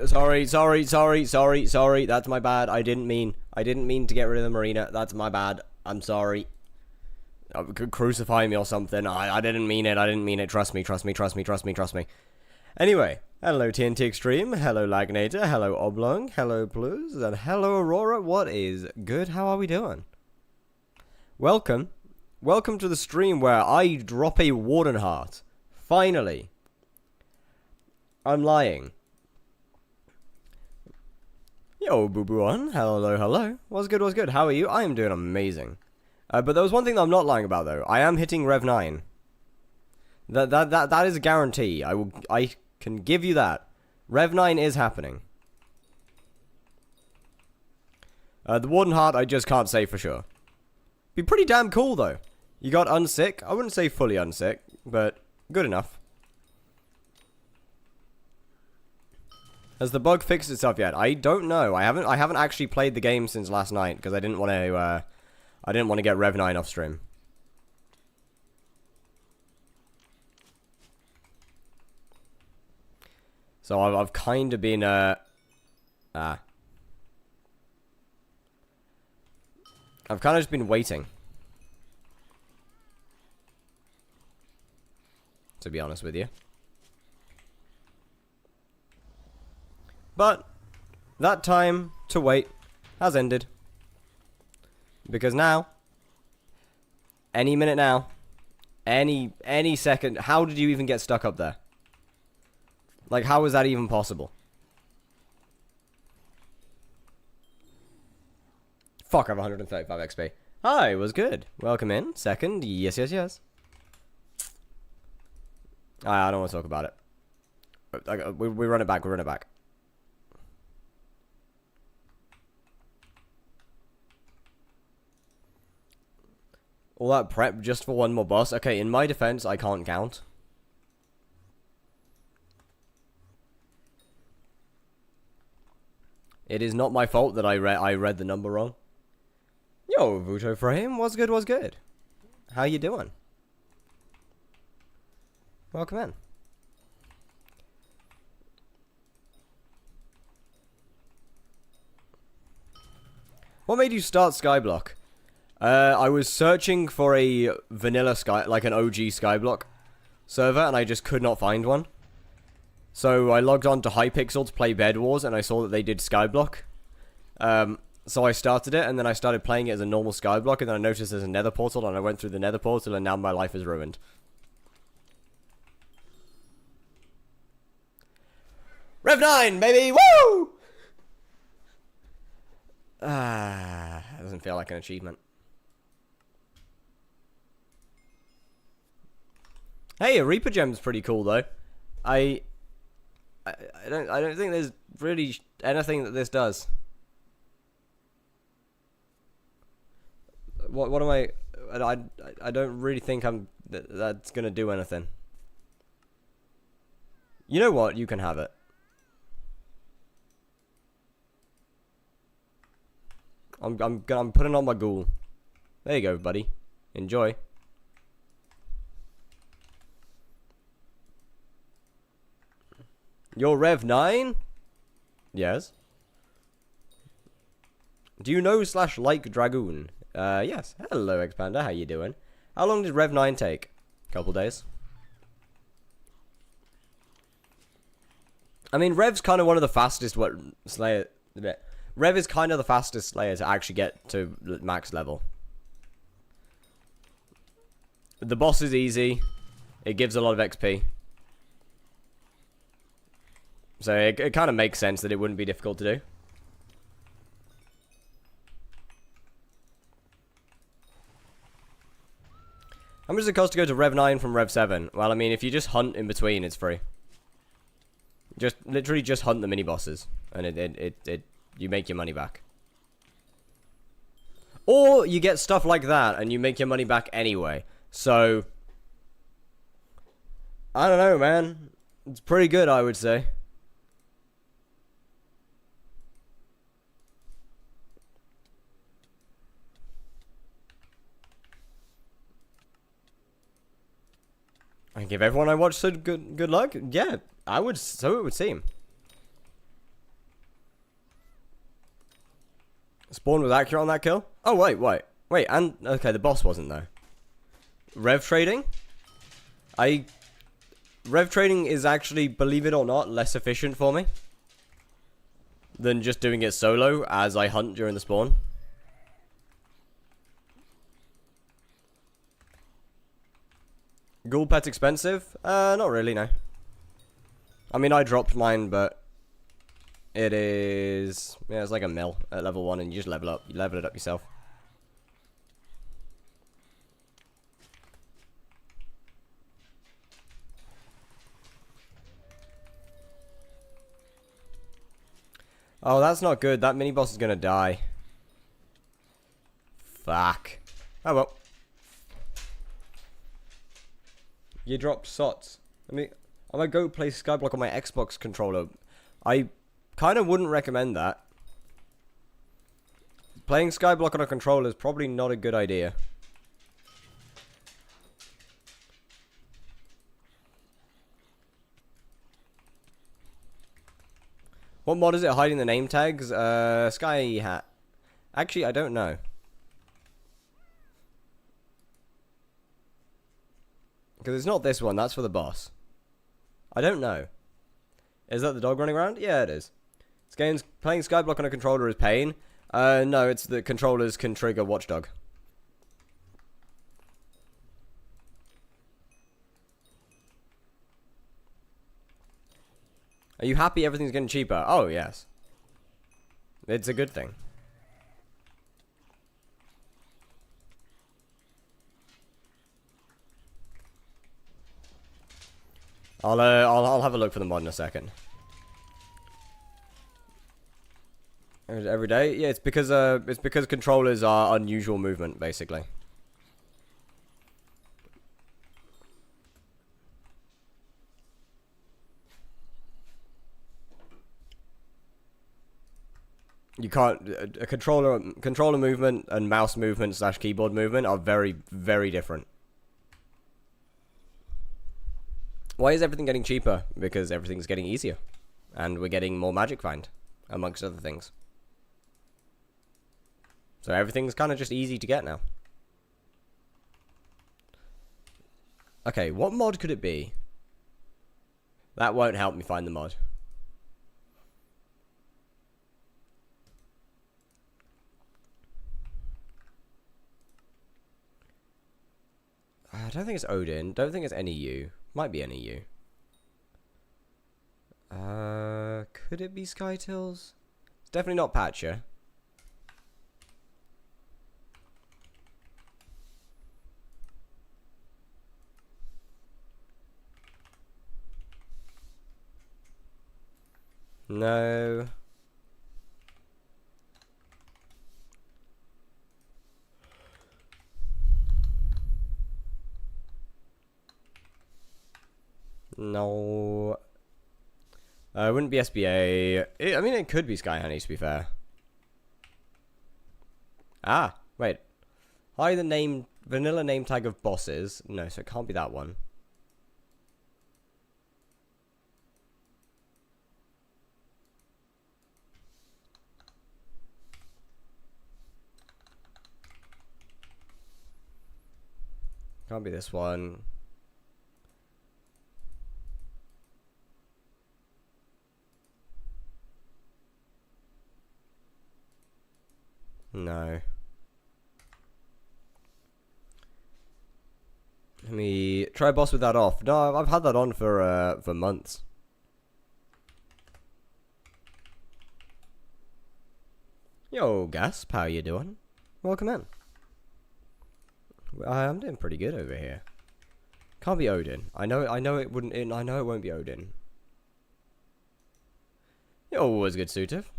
Sorry. That's my bad. I didn't mean to get rid of the marina. That's my bad. I'm sorry. Could crucify me or something. I didn't mean it. Trust me. Anyway, hello TNT Extreme, hello Lagnator, hello Oblong, hello Plus, and hello Aurora. What is good? How are we doing? Welcome to the stream where I drop a warden heart. Finally. I'm lying. Yo, boo-boo-on. Hello. What's good? How are you? I am doing amazing. But there was one thing that I'm not lying about, though. I am hitting Rev 9. That is a guarantee. I can give you that. Rev 9 is happening. The Warden Heart, I just can't say for sure. Be pretty damn cool, though. You got unsick. I wouldn't say fully unsick, but good enough. Has the bug fixed itself yet? I don't know. I haven't actually played the game since last night because I didn't want to get Rev 9 off stream. So I've kind of been I've kind of just been waiting, to be honest with you. But that time to wait has ended. Because now, any minute now, any second, how did you even get stuck up there? Like, how is that even possible? Fuck, I have 135 XP. Hi, was good. Welcome in. Second, yes. I don't want to talk about it. We run it back, All that prep just for one more boss? Okay, in my defense, I can't count. It is not my fault that I read the number wrong. Yo, Vuto Frame, what's good? How you doing? Welcome in. What made you start skyblock? I was searching for a vanilla like an OG skyblock server, and I just could not find one. So I logged on to HYPIXEL to play Bed Wars, and I saw that they did skyblock. So I started it, and then I started playing it as a normal skyblock, and then I noticed there's a nether portal, and I went through the nether portal, and now my life is ruined. Rev 9, baby! Woo! That doesn't feel like an achievement. Hey, a Reaper Gem's pretty cool though. I don't think there's really anything that this does. What am I don't really think that's gonna do anything. You know what? You can have it. I'm putting on my ghoul. There you go, buddy. Enjoy. You're Rev 9? Yes. Do you know / like Dragoon? Yes. Hello, Expander. How you doing? How long did Rev 9 take? Couple days. I mean, Rev's kind of one of the fastest Slayer. Rev is kind of the fastest Slayer to actually get to max level. The boss is easy. It gives a lot of XP. So it kind of makes sense that it wouldn't be difficult to do. How much does it cost to go to Rev 9 from Rev 7? Well, I mean, if you just hunt in between, it's free. Literally just hunt the mini-bosses. And you make your money back. Or you get stuff like that, and you make your money back anyway. So, I don't know, man. It's pretty good, I would say. I give everyone I watch so good luck? Yeah, so it would seem. Spawn was accurate on that kill? Oh, wait, and, okay, the boss wasn't, though. Rev trading? Rev trading is actually, believe it or not, less efficient for me than just doing it solo as I hunt during the spawn. Ghoul pet's expensive? Not really, no. I mean, I dropped mine, but it is, yeah, it's like a mil at level 1, and you just level it up yourself. Oh, that's not good. That mini boss is gonna die. Fuck. Oh well. You dropped sots. I'm gonna go play skyblock on my Xbox controller. I kind of wouldn't recommend that. Playing skyblock on a controller is probably not a good idea. What mod is it hiding the name tags? Sky Hat. Actually, I don't know. Because it's not this one, that's for the boss. I don't know. Is that the dog running around? Yeah, it is. Playing skyblock on a controller is pain. No, it's the controllers can trigger Watchdog. Are you happy everything's getting cheaper? Oh, yes. It's a good thing. I'll have a look for the mod in a second. Every day? Yeah, it's because controllers are unusual movement, basically. You can't, a controller movement and mouse movement / keyboard movement are very, very different. Why is everything getting cheaper? Because everything's getting easier. And we're getting more magic find, amongst other things. So everything's kind of just easy to get now. Okay, what mod could it be? That won't help me find the mod. I don't think it's Odin. Don't think it's any U. Might be any U. Could it be Skytills? It's definitely not Patcher. No. No. It wouldn't be SBA. I mean, it could be Sky Honey, to be fair. Ah, wait. Hi, the name, vanilla name tag of bosses. No, so it can't be that one. Can't be this one. No. Let me try boss with that off. No, I've had that on for months. Yo, Gasp, how you doing? Welcome in. I'm doing pretty good over here. Can't be Odin. I know it wouldn't. I know it won't be Odin. You're always good, Suitive.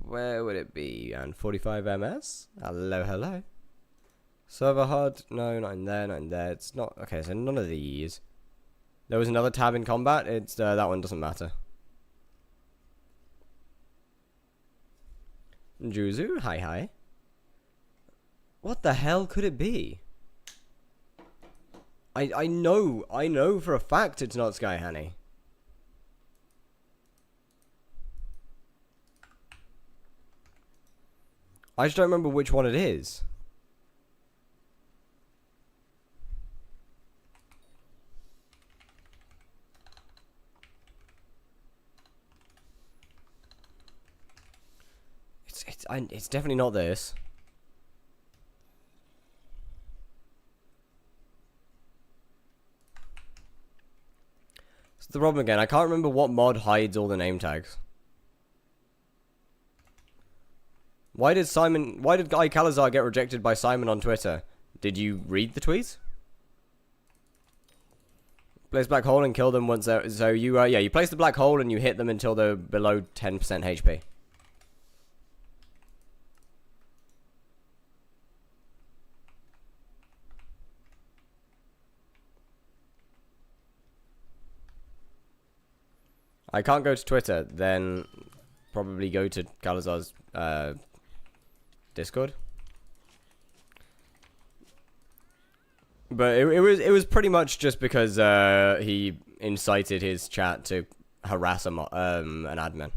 Where would it be? And 45 ms? Hello, hello. Server HUD? No, not in there, not in there. It's not. Okay, so none of these. There was another tab in combat. It's that one doesn't matter. Juzu, hi hi. What the hell could it be? I know for a fact it's not Sky Honey. I just don't remember which one it is. It's definitely not this. It's the problem again. I can't remember what mod hides all the name tags. Why did Guy Calazar get rejected by Simon on Twitter? Did you read the tweets? Place black hole and kill them once they're... So you, yeah, you place the black hole and you hit them until they're below 10% HP. I can't go to Twitter, then probably go to Calazar's Discord. But it was pretty much just because he incited his chat to harass an admin.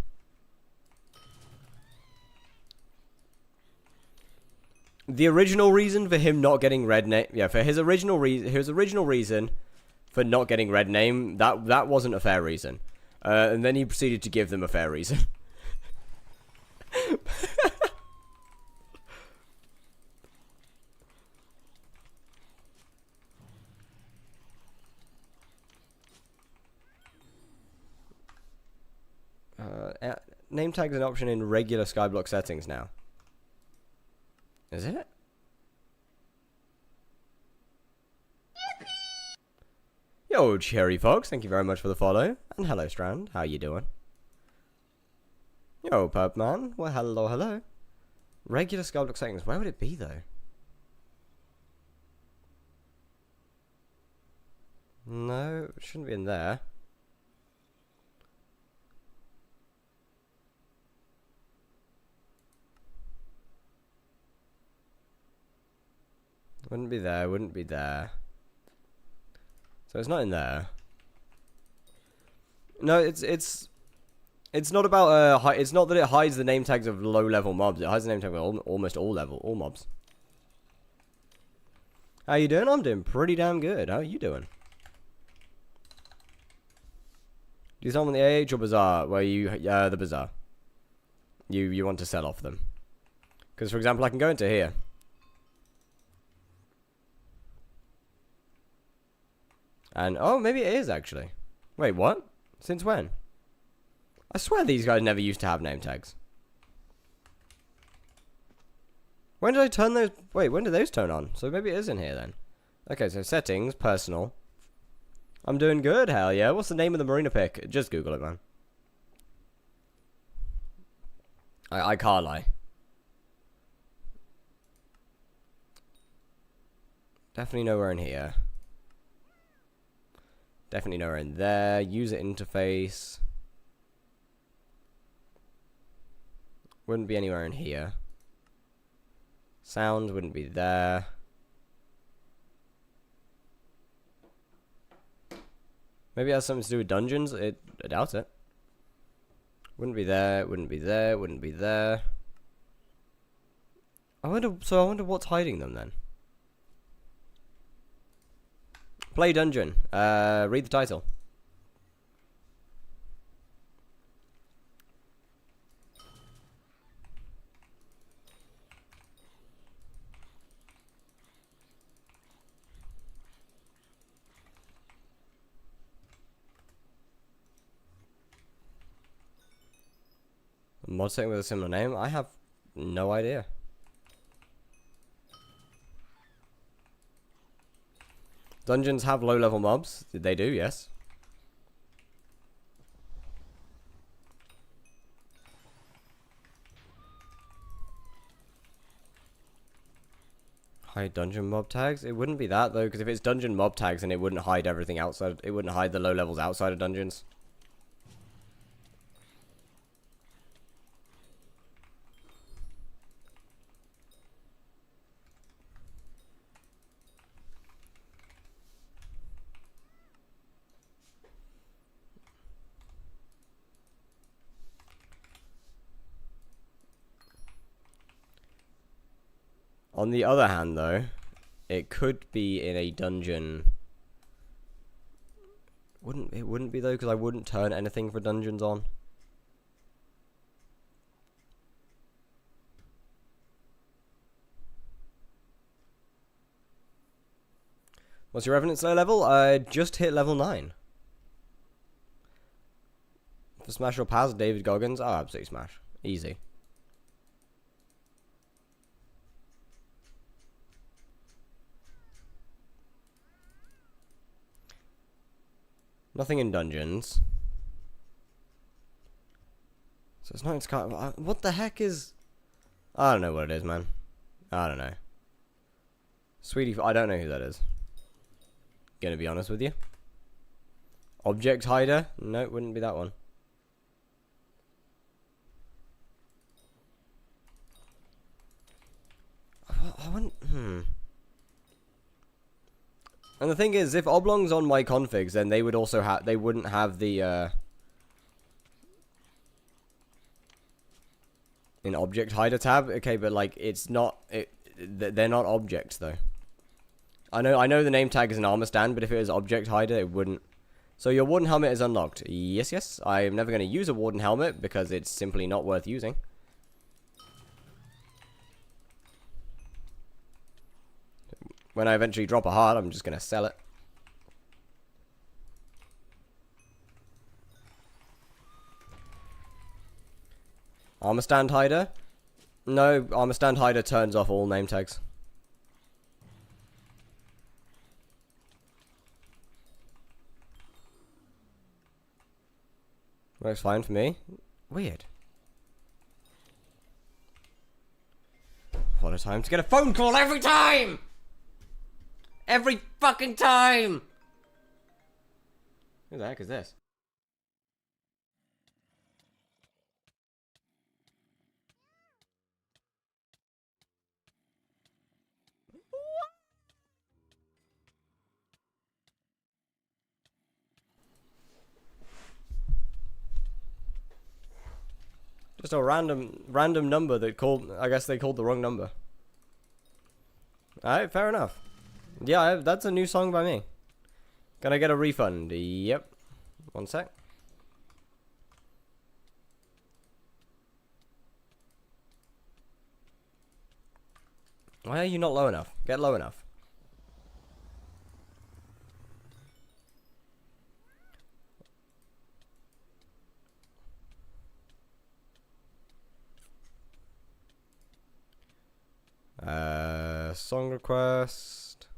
The original reason for him not getting red name, yeah, for his original reason for not getting red name, that wasn't a fair reason. And then he proceeded to give them a fair reason. Name tag is an option in regular skyblock settings now. Is it? Yo, Cherry Fox, thank you very much for the follow. And hello, Strand, how you doing? Yo, Purp Man, well, hello, hello. Regular skyblock settings, where would it be, though? No, it shouldn't be in there. Wouldn't be there, wouldn't be there. So it's not in there. No, it's not about it's not that it hides the name tags of low level mobs. It hides the name tag of almost all mobs. How you doing? I'm doing pretty damn good. How are you doing? Do you sell them in the AH or Bazaar? Where you the Bazaar. You want to sell off them. Because for example, I can go into here. And, oh, maybe it is, actually. Wait, what? Since when? I swear these guys never used to have name tags. When did I turn those? Wait, when did those turn on? So maybe it is in here, then. Okay, so settings, personal. I'm doing good, hell yeah. What's the name of the marina pick? Just Google it, man. I can't lie. Definitely nowhere in here. Definitely nowhere in there. User interface. Wouldn't be anywhere in here. Sound wouldn't be there. Maybe it has something to do with dungeons. I doubt it. Wouldn't be there. Wouldn't be there. Wouldn't be there. I wonder what's hiding them then. Play dungeon. Read the title. Mod setting with a similar name? I have no idea. Dungeons have low-level mobs. They do, yes. Hide dungeon mob tags? It wouldn't be that, though, because if it's dungeon mob tags, then it wouldn't hide everything outside. It wouldn't hide the low levels outside of dungeons. On the other hand, though, it could be in a dungeon. Wouldn't be though, because I wouldn't turn anything for dungeons on. What's your Revenant Slayer level? I just hit level 9. For Smash or Pass, David Goggins. Oh, absolutely smash. Easy. Nothing in dungeons. So it's not in Sky. What the heck is... I don't know what it is, man. I don't know. Sweetie, I don't know who that is. Gonna be honest with you. Object Hider? No, it wouldn't be that one. I wouldn't... And the thing is, if Oblong's on my configs, then they would also have... They wouldn't have the, an Object Hider tab. Okay, but, like, it's not... They're not objects, though. I know the name tag is an armor stand, but if it was Object Hider, it wouldn't. So your Warden helmet is unlocked. Yes. I'm never going to use a Warden helmet, because it's simply not worth using. When I eventually drop a heart, I'm just going to sell it. Armor stand hider? No, armor stand hider turns off all name tags. Works fine for me. Weird. What a time to get a phone call every time! Every fucking time! Who the heck is this? Just a random number that called... I guess they called the wrong number. Alright, fair enough. Yeah, that's a new song by me. Can I get a refund? Yep. One sec. Why are you not low enough? Get low enough. Song request.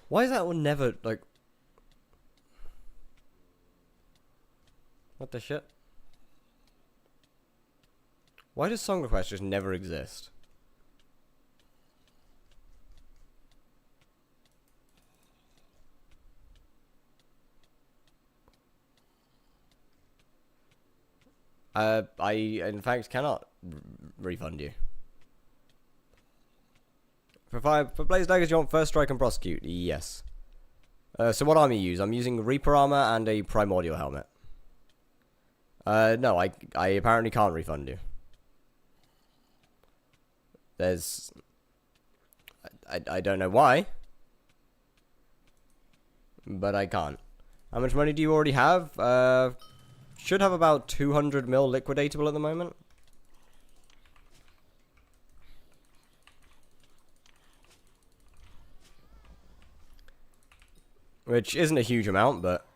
Why is that one never, like... What the shit? Why does song request just never exist? I, in fact, cannot refund you. For Blaze Daggers, you want First Strike and Prosecute? Yes. So what armor you use? I'm using Reaper armor and a Primordial helmet. No, I apparently can't refund you. There's... I don't know why. But I can't. How much money do you already have? Should have about 200 mil liquidatable at the moment. Which isn't a huge amount, but...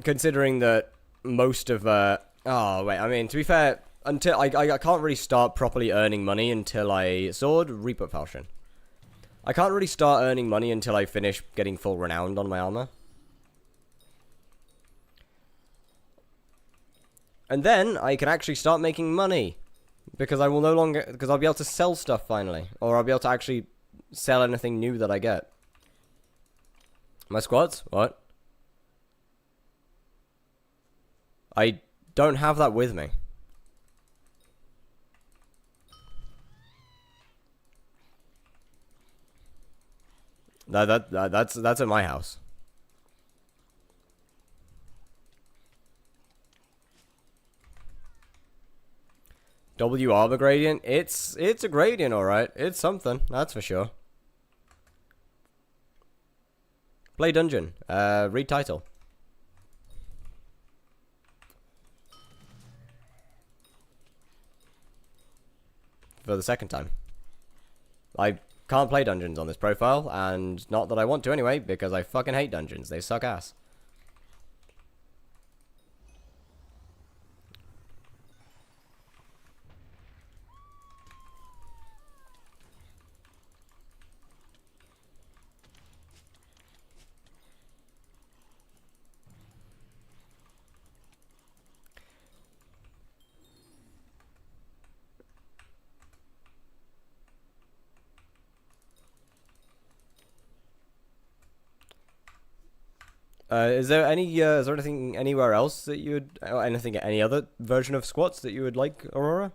Considering that most of, oh, wait, I mean, to be fair, until I can't really start properly earning money until I... Sword, Reaper Falchion. I can't really start earning money until I finish getting full renowned on my armor. And then I can actually start making money. Because I will no longer... Because I'll be able to sell stuff finally. Or I'll be able to actually sell anything new that I get. My squads? What? I don't have that with me. That's at my house. W armor gradient. It's a gradient, alright. It's something, that's for sure. Play dungeon. Read title. For the second time. I can't play dungeons on this profile, and not that I want to anyway, because I fucking hate dungeons. They suck ass. Is there anything anywhere else that you would, or anything, any other version of squats that you would like, Aurora?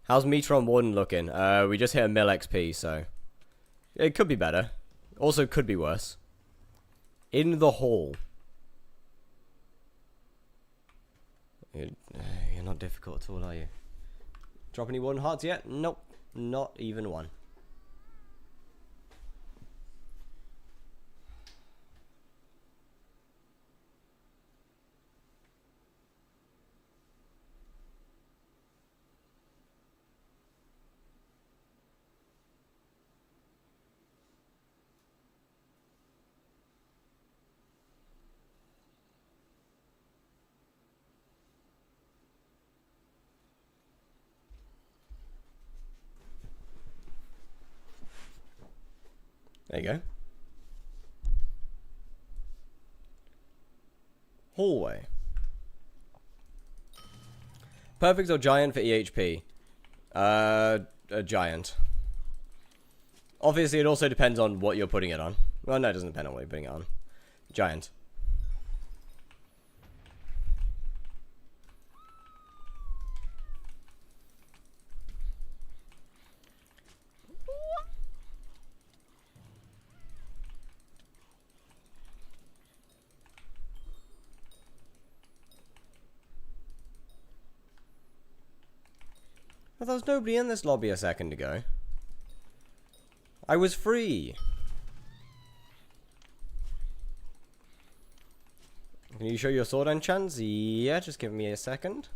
How's Meter on Warden looking? We just hit a mil XP, so it could be better. Also, could be worse. In the hall. You're not difficult at all, are you? Drop any Warden hearts yet? Nope. Not even one. There you go. Hallway. Perfect or giant for EHP? A giant. Obviously, it also depends on what you're putting it on. Well, no, it doesn't depend on what you're putting it on. Giant. Well, there was nobody in this lobby a second ago. I was free. Can you show your sword enchants? Yeah, just give me a second.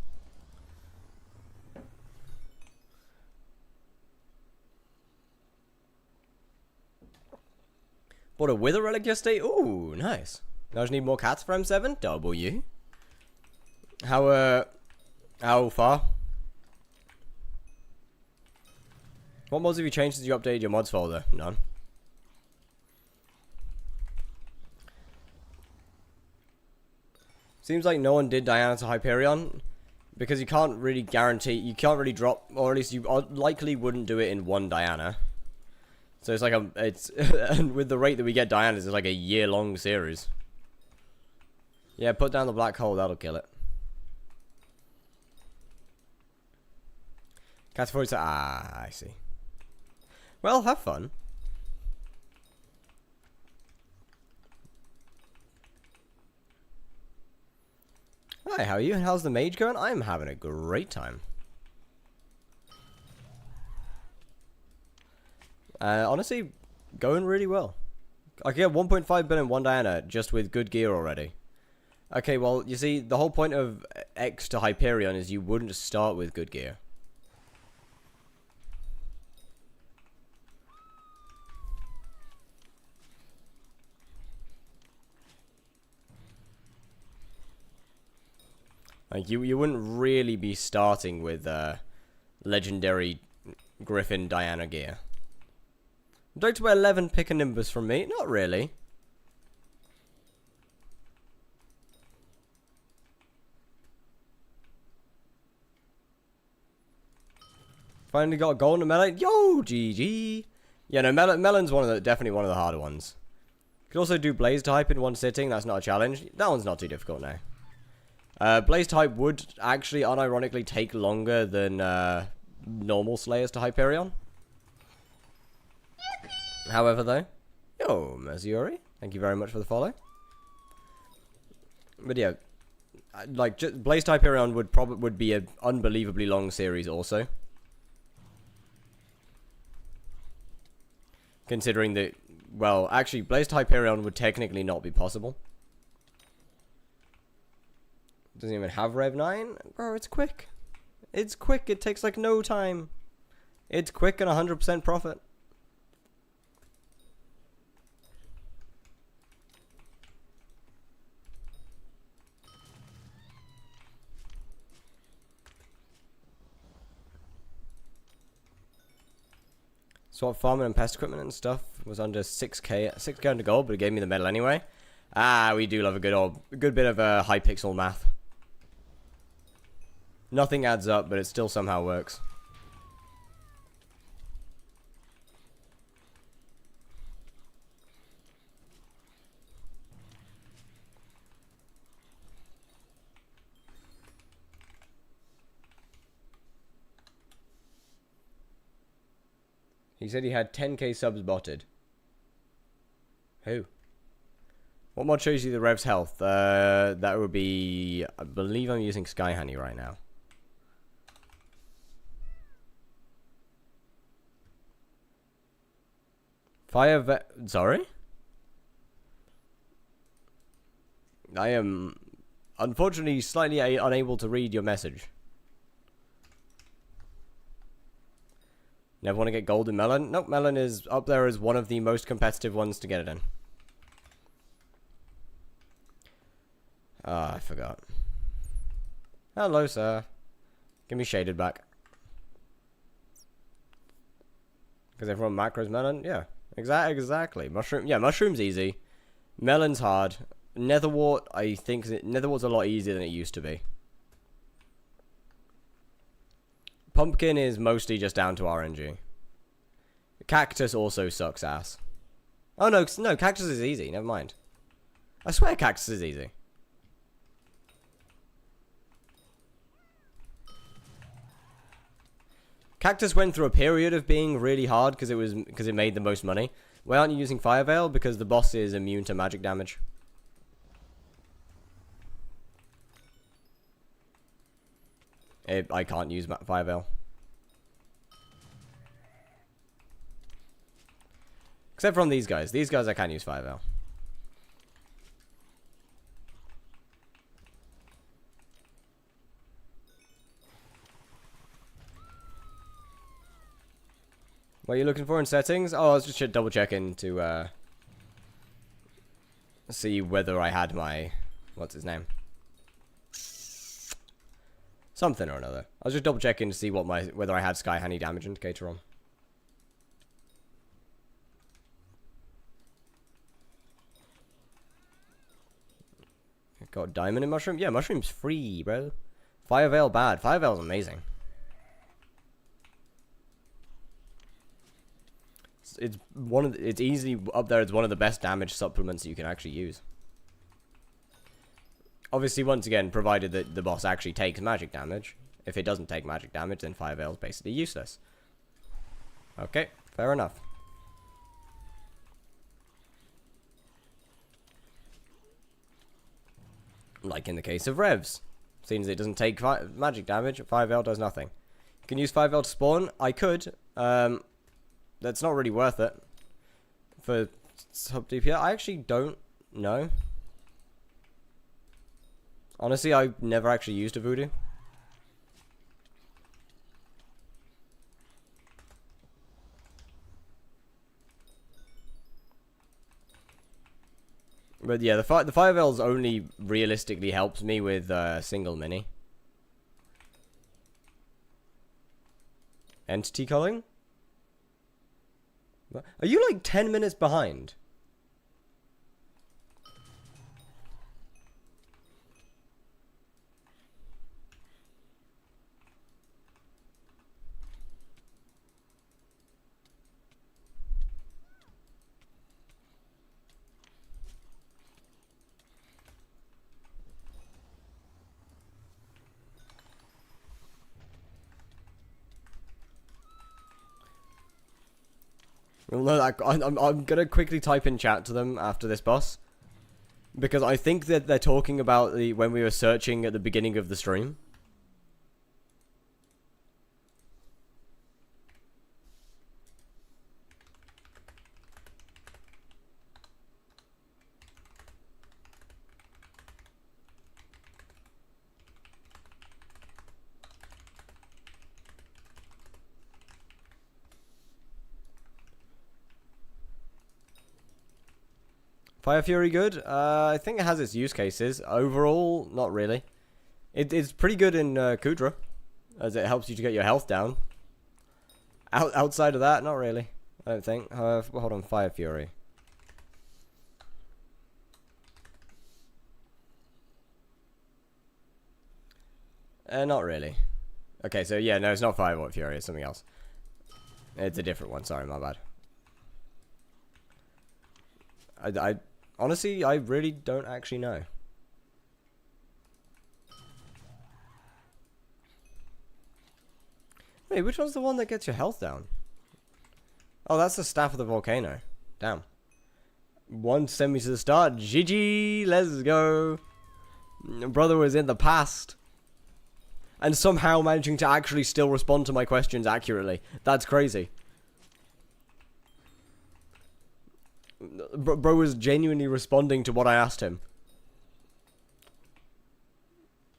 Bought a wither relic yesterday? Ooh, nice. Now I just need more cats for M7. W. How far? What mods have you changed since you updated your mods folder? None. Seems like no one did Diana to Hyperion, because you can't really guarantee, you can't really drop, or at least you likely wouldn't do it in one Diana. So it's like and with the rate that we get Dianas, it's like a year-long series. Yeah, put down the black hole, that'll kill it. Category to, I see. Well, have fun. Hi, how are you? How's the mage going? I'm having a great time. Honestly, going really well. I can get 1.5 billion one Diana just with good gear already. Okay, well, you see, the whole point of X to Hyperion is you wouldn't start with good gear. Like, you wouldn't really be starting with legendary Griffin Diana gear. I'd like to wear 11 pick a Nimbus from me. Not really. Finally got a golden melon. Yo, GG. Yeah, no, melon's definitely one of the harder ones. Could also do blaze type in one sitting. That's not a challenge. That one's not too difficult now. Blaze type would actually unironically take longer than normal Slayers to Hyperion. However, though, yo, Mazuri, Thank you very much for the follow. But yeah, like Blazed Hyperion would be an unbelievably long series also. Considering that, well, actually, Blazed Hyperion would technically not be possible. Doesn't even have Rev 9? Bro, it's quick. It's quick, it takes like no time. It's quick and 100% profit. Swap farming and pest equipment and stuff was under 6k under gold, but it gave me the medal anyway. Ah, we do love a good bit of HYPIXEL math. Nothing adds up, but it still somehow works. He said he had 10k subs botted. Who? What mod shows you the Rev's health? That would be... I believe I'm using Sky Honey right now. Sorry? I am unfortunately slightly unable to read your message. Never want to get golden melon? Nope, melon is up there as one of the most competitive ones to get it in. Ah, I forgot. Hello, sir. Give me shaded back. Because everyone macros melon? Yeah. Exactly. Mushroom. Yeah, mushroom's easy. Melon's hard. Netherwort, I think Netherwart's a lot easier than it used to be. Pumpkin is mostly just down to RNG. Cactus also sucks ass. Oh no, cactus is easy. Never mind. I swear cactus is easy. Cactus went through a period of being really hard because it made the most money. Why aren't you using Fire Veil? Because the boss is immune to magic damage. I can't use Fire Veil. Except from these guys. These guys I can use Fire Veil. What are you looking for in settings? Oh, I was just double checking to see whether I had my... What's his name? Something or another. I was just double checking to see whether I had Sky Honey damage indicator on. Got diamond in mushroom? Yeah, mushroom's free, bro. Fire Veil bad. Fire Veil's amazing. It's easily up there as one of the best damage supplements you can actually use. Obviously, once again, provided that the boss actually takes magic damage. If it doesn't take magic damage, then Fire Veil is basically useless. Okay, fair enough. Like in the case of Revs. Seems it doesn't take magic damage, Fire Veil does nothing. You can use Fire Veil to spawn. I could. That's not really worth it. For sub DPS, I actually don't know. Honestly, I've never actually used a voodoo. But yeah, the Fire Veils only realistically helps me with single mini. Entity culling? Are you like 10 minutes behind? Well, no, I'm gonna quickly type in chat to them after this boss. Because I think that they're talking about when we were searching at the beginning of the stream. Fire Fury good? I think it has its use cases. Overall, not really. It's pretty good in Kudra, as it helps you to get your health down. Outside of that, not really. I don't think. Hold on, Fire Fury. Not really. Okay, so yeah, no, it's not Fire Fury, it's something else. It's a different one, sorry, my bad. Honestly, I really don't actually know. Wait, which one's the one that gets your health down? Oh, that's the Staff of the Volcano. Damn. One send me to the start. GG, let's go. Brother was in the past. And somehow managing to actually still respond to my questions accurately. That's crazy. Bro was genuinely responding to what I asked him.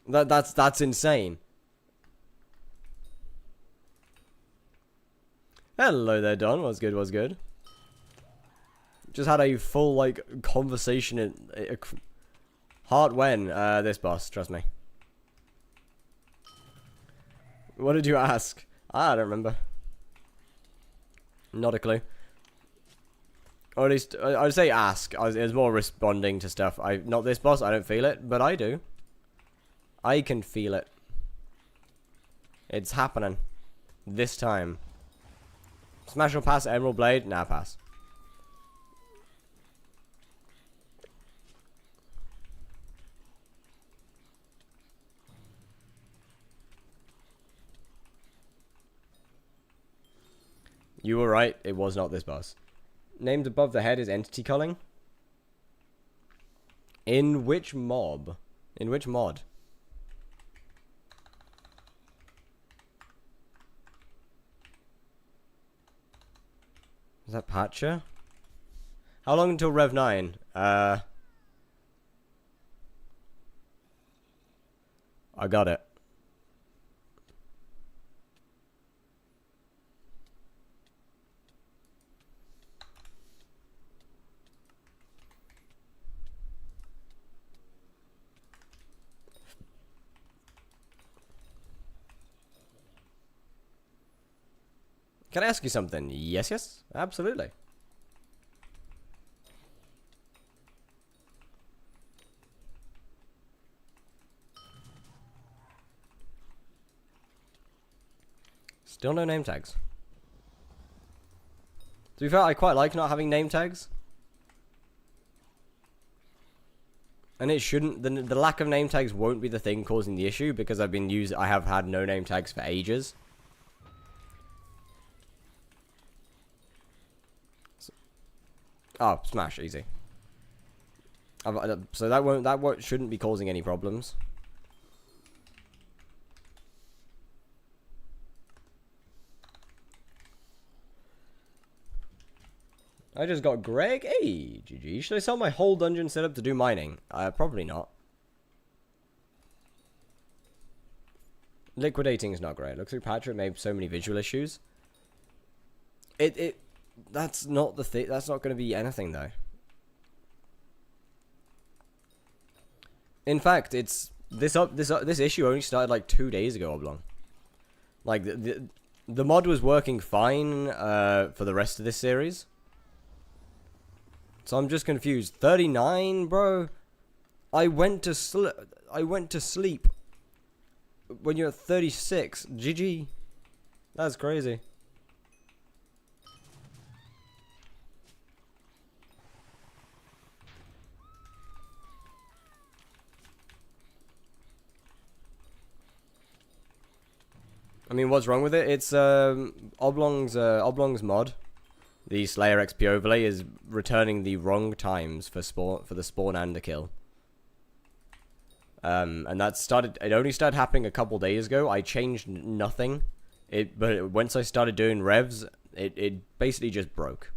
That's insane. Hello there, Don. What's good? What's good? Just had a full like conversation in heart when this boss. Trust me. What did you ask? I don't remember. Not a clue. Or at least, I'd say ask. It was more responding to stuff. Not this boss, I don't feel it, but I do. I can feel it. It's happening. This time. Smash or pass Emerald Blade? Nah, pass. You were right, it was not this boss. Named above the head is entity culling. In which mob? In which mod? Is that Patcher? How long until Rev 9? I got it. Can I ask you something? Yes, yes, absolutely. Still no name tags. To be fair, I quite like not having name tags. And it shouldn't, the lack of name tags won't be the thing causing the issue because I have had no name tags for ages. Oh, smash, easy. So that shouldn't be causing any problems. I just got Greg. Hey, GG. Should I sell my whole dungeon setup to do mining? Probably not. Liquidating is not great. Look through patch, it made so many visual issues. That's not the thing. That's not going to be anything though. In fact, it's this issue only started like 2 days ago, Oblong. Like the mod was working fine for the rest of this series. So I'm just confused. 39, bro. I went to sleep when you're at 36. GG. That's crazy. I mean, what's wrong with it? It's Oblong's mod. The Slayer XP overlay is returning the wrong times for the spawn and the kill. And that started. It only started happening a couple days ago. I changed nothing. But once I started doing revs, it basically just broke.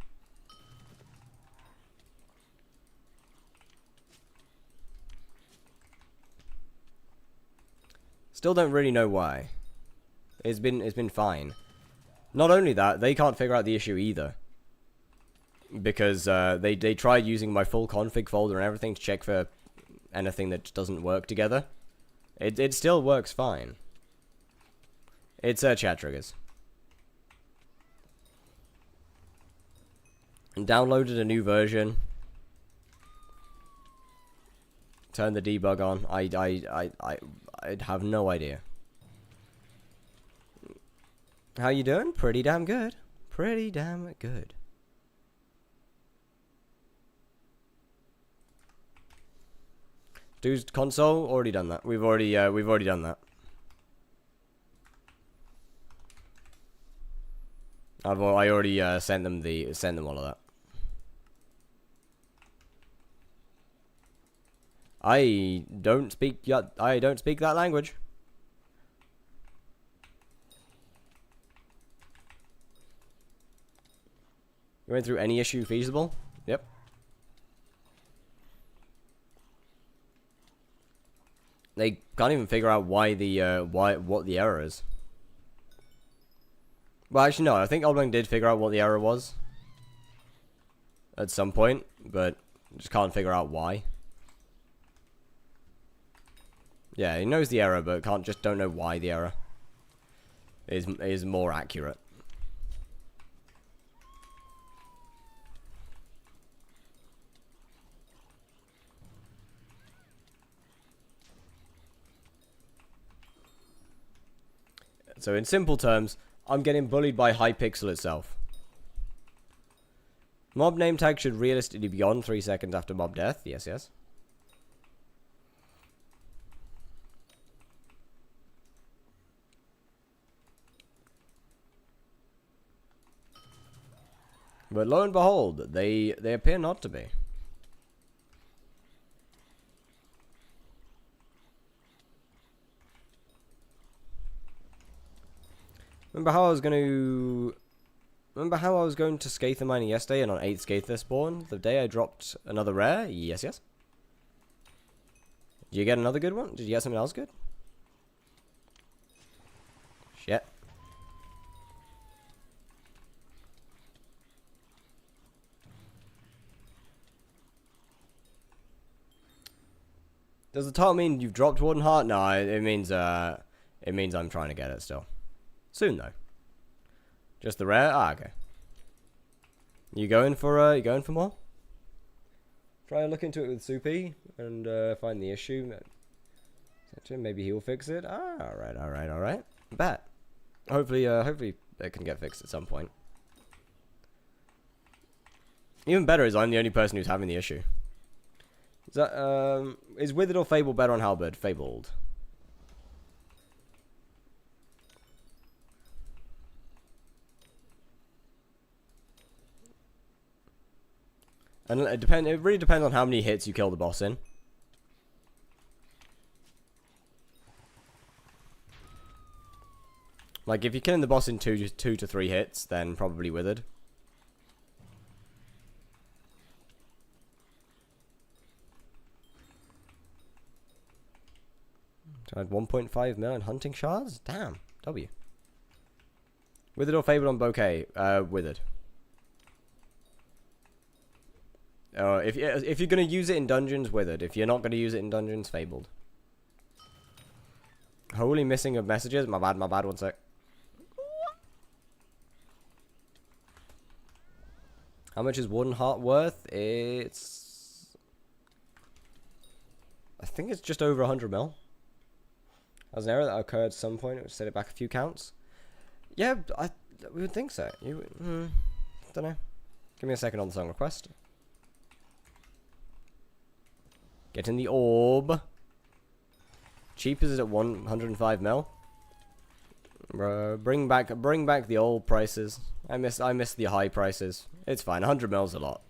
Still don't really know why. It's been fine. Not only that, they can't figure out the issue either. Because they tried using my full config folder and everything to check for anything that doesn't work together. It still works fine. It's chat triggers. And downloaded a new version. Turned the debug on. I have no idea. How you doing? Pretty damn good. Pretty damn good. Dude's console, already done that. We've already done that. I already sent them all of that. I don't speak that language. You went through any issue feasible? Yep. They can't even figure out why what the error is. Well, actually, no. I think Oldwing did figure out what the error was at some point, but just can't figure out why. Yeah, he knows the error, but don't know why the error is more accurate. So in simple terms, I'm getting bullied by HYPIXEL itself. Mob name tag should realistically be on 3 seconds after mob death. Yes, yes. But lo and behold, they appear not to be. Remember how I was going to Scather mining yesterday and on 8th Scather spawn? The day I dropped another rare? Yes, yes. Did you get another good one? Did you get something else good? Shit. Does the title mean you've dropped Warden Heart? No, it means I'm trying to get it still. Soon though. Just the rare? Ah, okay. You going for more? Try and look into it with Soupy and find the issue. Maybe he'll fix it. Ah, alright. Bet. Hopefully it can get fixed at some point. Even better is I'm the only person who's having the issue. Is that is Withered or Fabled better on Halberd? Fabled. And it really depends on how many hits you kill the boss in. Like if you're killing the boss in 2 to 3 hits, then probably Withered. So I had 1.5 million hunting shards? Damn. W. Withered or Fabled on Bouquet? Withered. If you're gonna use it in dungeons, Withered. If you're not gonna use it in dungeons, Fabled. Holy missing of messages. My bad. 1 sec. How much is Warden Heart worth? I think it's just over 100 mil. That was an error that occurred at some point. It set it back a few counts. Yeah, we would think so. Don't know. Give me a second on the song request. Get in the orb. Cheap is it at 105 mil? Bring back the old prices. I miss the high prices. It's fine. 100 mils a lot.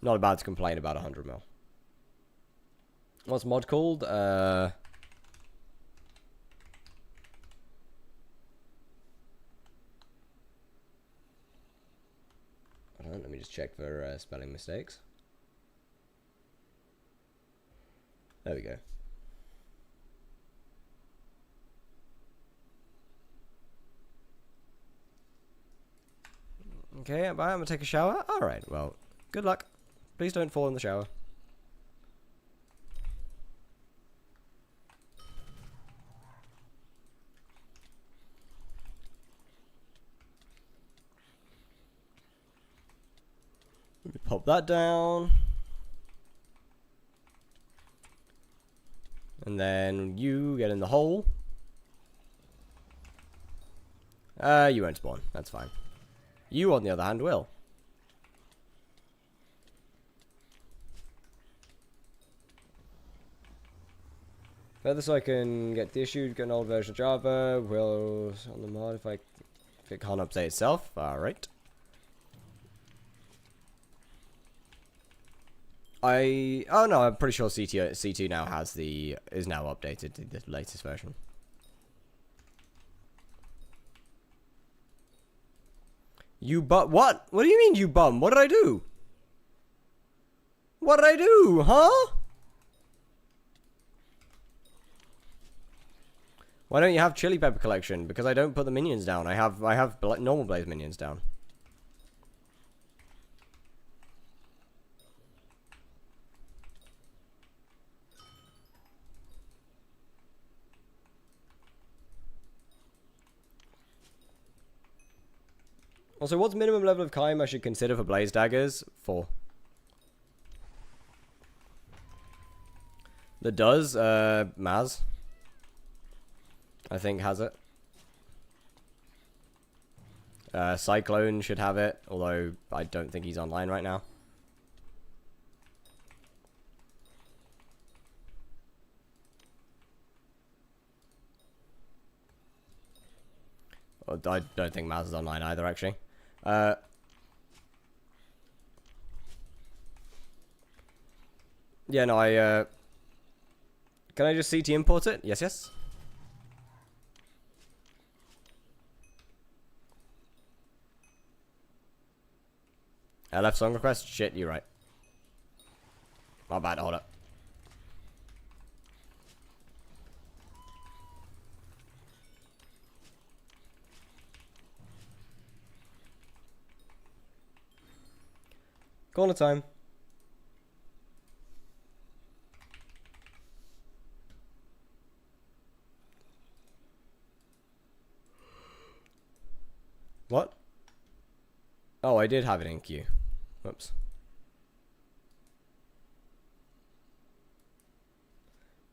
Not about to complain about 100 mil. What's mod called? Hold on, let me just check for spelling mistakes. There we go. Okay, I'm gonna take a shower. Alright, well, good luck. Please don't fall in the shower. Let me pop that down. And then you get in the hole. You won't spawn. That's fine. You, on the other hand, will. Further, so I can get the issue, get an old version of Java. Will on the mod if it can't update itself. Alright. Oh no, I'm pretty sure C2 now is now updated to the latest version. You what? What do you mean you bum? What did I do? What did I do, huh? Why don't you have chili pepper collection? Because I don't put the minions down. I have normal blaze minions down. Also, what's minimum level of Kaim I should consider for blaze daggers? 4. That does, Maz, I think, has it. Cyclone should have it, although I don't think he's online right now. I don't think Maz is online either, actually. Yeah, no, can I just CT import it? Yes, yes. I left song request? Shit, you're right. My bad, hold up. Corner time. What? Oh, I did have it in queue. Whoops.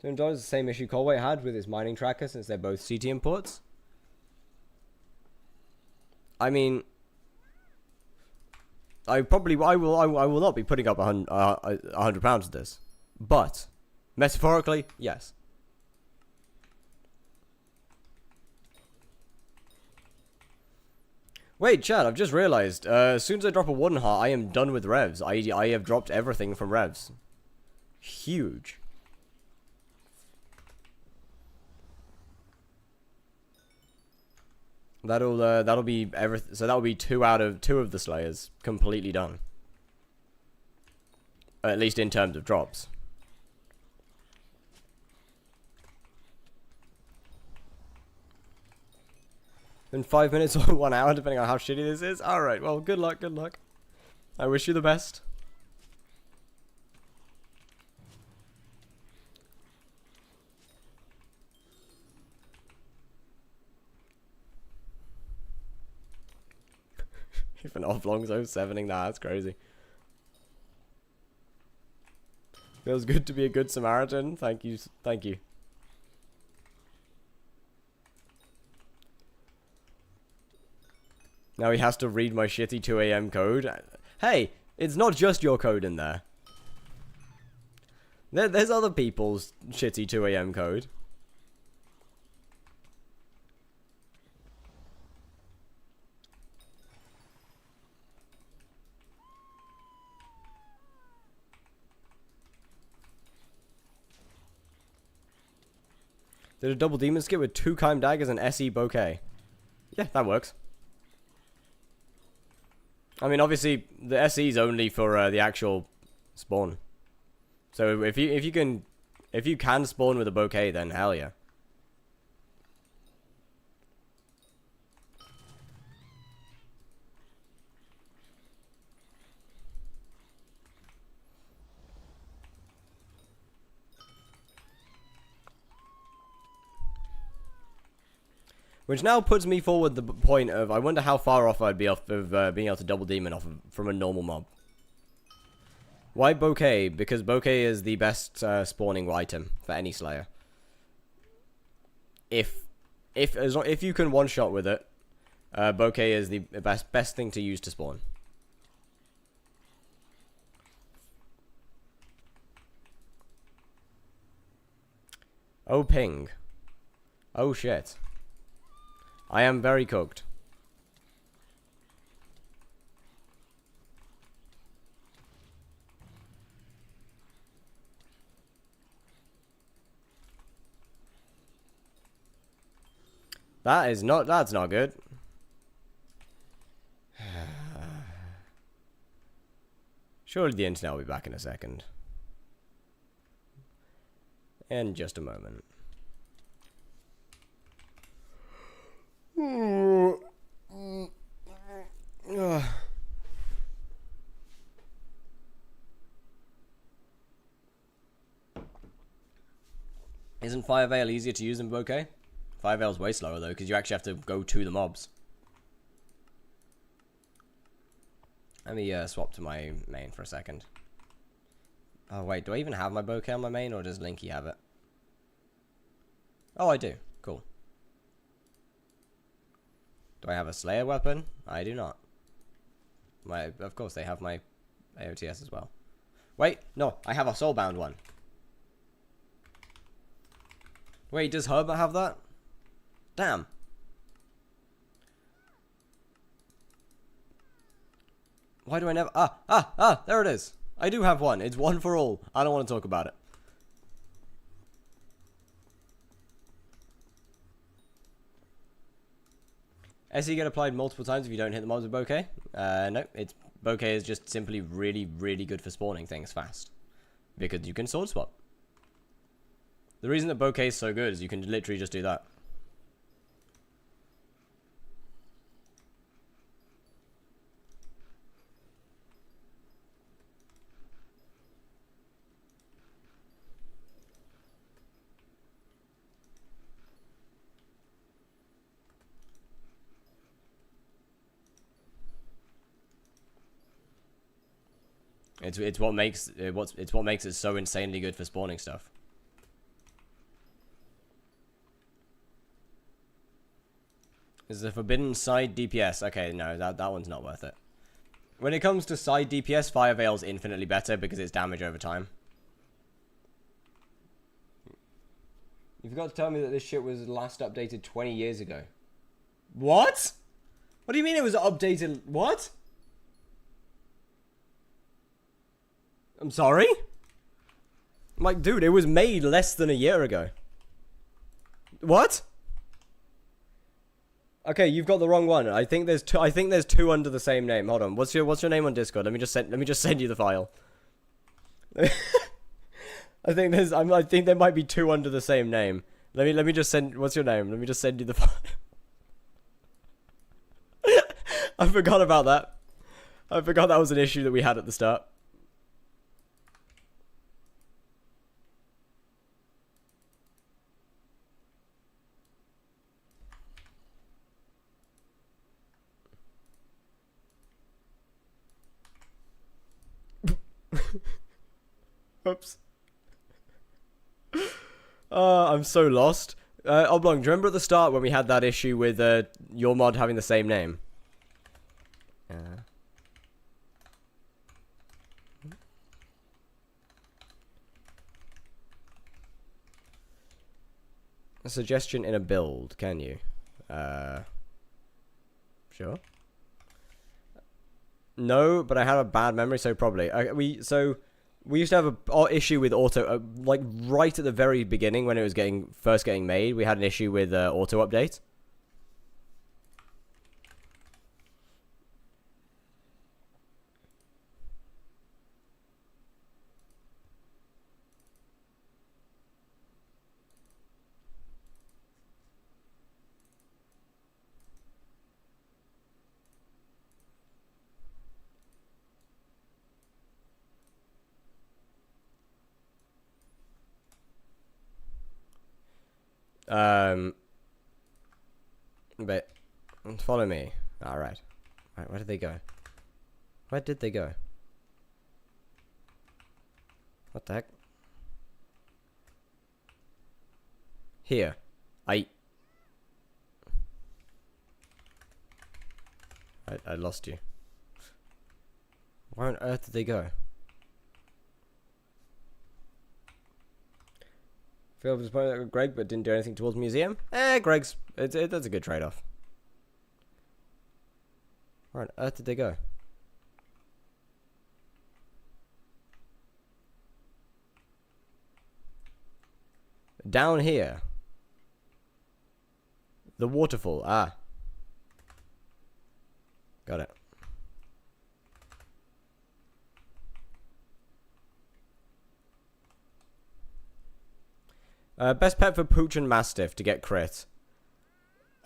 $200 is the same issue Colway had with his mining tracker since they're both CT imports. I mean, I will not be putting up £100 of this, but metaphorically, yes. Wait, Chad, I've just realized, as soon as I drop a warden heart, I am done with revs. I have dropped everything from revs. Huge. That'll be everything. So that'll be 2 of the Slayers completely done. At least in terms of drops. In 5 minutes or 1 hour, depending on how shitty this is. Alright, well, good luck, good luck. I wish you the best. Even Oblong's 07ing, nah, that's crazy. Feels good to be a good Samaritan. Thank you, thank you. Now he has to read my shitty 2 AM code. Hey, it's not just your code in there. There's other people's shitty 2 AM code. Did a double demon skip with 2 Kime daggers and SE bouquet. Yeah, that works. I mean, obviously, the SE is only for the actual spawn. So if you can spawn with a bouquet, then hell yeah. Which now puts me forward the point of, I wonder how far off I'd be off of being able to double demon off from a normal mob. Why bouquet? Because bouquet is the best spawning item for any slayer. If you can one shot with it, bouquet is the best thing to use to spawn. Oh ping. Oh shit. I am very cooked. That's not good. Surely the internet will be back in a second. In just a moment. Isn't Fire Veil easier to use than Bouquet? Fire Veil's way slower though, because you actually have to go to the mobs. Let me swap to my main for a second. Oh wait, do I even have my Bouquet on my main, or does Linky have it? Oh, I do. Cool. Do I have a Slayer weapon? I do not. Of course, they have my AOTS as well. Wait, no, I have a Soulbound one. Wait, does Herbert have that? Damn. Why do I never... there it is. I do have one. It's one for all. I don't want to talk about it. SE get applied multiple times if you don't hit the mobs with Bouquet? No, Bouquet is just simply really, really good for spawning things fast. Because you can sword swap. The reason that Bouquet is so good is you can literally just do that. It's what makes it so insanely good for spawning stuff. Is the forbidden side DPS? Okay, no, that one's not worth it. When it comes to side DPS, Fire Veil's infinitely better because it's damage over time. You forgot to tell me that this shit was last updated 20 years ago. What? What do you mean it was updated? What? I'm sorry? I'm like, dude, it was made less than a year ago. What? Okay, you've got the wrong one. I think there's two under the same name. Hold on. What's your name on Discord? Let me just send you the file. I think there might be two under the same name. Let me just send. What's your name? Let me just send you the file. I forgot about that. I forgot that was an issue that we had at the start. Oops. I'm so lost. Oblong, do you remember at the start when we had that issue with your mod having the same name? A suggestion in a build, can you? Sure. No, but I had a bad memory, so probably. We used to have a issue with auto, like right at the very beginning when it was first getting made. We had an issue with auto update. But follow me. All right. Right, where did they go? Where did they go? What the heck? Here. I lost you. Where on earth did they go? Feel disappointed with Greg, but didn't do anything towards the museum. Greg's that's a good trade-off. Where on earth did they go? Down here. The waterfall. Ah. Got it. Best pet for Pooch and Mastiff to get crit.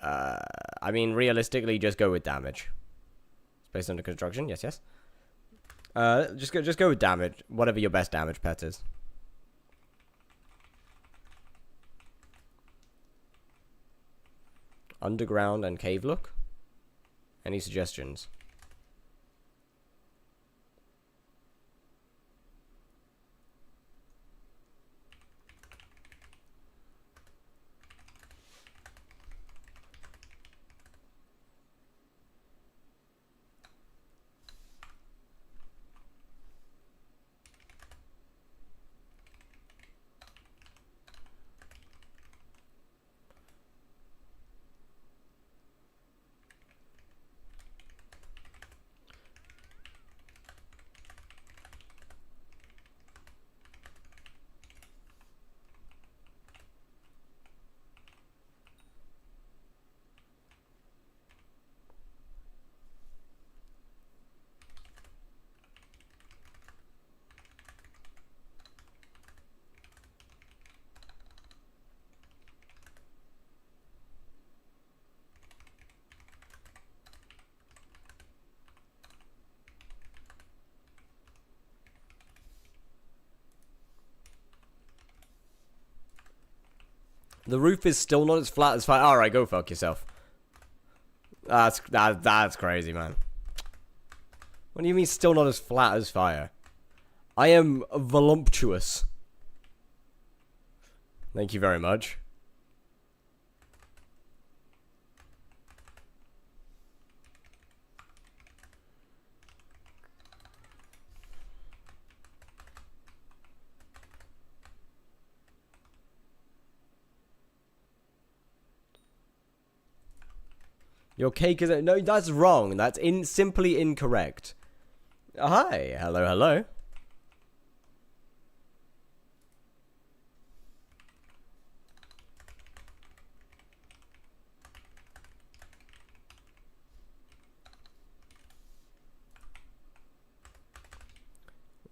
I mean, realistically, just go with damage. Space under construction. Yes, yes. Just go with damage. Whatever your best damage pet is. Underground and cave look. Any suggestions? The roof is still not as flat as fire. Alright, go fuck yourself. That's crazy, man. What do you mean still not as flat as fire? I am voluptuous. Thank you very much. Your cake is... No, that's wrong. That's simply incorrect. Hi. Hello, hello.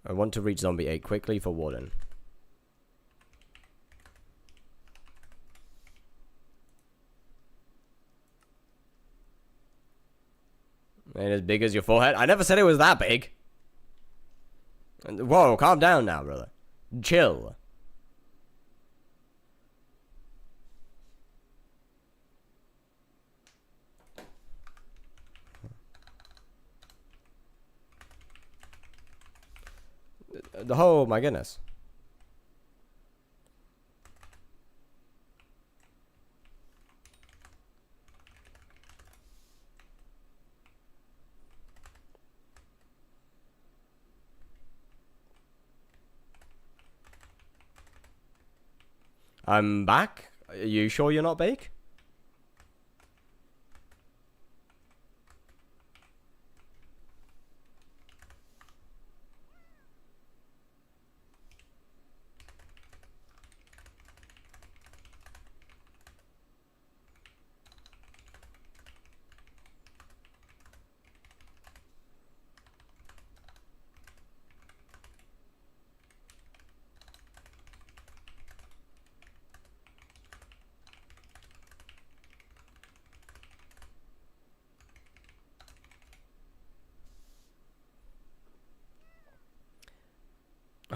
I want to reach Zombie 8 quickly for Warden. And as big as your forehead? I never said it was that big. Whoa, calm down now, brother. Chill. Oh my goodness. I'm back. Are you sure you're not bake?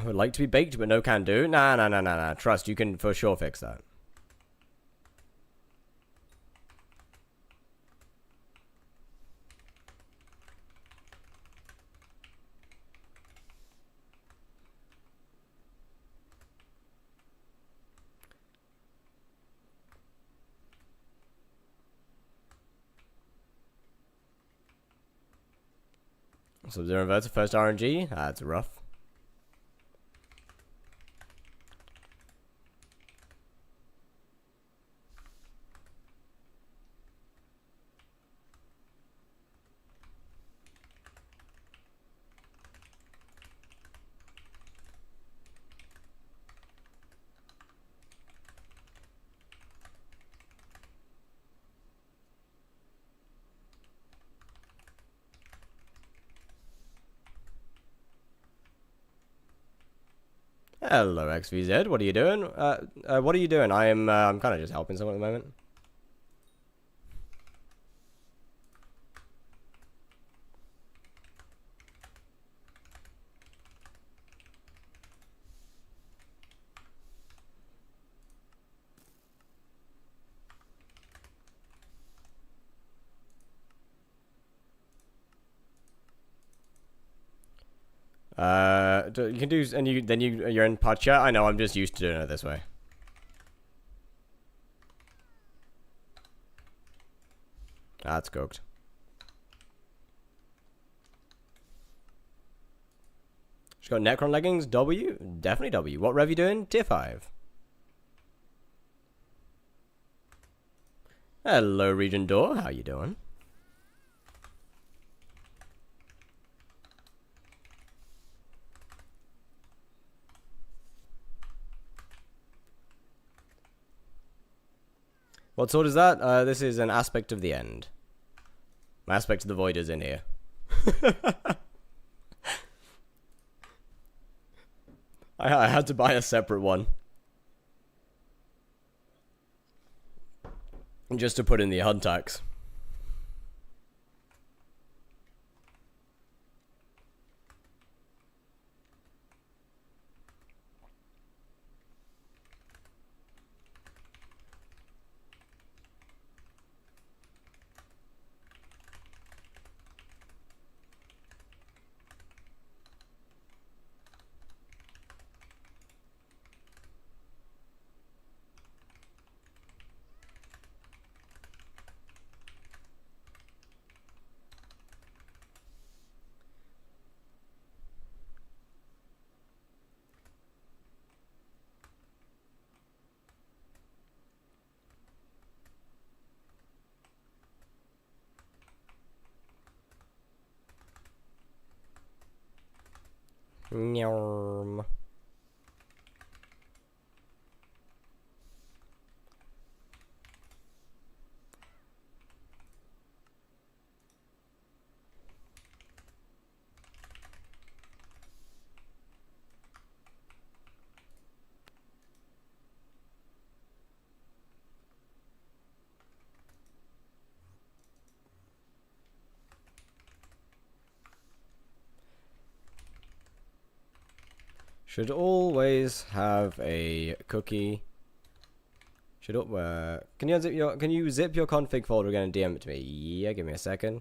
would like to be baked, but no can do. Nah. Trust, you can for sure fix that. Sub-Zero inverter, first RNG. That's rough. Hello, XVZ. What are you doing? What are you doing? I'm kind of just helping someone at the moment. You can do, and you're in pod chat. I know. I'm just used to doing it this way. That's cooked. She's got Necron leggings. W, definitely W. What rev you doing? Tier 5. Hello, Region Door. How you doing? What sword is that? This is an aspect of the end. Aspect of the void is in here. I had to buy a separate one. Just to put in the HUD tax. Nyarm. Should always have a cookie. Should can you zip your config folder again and DM it to me? Yeah, give me a second.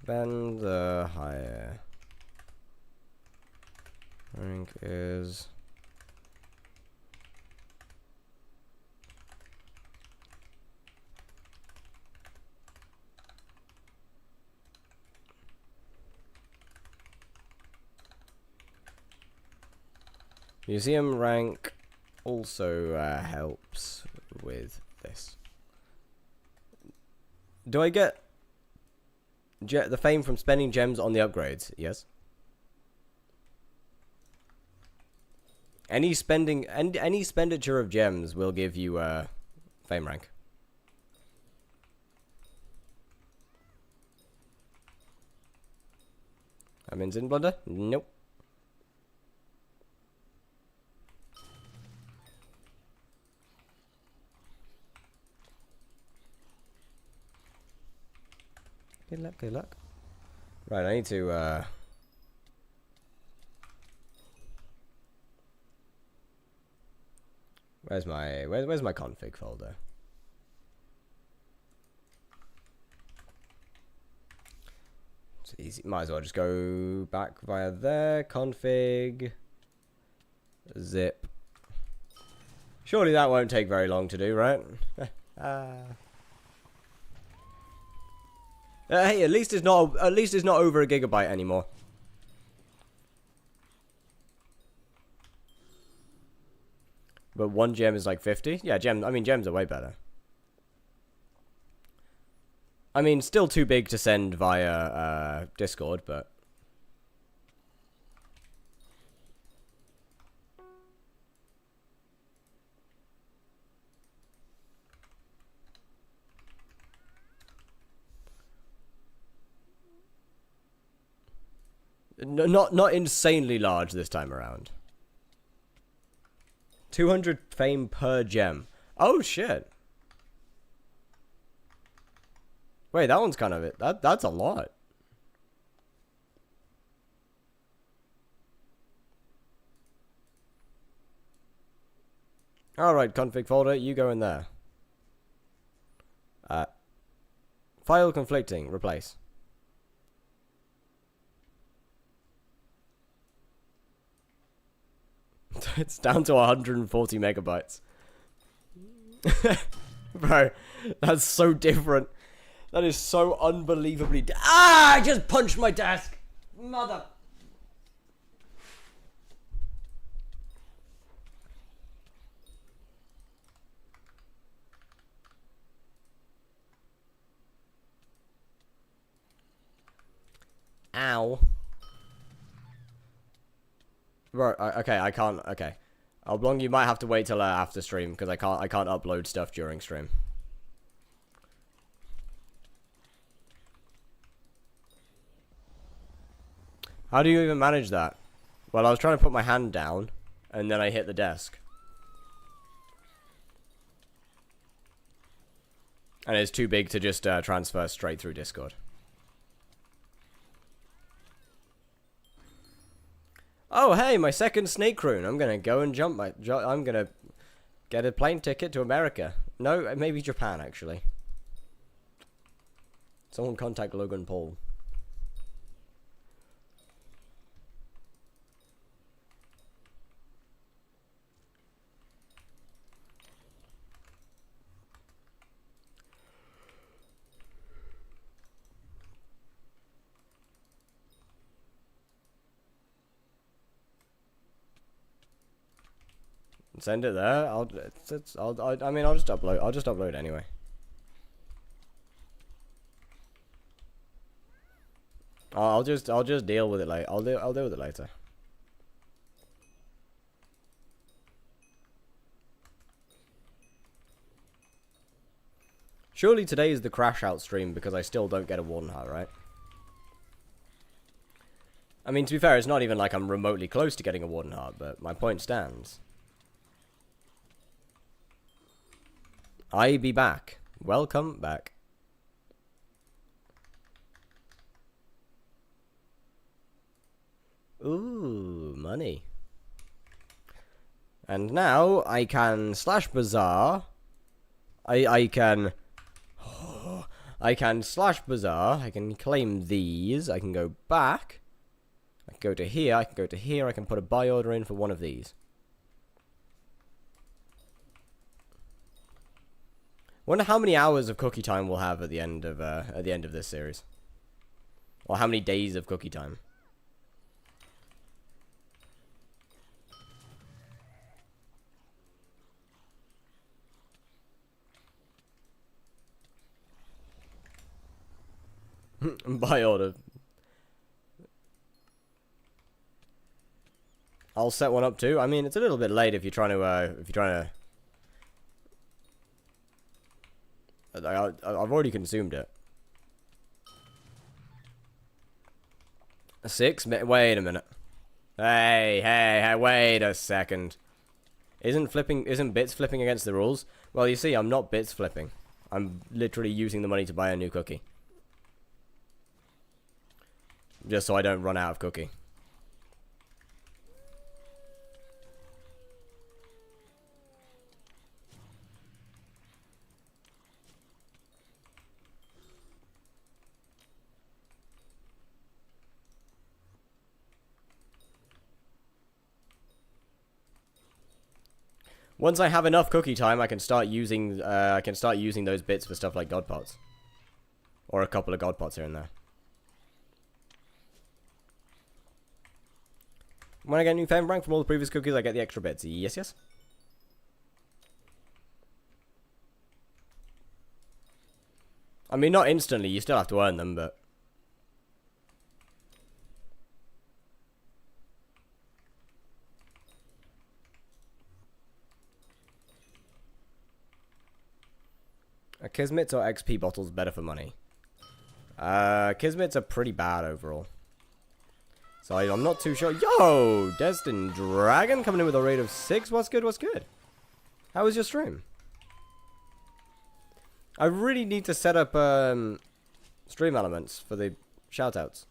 Then the higher rank is museum rank also helps with this. Do I get the fame from spending gems on the upgrades? Yes. Any expenditure of gems will give you fame rank. I'm in Blunder? Nope. Good luck, good luck. Right, I need to, where's my config folder? It's easy. Might as well just go back via there. Config. Zip. Surely that won't take very long to do, right? Hey, at least it's not over a gigabyte anymore. But 1 gem is like 50? Yeah, gems are way better. I mean, still too big to send via Discord, but... Not insanely large this time around. 200 fame per gem. Oh, shit. Wait, that one's kind of it. That's a lot. Alright, config folder, you go in there. File conflicting, replace. It's down to 140 megabytes. Bro, that's so different. That is so unbelievably... I just punched my desk! Mother... Ow. Right, okay, I can't, okay. Oblong, you might have to wait till after stream, because I can't upload stuff during stream. How do you even manage that? Well, I was trying to put my hand down, and then I hit the desk. And it's too big to just transfer straight through Discord. Oh, hey, my second snake rune. I'm gonna go and jump I'm gonna get a plane ticket to America. No, maybe Japan, actually. Someone contact Logan Paul. Send it there. I'll just upload. I'll just upload anyway. I'll just deal with it later. I'll deal with it later. Surely today is the crash out stream because I still don't get a warden heart, right? I mean, to be fair, it's not even like I'm remotely close to getting a warden heart, but my point stands. I be back. Welcome back. Ooh, money. And now I can slash bazaar. I can slash bazaar. I can claim these. I can go back. I can go to here. I can go to here. I can put a buy order in for one of these. Wonder how many hours of cookie time we'll have at the end of this series, or how many days of cookie time. Buy order. I'll set one up too. I mean, it's a little bit late if you're trying to. I've already consumed it. 6 minutes. Wait a minute. Hey, wait a second. Isn't bits flipping against the rules? Well, you see, I'm not bits flipping. I'm literally using the money to buy a new cookie. Just so I don't run out of cookie. Once I have enough cookie time, I can start using those bits for stuff like god pots. Or a couple of god pots here and there. When I get a new fame rank from all the previous cookies, I get the extra bits. Yes, yes. I mean, not instantly. You still have to earn them, but... Kismets or XP bottles better for money? Kismets are pretty bad overall. So I'm not too sure. Yo! Destined Dragon coming in with a rate of 6. What's good, what's good? How was your stream? I really need to set up stream elements for the shoutouts.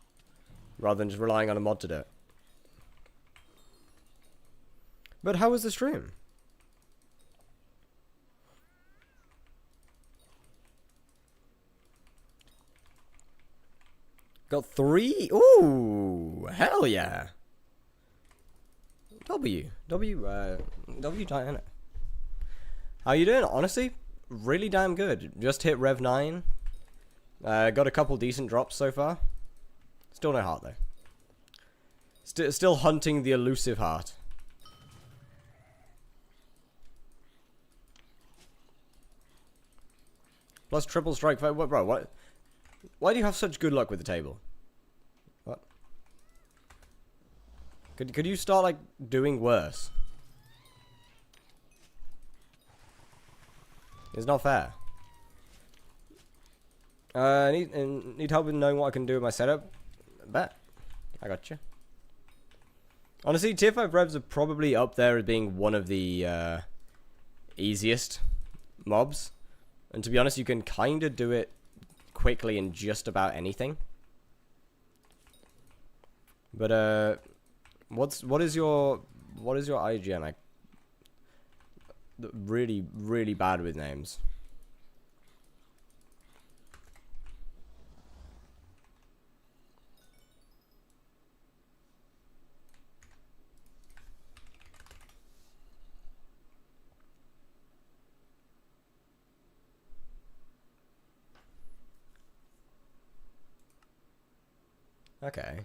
Rather than just relying on a mod to do it. But how was the stream? Got 3? Ooh, hell yeah. W Diana. How you doing? Honestly, really damn good. Just hit Rev 9. Got a couple decent drops so far. Still no heart though. Still hunting the elusive heart. Plus triple strike. What, bro? What? Why do you have such good luck with the table? What? Could you start like doing worse? It's not fair. Need help with knowing what I can do with my setup? Bet. I got you. Honestly, tier 5 revs are probably up there as being one of the easiest mobs. And to be honest, you can kind of do it quickly in just about anything. But what is your IGN? Really bad with names. Okay.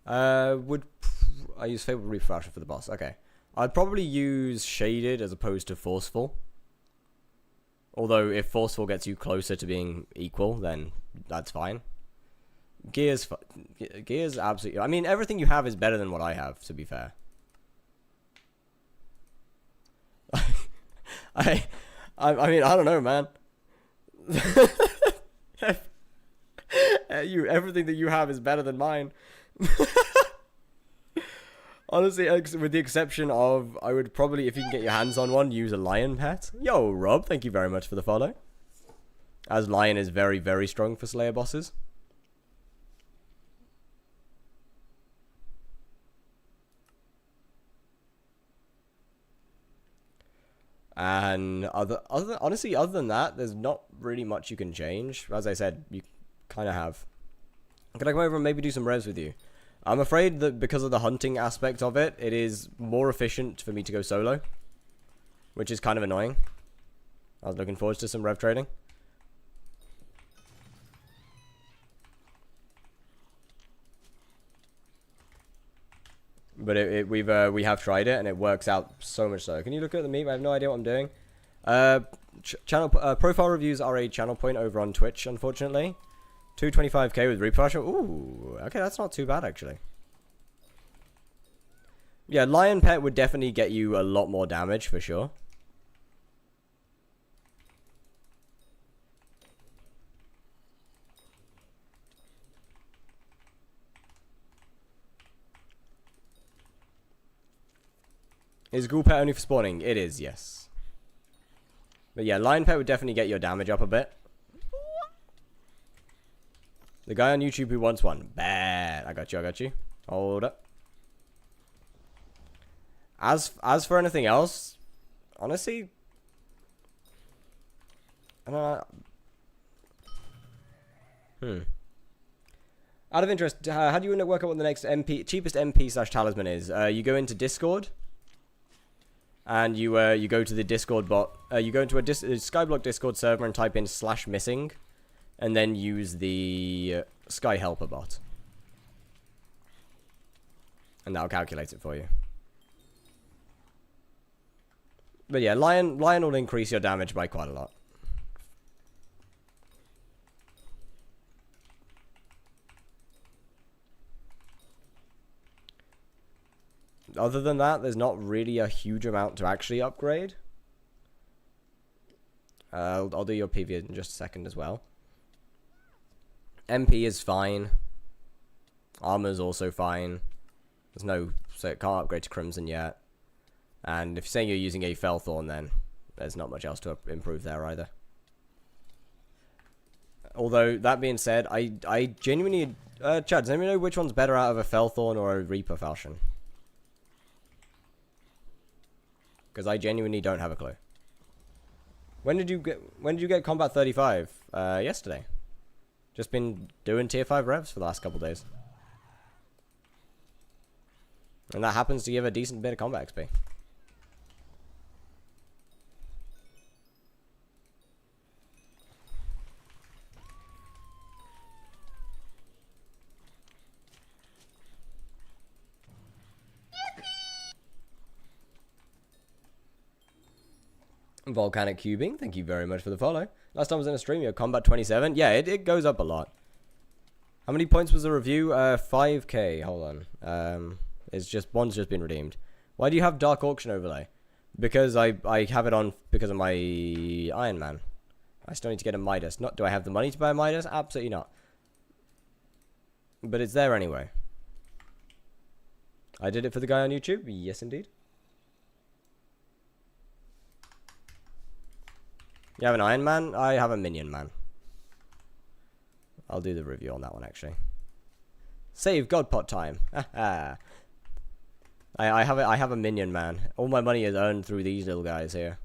I use favorite refresher for the boss. Okay. I'd probably use shaded as opposed to forceful. Although if forceful gets you closer to being equal, then that's fine. Gears absolutely. I mean, everything you have is better than what I have, to be fair. I mean, I don't know, man. Everything that you have is better than mine. Honestly, with the exception of, I would probably, if you can get your hands on one, use a lion pet. Yo, Rob, thank you very much for the follow. As lion is very, very strong for Slayer bosses. And honestly, other than that, there's not really much you can change. As I said, you kind of have. Can I come over and maybe do some revs with you? I'm afraid that because of the hunting aspect of it, it is more efficient for me to go solo. Which is kind of annoying. I was looking forward to some rev trading. But we have tried it and it works out so much so. Can you look at the meme? I have no idea what I'm doing. Profile reviews are a channel point over on Twitch, unfortunately. 225k with refresher. Ooh, okay, that's not too bad actually. Yeah, lion pet would definitely get you a lot more damage for sure. Is ghoul pet only for spawning? It is, yes. But yeah, lion pet would definitely get your damage up a bit. The guy on YouTube who wants one. Bad. I got you, I got you. Hold up. As for anything else, honestly, I don't know. Out of interest, how do you work out what the next cheapest MP/talisman is? You go into Discord, and you go to the Discord bot. You go into a skyblock Discord server and type in /missing, and then use the Sky Helper bot, and that'll calculate it for you. But yeah, Lion will increase your damage by quite a lot. Other than that, there's not really a huge amount to actually upgrade. I'll do your PV in just a second as well. MP is fine. Armor's also fine. There's no... So it can't upgrade to Crimson yet. And if you're saying you're using a Felthorn, then there's not much else to improve there either. Although, that being said, I genuinely... Chad, does anyone know which one's better out of a Felthorn or a Reaper Falchion? Because I genuinely don't have a clue. When did you get Combat 35? Yesterday. Just been doing tier 5 revs for the last couple days. And that happens to give a decent bit of combat XP. Volcanic Cubing, thank you very much for the follow. Last time I was in a stream, you had Combat 27. Yeah, it goes up a lot. How many points was the review? 5k. Hold on. One's just been redeemed. Why do you have Dark Auction overlay? Because I have it on because of my Iron Man. I still need to get a Midas. Do I have the money to buy a Midas? Absolutely not. But it's there anyway. I did it for the guy on YouTube. Yes, indeed. You have an Iron Man? I have a Minion Man. I'll do the review on that one, actually. Save Godpot time. I have a Minion Man. All my money is earned through these little guys here.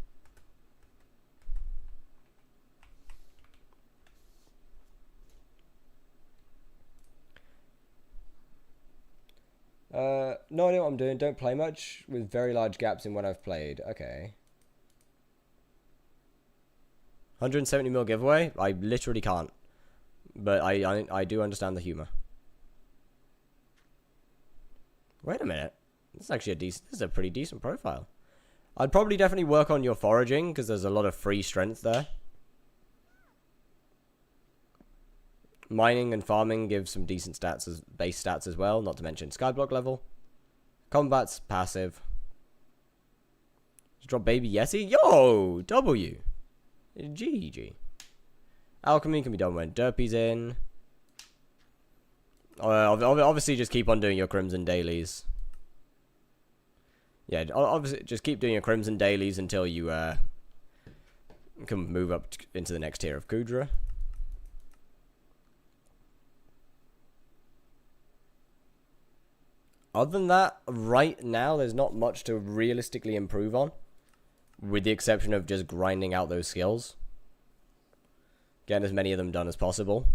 No idea what I'm doing. Don't play much with very large gaps in when I've played. Okay. 170 mil giveaway? I literally can't. But I do understand the humor. Wait a minute. This is actually this is a pretty decent profile. I'd probably definitely work on your foraging because there's a lot of free strength there. Mining and farming give some decent stats as base stats as well, not to mention skyblock level. Combat's passive. Just drop baby Yeti? Yo! W! GG. Alchemy can be done when Derpy's in. Obviously, just keep on doing your Crimson dailies. Yeah, obviously, just keep doing your Crimson dailies until you can move up into the next tier of Kudra. Other than that, right now, there's not much to realistically improve on. With the exception of just grinding out those skills. Getting as many of them done as possible.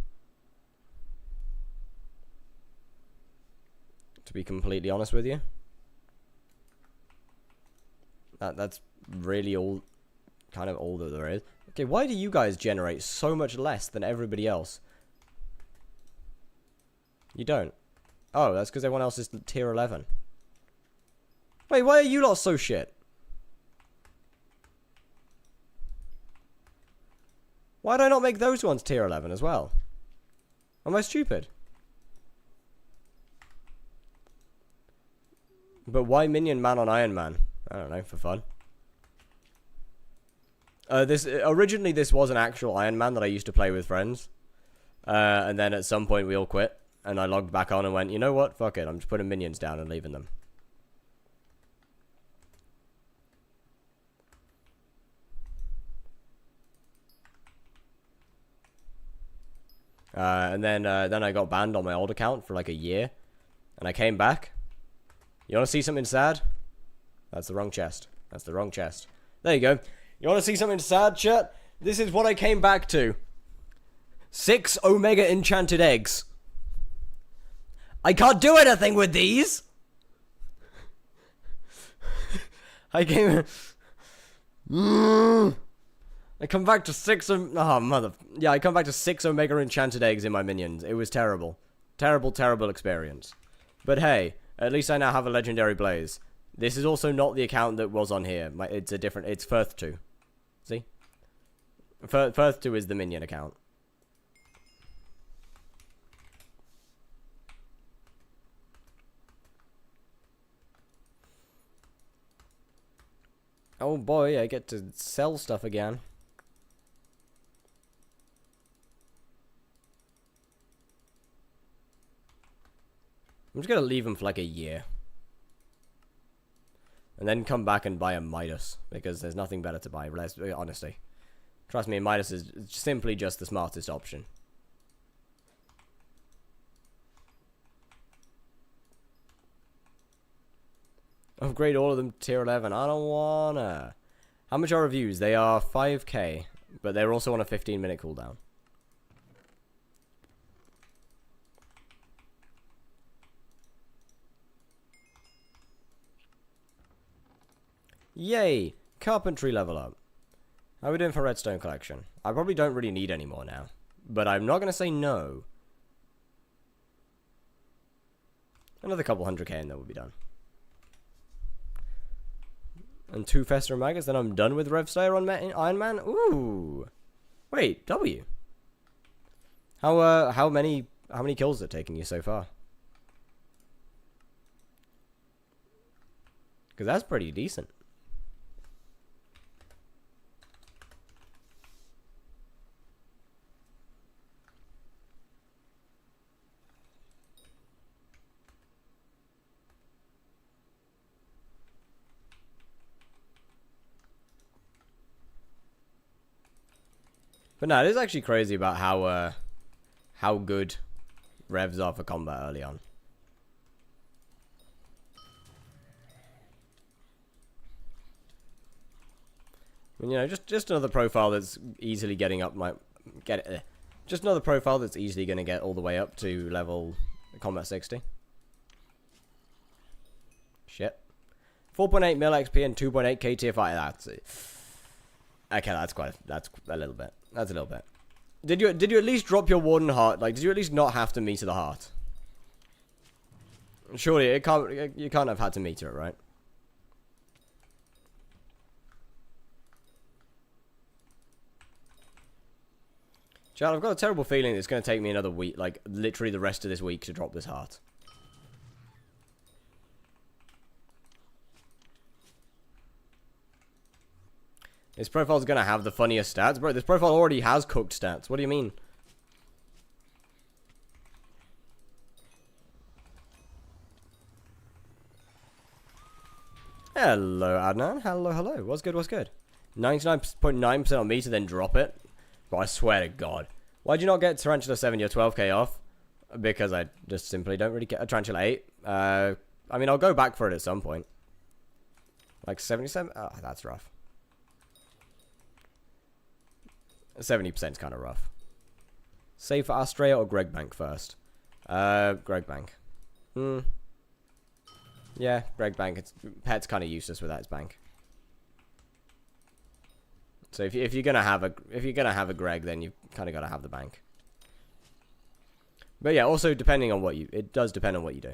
To be completely honest with you. That's really all, kind of all that there is. Okay, why do you guys generate so much less than everybody else? You don't. Oh, that's because everyone else is tier 11. Wait, why are you lot so shit? Why did I not make those ones tier 11 as well? Am I stupid? But why Minion Man on Iron Man? I don't know, for fun. Originally this was an actual Iron Man that I used to play with friends. And then at some point we all quit. And I logged back on and went, you know what? Fuck it. I'm just putting minions down and leaving them. And then I got banned on my old account for like a year. And I came back. You want to see something sad? That's the wrong chest. That's the wrong chest. There you go. You want to see something sad, chat? This is what I came back to. 6 Omega Enchanted Eggs. I can't do anything with these! I come back to 6 I come back to 6 Omega Enchanted Eggs in my minions. It was terrible. Terrible, terrible experience. But hey, at least I now have a Legendary Blaze. This is also not the account that was on here. It's a different... It's Firth 2. See? Firth 2 is the minion account. Oh boy, I get to sell stuff again. I'm just gonna leave them for like a year. And then come back and buy a Midas. Because there's nothing better to buy, honestly. Trust me, Midas is simply just the smartest option. Upgrade all of them to tier 11. I don't wanna. How much are reviews? They are 5k. But they're also on a 15-minute cooldown. Yay! Carpentry level up. How are we doing for redstone collection? I probably don't really need any more now. But I'm not going to say no. Another couple 100k and then we'll be done. And 2 Fester Magas, then I'm done with Revslayer on Iron Man? Ooh! Wait, W. How many kills is it taking you so far? Because that's pretty decent. But no, it is actually crazy about how good revs are for combat early on. And, you know, just another profile that's easily getting up just another profile that's easily going to get all the way up to level combat 60. Shit. 4.8 mil XP and 2.8 KTFI. That's it. Okay, that's a little bit. That's a little bit. Did you at least drop your warden heart? Like, did you at least not have to meter the heart? Surely you can't have had to meter it, right? Chad, I've got a terrible feeling it's going to take me another week, like literally the rest of this week to drop this heart. This profile's gonna have the funniest stats. Bro, this profile already has cooked stats. What do you mean? Hello, Adnan. Hello, hello. What's good, what's good? 99.9% on me to then drop it? But I swear to God. Why'd you not get Tarantula 7, your 12k off? Because I just simply don't really get a Tarantula 8. I mean, I'll go back for it at some point. Like 77? Oh, that's rough. 70% is kind of rough. Save for Astrea or Greg Bank first? Greg Bank. Yeah, Greg Bank. Pet's kind of useless without his bank. So if you're gonna have a Greg, then you kind of gotta have the bank. But yeah, also depending on what it does depend on what you do.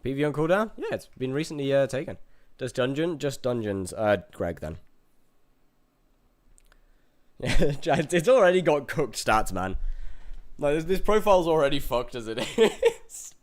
PV on cooldown? Yeah, it's been recently taken. Just dungeons. Greg then. It's already got cooked stats, man. Like this profile's already fucked as it is.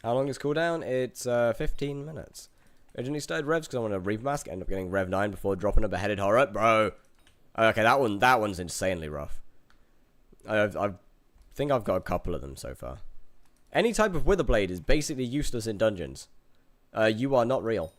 How long is cooldown? It's 15 minutes. Originally started revs because I want to Reaper Mask. End up getting Rev 9 before dropping a beheaded horror. Bro. Okay, that one's insanely rough. I think I've got a couple of them so far. Any type of Witherblade is basically useless in dungeons. You are not real.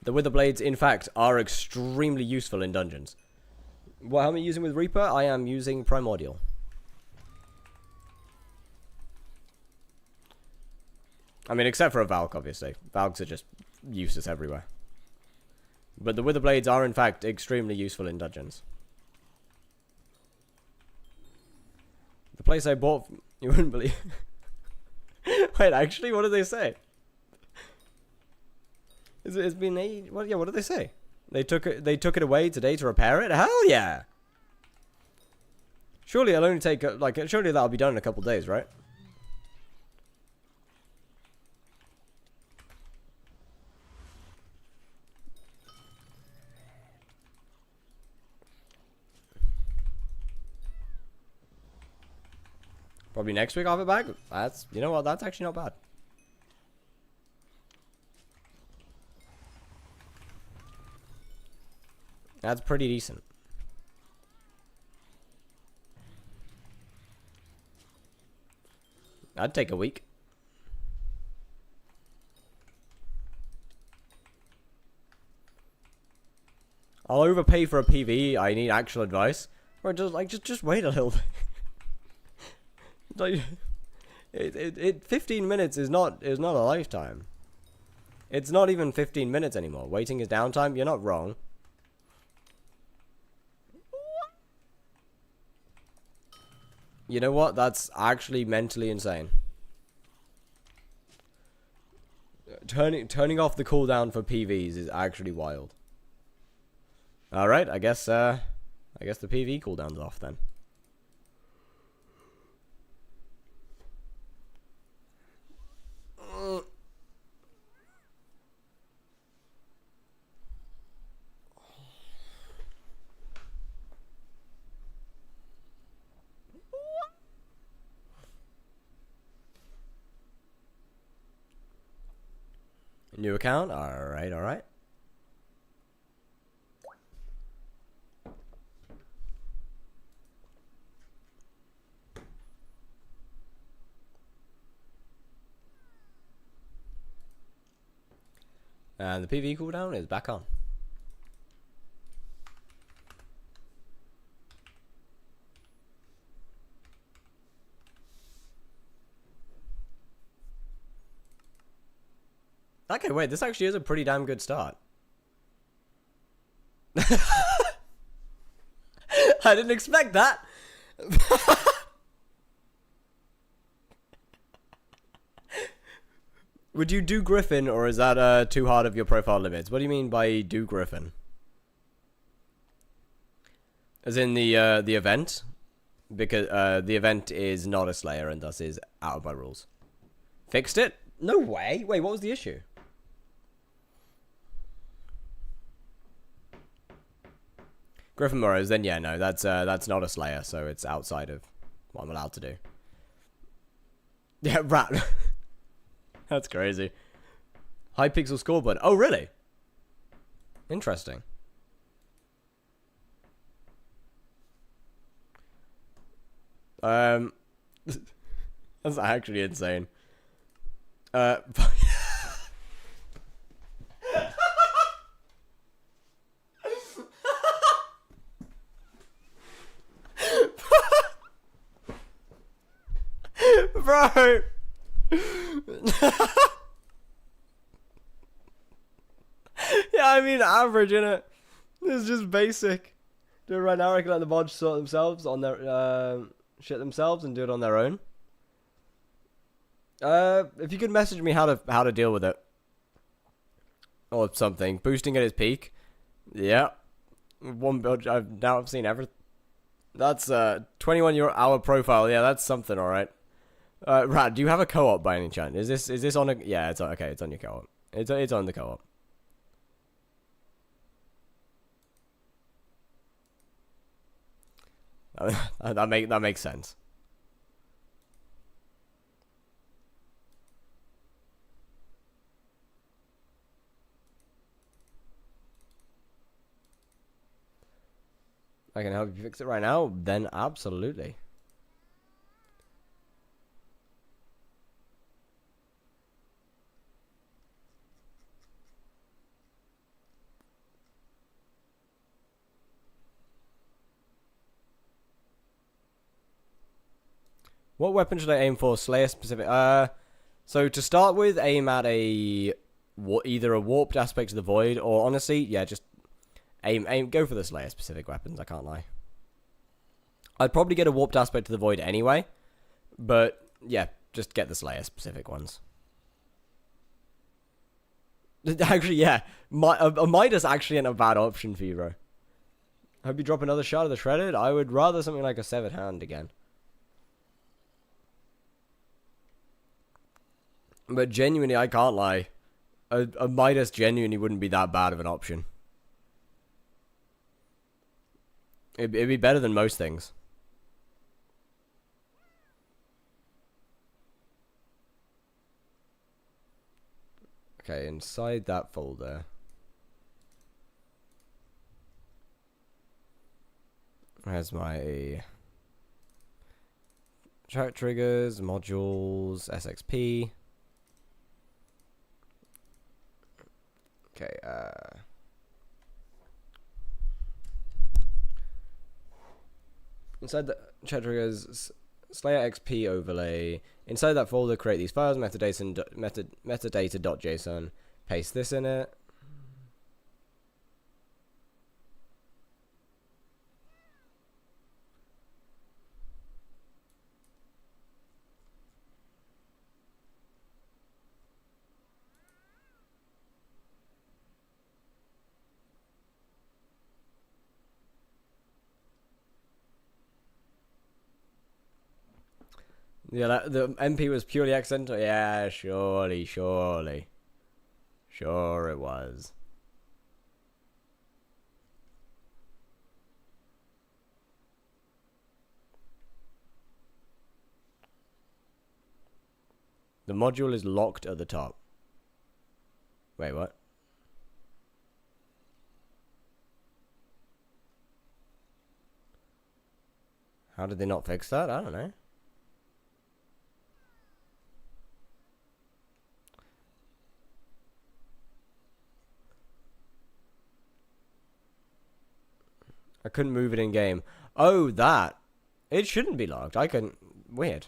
The Witherblades, in fact, are extremely useful in dungeons. What am I using with Reaper? I am using Primordial. I mean, except for a Valk, obviously. Valks are just useless everywhere. But the Witherblades are, in fact, extremely useful in dungeons. The place I bought... You wouldn't believe... Wait, actually, what did they say? It's been what did they say? They took it away today to repair it? Hell yeah! Surely it'll only take surely that'll be done in a couple days, right? Probably next week I'll have it back. That's, you know what, that's actually not bad. That's pretty decent. I'd take a week. I'll overpay for a PV. I need actual advice. Or just wait a little bit. 15 minutes is not a lifetime. It's not even 15 minutes anymore. Waiting is downtime. You're not wrong. You know what? That's actually mentally insane. Turning off the cooldown for PVs is actually wild. All right, I guess the PV cooldown's off then. New account? Alright, alright. And the PV cooldown is back on. Okay, wait, this actually is a pretty damn good start. I didn't expect that. Would you do Griffin, or is that too hard of your profile limits? What do you mean by do Griffin? As in the event? Because the event is not a Slayer and thus is out of my rules. Fixed it? No way. Wait, what was the issue? Griffin Morrows, then yeah, no, that's not a Slayer, so it's outside of what I'm allowed to do. Yeah, rat. That's crazy. HYPIXEL scoreboard. Oh, really? Interesting. That's actually insane. Bro. Yeah, I mean average, innit? It's just basic. Do it right now. I can let the mods sort themselves on their shit themselves and do it on their own. If you could message me how to deal with it or something. Boosting at its peak. Yeah. One build I've seen everything. That's 21 hour profile. Yeah, that's something, all right. Rad, do you have a co-op by any chance? Is this on a? Yeah, it's on, okay. It's on your co-op. It's on the co-op. That makes sense. I can help you fix it right now. Then absolutely. What weapon should I aim for? Slayer specific. So to start with, aim at either a warped aspect of the void, or honestly, yeah, just aim. Go for the Slayer specific weapons. I can't lie. I'd probably get a warped aspect of the void anyway, but yeah, just get the Slayer specific ones. Actually, yeah, a Midas actually ain't a bad option for you, bro. Hope you drop another shot of the shredded. I would rather something like a severed hand again. But genuinely, I can't lie. A Midas genuinely wouldn't be that bad of an option. It'd be better than most things. Okay, inside that folder. Where's my track triggers, modules, SXP. Okay, inside the chat triggers, Slayer XP overlay. Inside that folder, create these files, metadata.json. Paste this in it. Yeah, the MP was purely accidental. Yeah, surely. Sure it was. The module is locked at the top. Wait, what? How did they not fix that? I don't know. I couldn't move it in game. Oh, that. It shouldn't be locked. I couldn't. Weird.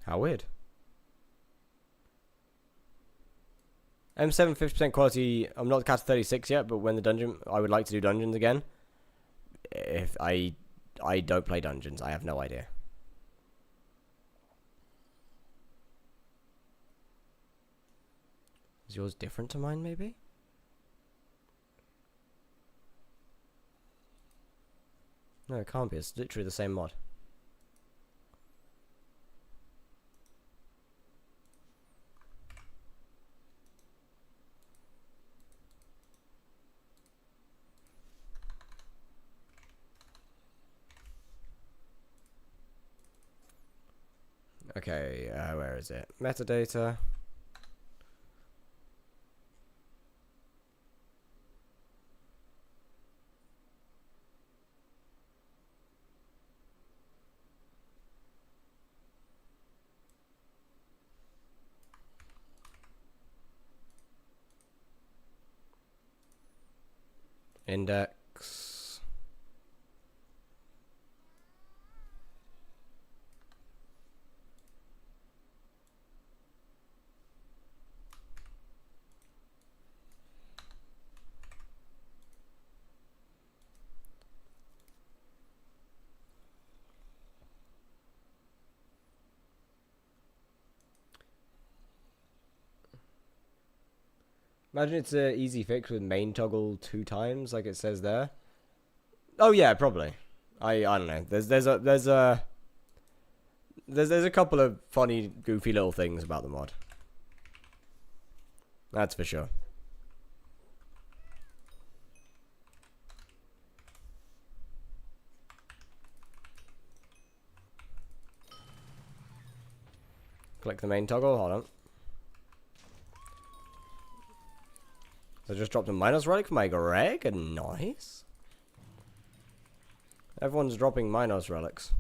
How weird. M7 50% quality. I'm not cat 36 yet, but when the dungeon, I would like to do dungeons again. If I don't play dungeons, I have no idea. Is yours different to mine, maybe? No, it can't be. It's literally the same mod. Okay, where is it? Metadata. Index. Imagine it's a easy fix with main toggle 2 times, like it says there. Oh yeah, probably. I don't know. There's a couple of funny, goofy little things about the mod. That's for sure. Click the main toggle. Hold on. So I just dropped a minus relic for my Greg. Nice. Everyone's dropping minus relics.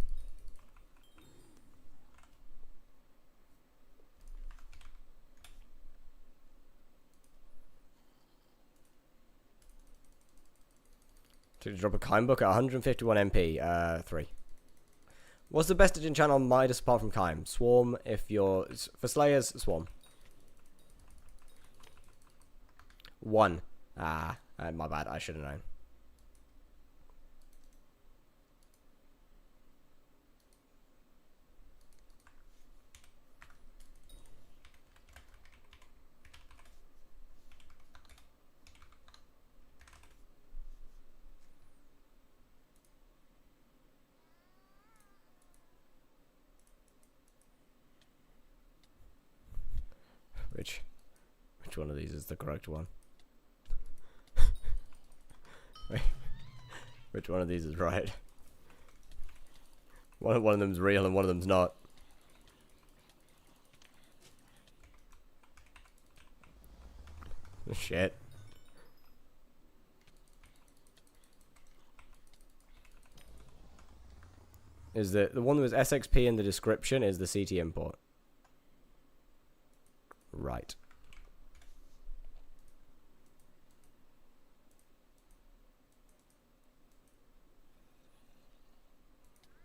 To drop a Kime book at 151 MP. 3. What's the best enchant on Midas apart from Kime? Swarm if you're... For Slayers, Swarm. 1. My bad. I should have known. Which one of these is the correct one? Wait, which one of these is right? One of them's real and one of them's not. Shit. Is the one that was SXP in the description is the CT import. Right.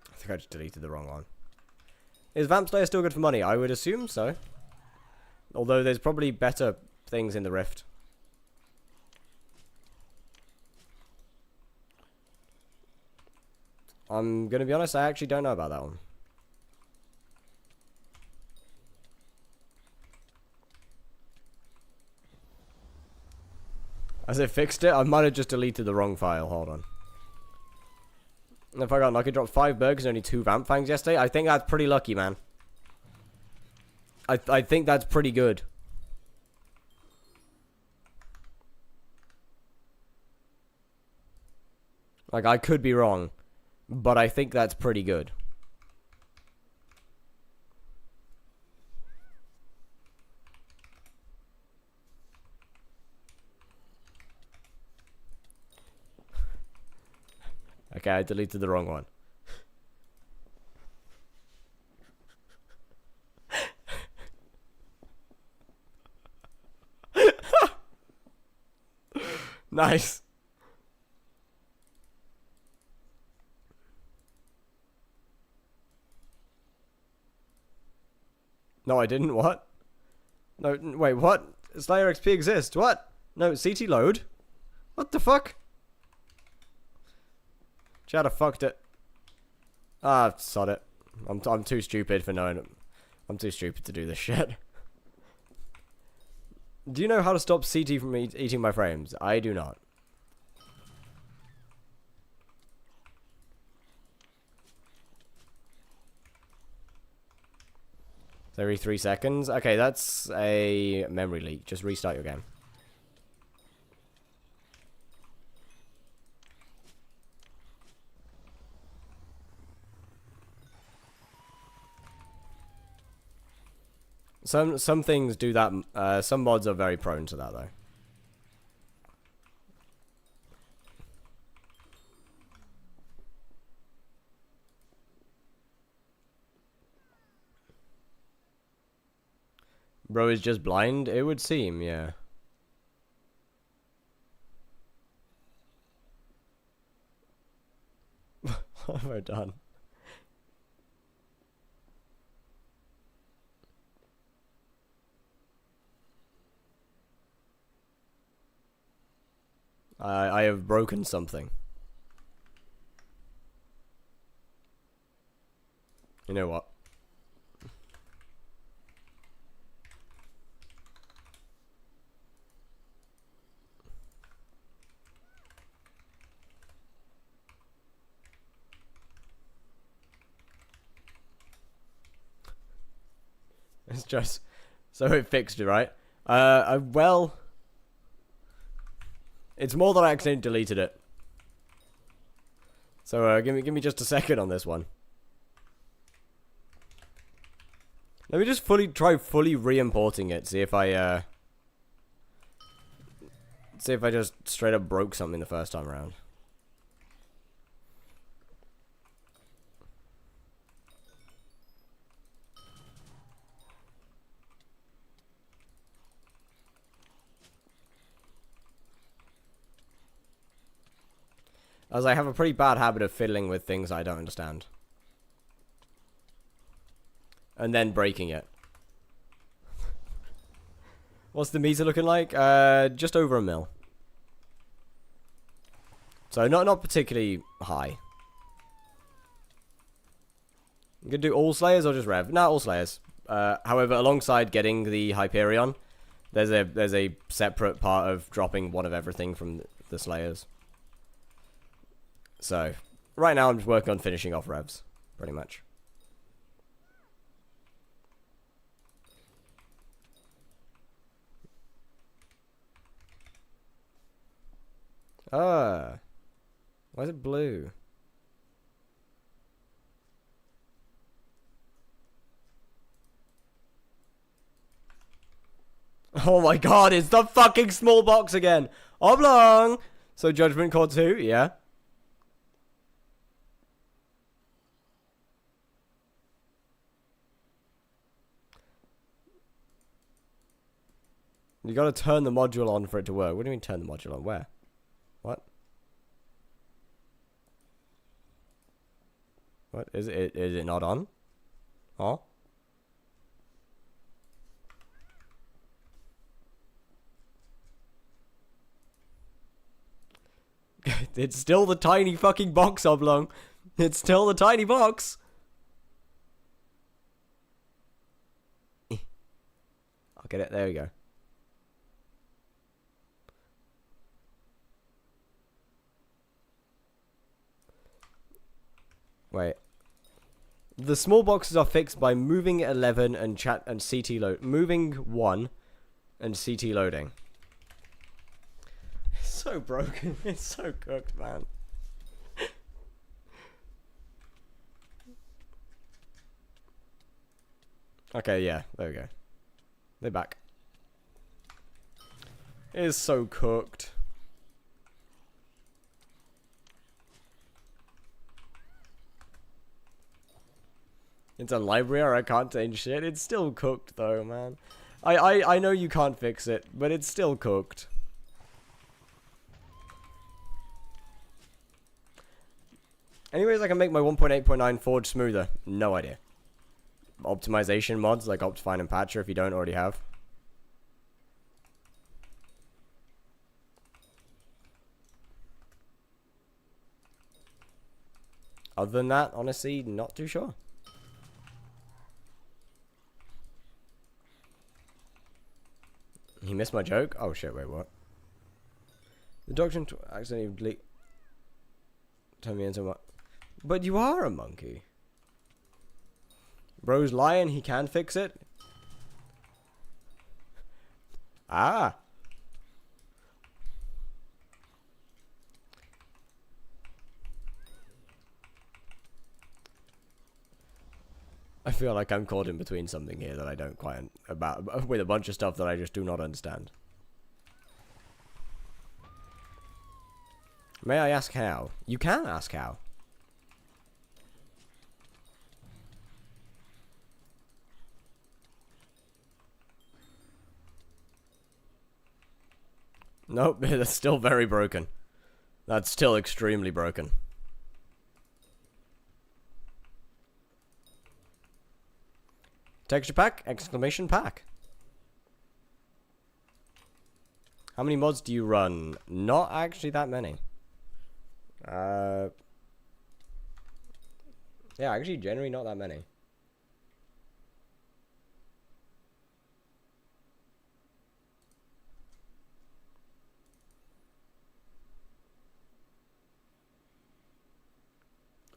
I think I just deleted the wrong one. Is Vamp Slayer still good for money? I would assume so. Although there's probably better things in the Rift. I'm gonna be honest, I actually don't know about that one. As I fixed it, I might have just deleted the wrong file. Hold on. If I got lucky, dropped 5 burgers and only 2 vamp fangs yesterday. I think that's pretty lucky, man. I think that's pretty good. Like, I could be wrong, but I think that's pretty good. Okay, I deleted the wrong one. Nice. No, I didn't. What? No, wait, what? Slayer XP exists. What? No, CT load? What the fuck? Chad, I fucked it. Ah, sod it. I'm too stupid for knowing it. I'm too stupid to do this shit. Do you know how to stop CT from eating my frames? I do not. Every 3 seconds? Okay, that's a memory leak. Just restart your game. Some things do that. Some mods are very prone to that, though. Bro is just blind, it would seem, yeah. What have I done? I have broken something. You know what? It's just so it fixed it, right? Well, it's more that I accidentally deleted it. So give me just a second on this one. Let me just try fully re-importing it. See if I just straight up broke something the first time around. As I have a pretty bad habit of fiddling with things I don't understand. And then breaking it. What's the meter looking like? Just over 1 mil. So not particularly high. You gonna do all Slayers or just Rev? No, all Slayers. However, alongside getting the Hyperion, there's a separate part of dropping one of everything from the Slayers. So, right now I'm just working on finishing off Revs, pretty much. Why is it blue? Oh my god, it's the fucking small box again! Oblong! So Judgment Core 2, yeah. You gotta turn the module on for it to work. What do you mean turn the module on? Where? What? What? Is it not on? Oh? It's still the tiny fucking box, Oblong. It's still the tiny box. I'll get it. There we go. Wait. The small boxes are fixed by moving 11 and CT load. Moving 1 and CT loading. It's so broken. It's so cooked, man. Okay, yeah. There we go. They're back. It is so cooked. It's a library, I can't change shit. It's still cooked though, man. I know you can't fix it, but it's still cooked. Anyways, I can make my 1.8.9 Forge smoother. No idea. Optimization mods like Optifine and Patcher if you don't already have. Other than that, honestly, not too sure. He missed my joke? Oh shit, wait, what? The doctrine accidentally turned me into what? But you are a monkey. Bro's lying, he can fix it. Ah. I feel like I'm caught in between something here that I don't quite about with a bunch of stuff that I just do not understand. May I ask how? You can ask how. Nope, that's still very broken. That's still extremely broken. Texture pack! Exclamation pack. How many mods do you run? Not actually that many. Yeah, actually generally not that many.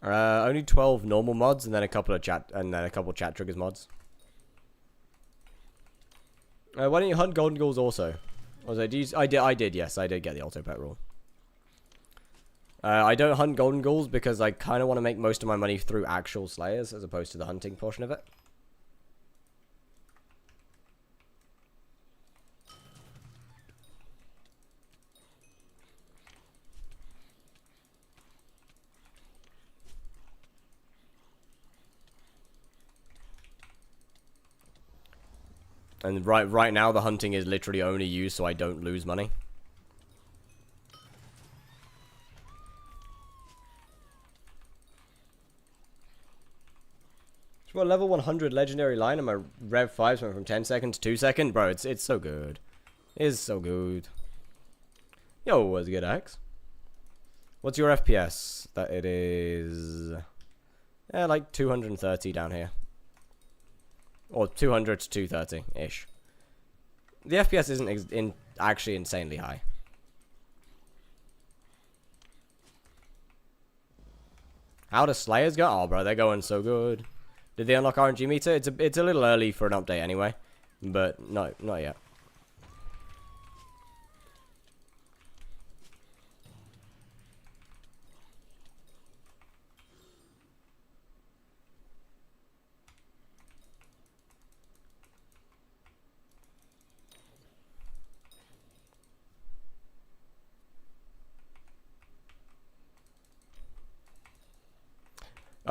Only 12 normal mods and then a couple of chat triggers mods. Why don't you hunt golden ghouls also? Was I? I did. Yes, I did get the auto pet rule. I don't hunt golden ghouls because I kind of want to make most of my money through actual slayers as opposed to the hunting portion of it. And right now the hunting is literally only used so I don't lose money. So what, level 100 legendary line and my rev 5s went from 10 second to 2 second? Bro, it's so good. It is so good. Yo, what's good, Axe? What's your FPS? That it is... yeah, like 230 down here. Or 200 to 230-ish. The FPS isn't actually insanely high. How do Slayers go? Oh, bro, they're going so good. Did they unlock RNG meter? It's a little early for an update anyway. But no, not yet.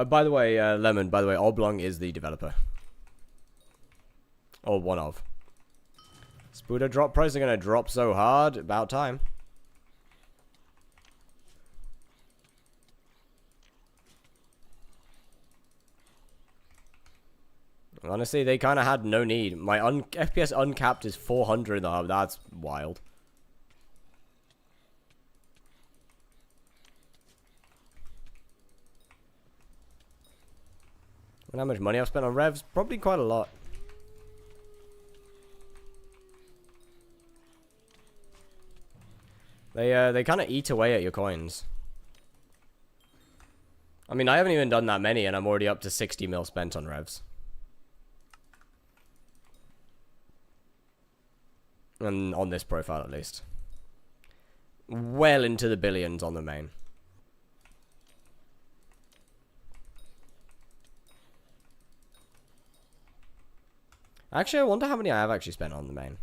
By the way, Lemon, by the way, Oblong is the developer. Or one of. Spuda drop prices are going to drop so hard. About time. Honestly, they kind of had no need. My FPS uncapped is 400 in the hub. That's wild. And how much money I've spent on revs? Probably quite a lot. They kind of eat away at your coins. I mean, I haven't even done that many, and I'm already up to 60 mil spent on revs. And on this profile, at least. Well into the billions on the main. Actually, I wonder how many I have actually spent on the main.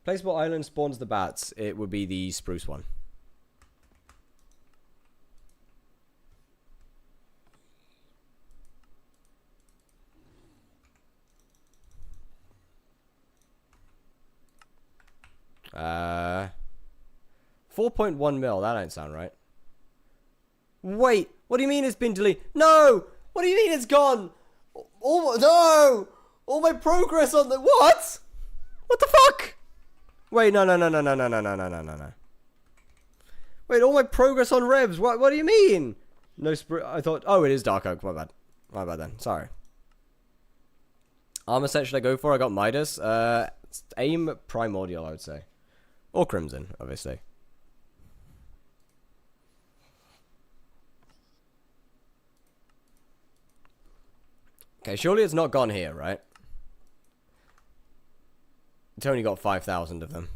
Place what island spawns the bats? It would be the spruce one. Uh, 4.1 mil. That don't sound right. Wait, what do you mean it's been deleted? No! What do you mean it's gone? No! All my progress on the... What? What the fuck? Wait, no. Wait, all my progress on revs. What do you mean? No, I thought... Oh, it is Dark Oak. My bad. My bad then. Sorry. Armor set should I go for? I got Midas. Aim Primordial, I would say. Or Crimson, obviously. Okay, surely it's not gone here, right? It's only got 5,000 of them.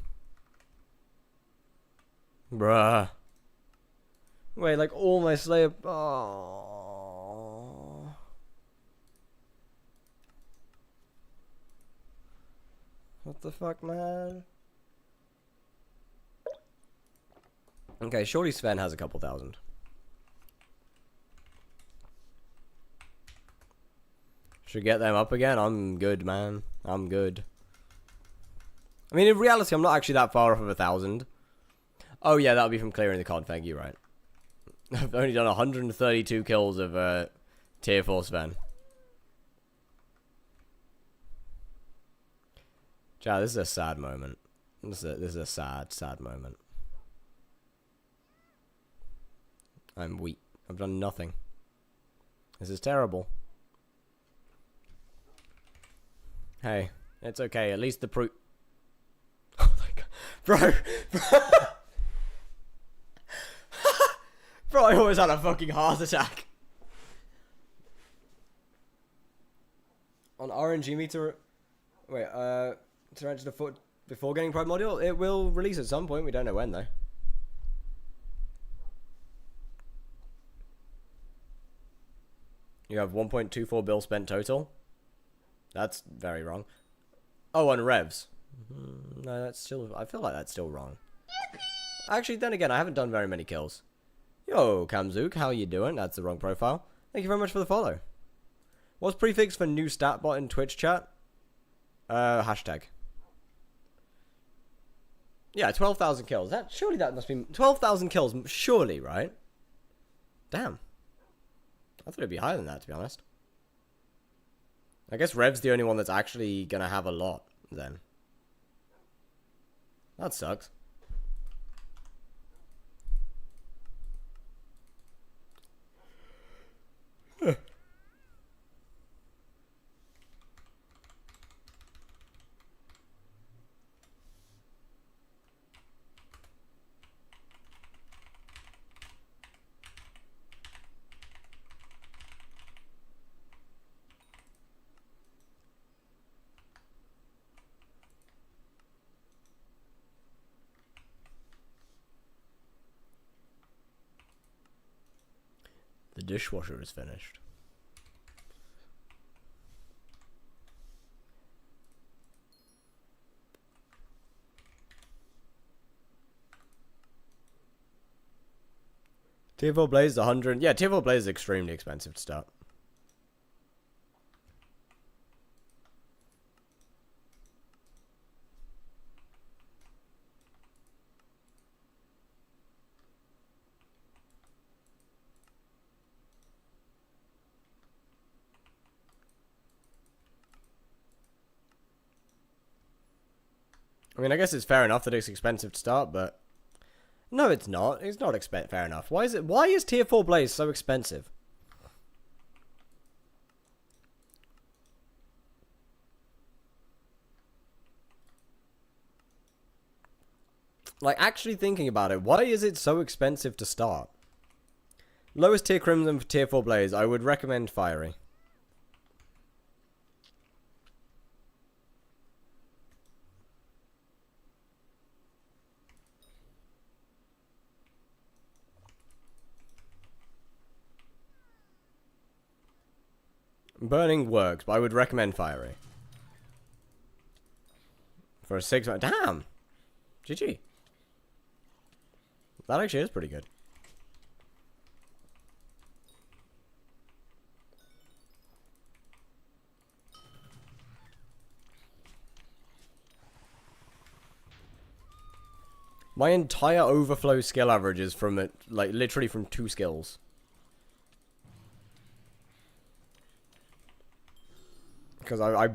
Bruh. Wait, like all my Slayer... Oh. What the fuck, man? Okay, surely Sven has a couple thousand. Should get them up again? I'm good, man. I'm good. I mean, in reality, I'm not actually that far off of 1,000. Oh, yeah, that'll be from clearing the config, you're right. I've only done 132 kills of tier 4 Sven. Chad, this is a sad moment. This is a sad, sad moment. I'm weak. I've done nothing. This is terrible. Hey, it's okay. At least the proof. Oh my god. Bro! Bro, I always had a fucking heart attack. On RNG meter. Wait, to enter the foot before getting Primordial? It will release at some point. We don't know when, though. You have 1.24 bill spent total. That's very wrong. Oh, on revs. No, that's still... I feel like that's still wrong. Actually, then again, I haven't done very many kills. Yo, Kamzook, how you doing? That's the wrong profile. Thank you very much for the follow. What's prefix for new stat bot in Twitch chat? Hashtag. Yeah, 12,000 kills. Surely that must be... 12,000 kills, surely, right? Damn. I thought it'd be higher than that, to be honest. I guess Rev's the only one that's actually gonna have a lot, then. That sucks. The dishwasher is finished. Tier 4 Blaze is 100. Yeah, Tier 4 Blaze is extremely expensive to start. I mean, I guess it's fair enough that it's expensive to start, but... No, it's not. It's not fair enough. Why is Tier 4 Blaze so expensive? Like, actually thinking about it, why is it so expensive to start? Lowest tier Crimson for Tier 4 Blaze, I would recommend Fiery. Burning works, but I would recommend Fiery. For a 6... Damn! GG. That actually is pretty good. My entire overflow skill average is from it, like, literally from 2 skills. Because I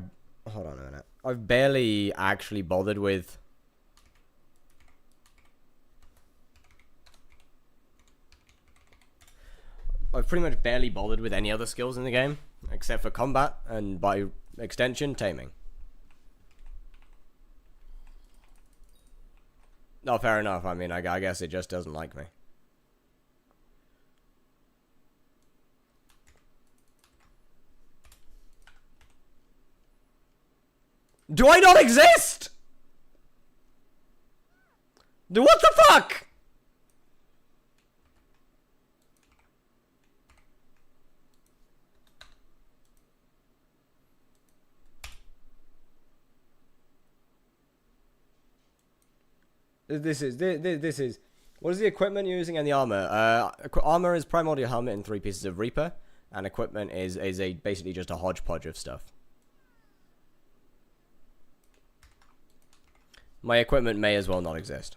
hold on a minute. I've barely actually bothered with... I've pretty much barely bothered with any other skills in the game. Except for combat, and by extension, taming. No, fair enough. I mean, I guess it just doesn't like me. Do I not exist? What the fuck? This is what is the equipment you're using and the armor? Armor is Primordial helmet and 3 pieces of Reaper, and equipment is basically just a hodgepodge of stuff. My equipment may as well not exist.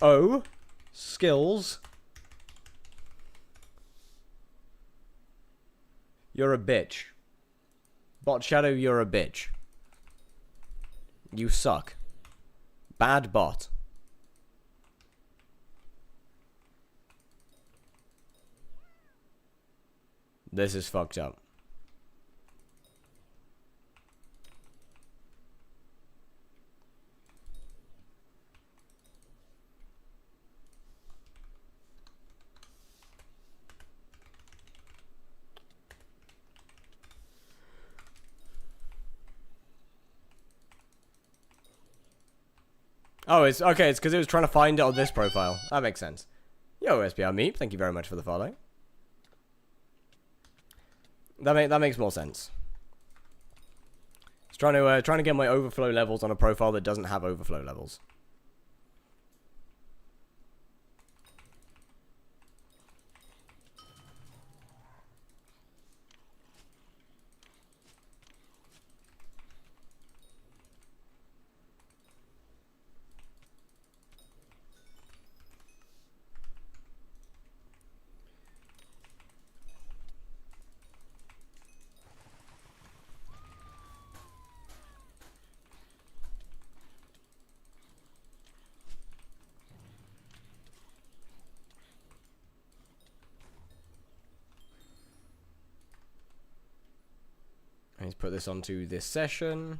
Oh, skills. You're a bitch. Bot Shadow, you're a bitch. You suck. Bad bot. This is fucked up. Oh, it's okay. It's because it was trying to find it on this profile. That makes sense. Yo, SPR Meep, thank you very much for the follow. That makes more sense. It's trying to get my overflow levels on a profile that doesn't have overflow levels. Let's put this onto this session.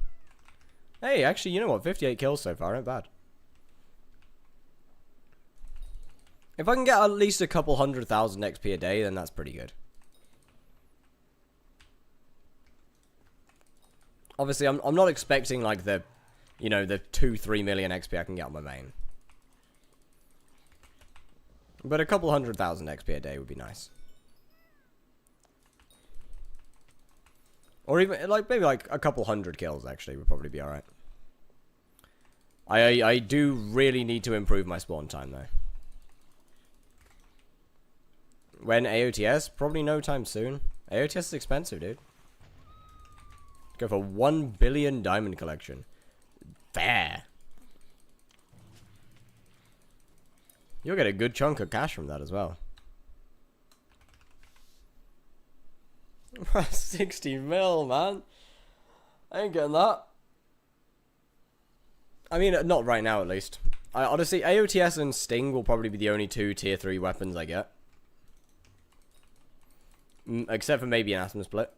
Hey, actually, you know what? 58 kills so far, not bad. If I can get at least a couple 100,000 XP a day, then that's pretty good. Obviously, I'm not expecting like the, you know, the 2-3 million XP I can get on my main. But a couple 100,000 XP a day would be nice. Or even, like, maybe like a couple 100 kills, actually, would probably be alright. I do really need to improve my spawn time, though. When AOTS? Probably no time soon. AOTS is expensive, dude. Go for 1 billion diamond collection. Fair. You'll get a good chunk of cash from that as well. 60 mil, man. I ain't getting that. I mean, not right now, at least. Honestly, AOTS and Sting will probably be the only two tier 3 weapons I get. Except for maybe an Atom Split.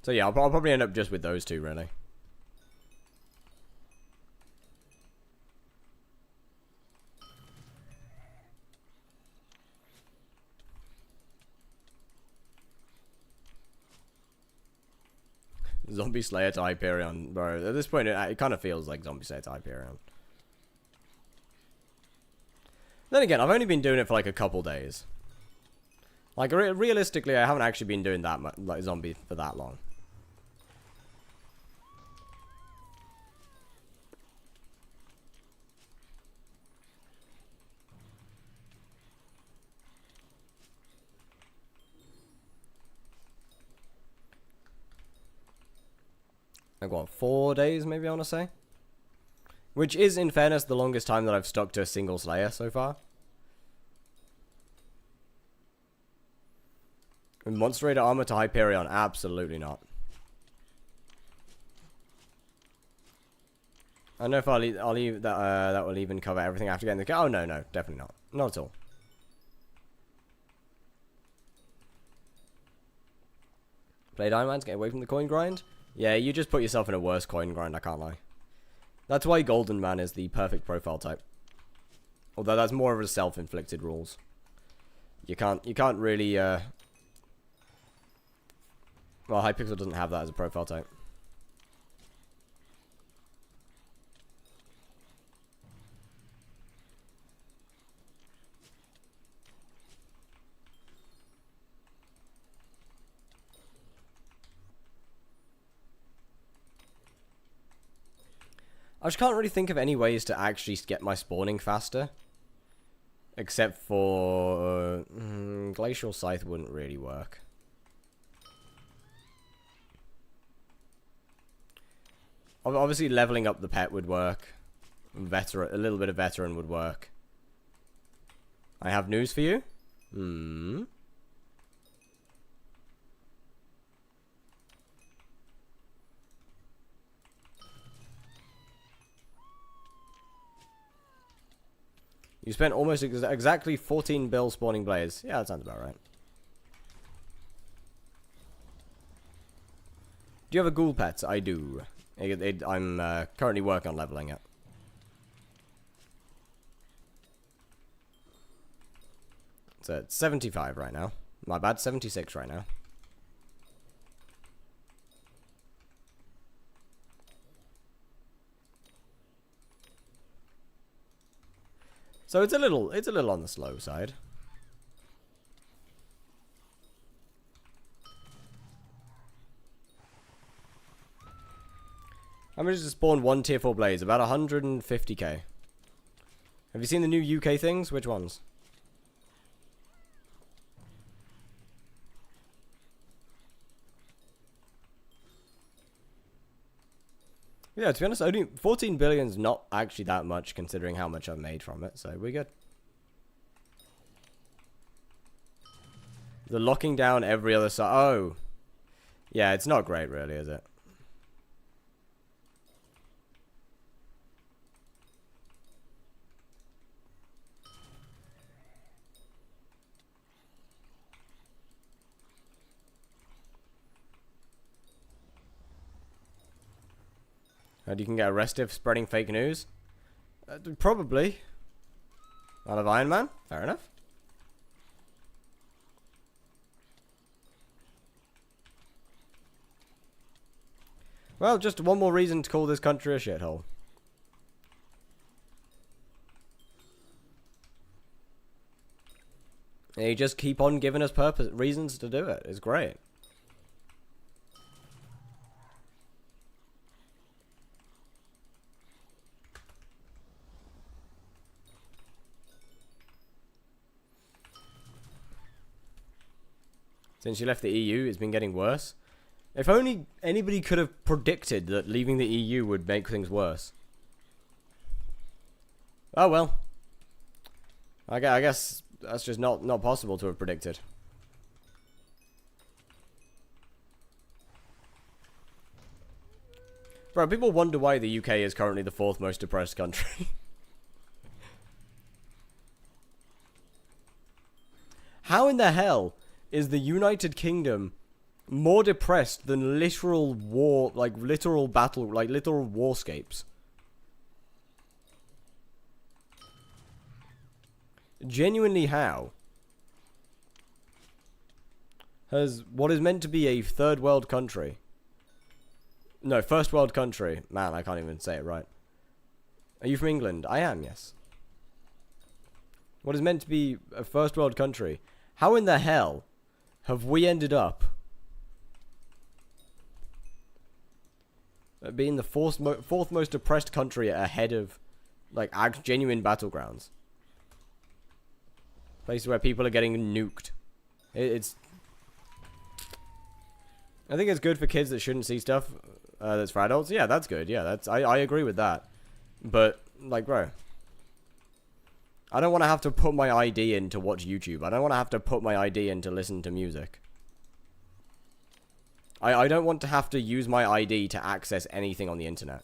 So yeah, I'll probably end up just with those two, really. Zombie Slayer to Hyperion, bro. At this point, it kind of feels like Zombie Slayer to Hyperion. Then again, I've only been doing it for like a couple days. Like, realistically, I haven't actually been doing that much, like, zombie for that long. Like, what, 4 days, maybe I want to say? Which is, in fairness, the longest time that I've stuck to a single Slayer so far. And Monster Raider armor to Hyperion? Absolutely not. I don't know if I'll leave that, that will even cover everything after getting the... Oh, no, no, definitely not. Not at all. Play Diamonds, get away from the coin grind? Yeah, you just put yourself in a worse coin grind, I can't lie. That's why Golden Man is the perfect profile type. Although that's more of a self-inflicted rules. You can't really, Well, HYPIXEL doesn't have that as a profile type. I just can't really think of any ways to actually get my spawning faster. Except for... Glacial Scythe wouldn't really work. Obviously, leveling up the pet would work. A little bit of veteran would work. I have news for you. You spent almost exactly 14 bill spawning blaze. Yeah, that sounds about right. Do you have a ghoul pet? I do. I'm currently working on leveling it. So it's 75 right now. My bad, 76 right now. So it's a little on the slow side. I managed to spawn one tier 4 blaze, about 150k. Have you seen the new UK things? Which ones? Yeah, to be honest, only 14 billion is not actually that much considering how much I've made from it, so we're good. The locking down every other side. Oh. Yeah, it's not great really, is it? And you can get arrested for spreading fake news? Probably. Out of Iron Man? Fair enough. Well, just one more reason to call this country a shithole. And you just keep on giving us reasons to do it. It's great. Since you left the EU, it's been getting worse. If only anybody could have predicted that leaving the EU would make things worse. Oh well. I guess that's just not possible to have predicted. Bro, people wonder why the UK is currently the 4th most depressed country. How in the hell is the United Kingdom more depressed than literal war, like literal battle, like literal warscapes? Genuinely, how has what is meant to be a third world country, no, first world country, man, I can't even say it right. Are you from England? I am, yes. What is meant to be a first world country, how in the hell have we ended up being the fourth most depressed country ahead of, like, genuine battlegrounds? Places where people are getting nuked. It's... I think it's good for kids that shouldn't see stuff that's for adults. Yeah, that's good. Yeah, I agree with that. But, like, bro, I don't want to have to put my ID in to watch YouTube. I don't want to have to put my ID in to listen to music. I don't want to have to use my ID to access anything on the internet.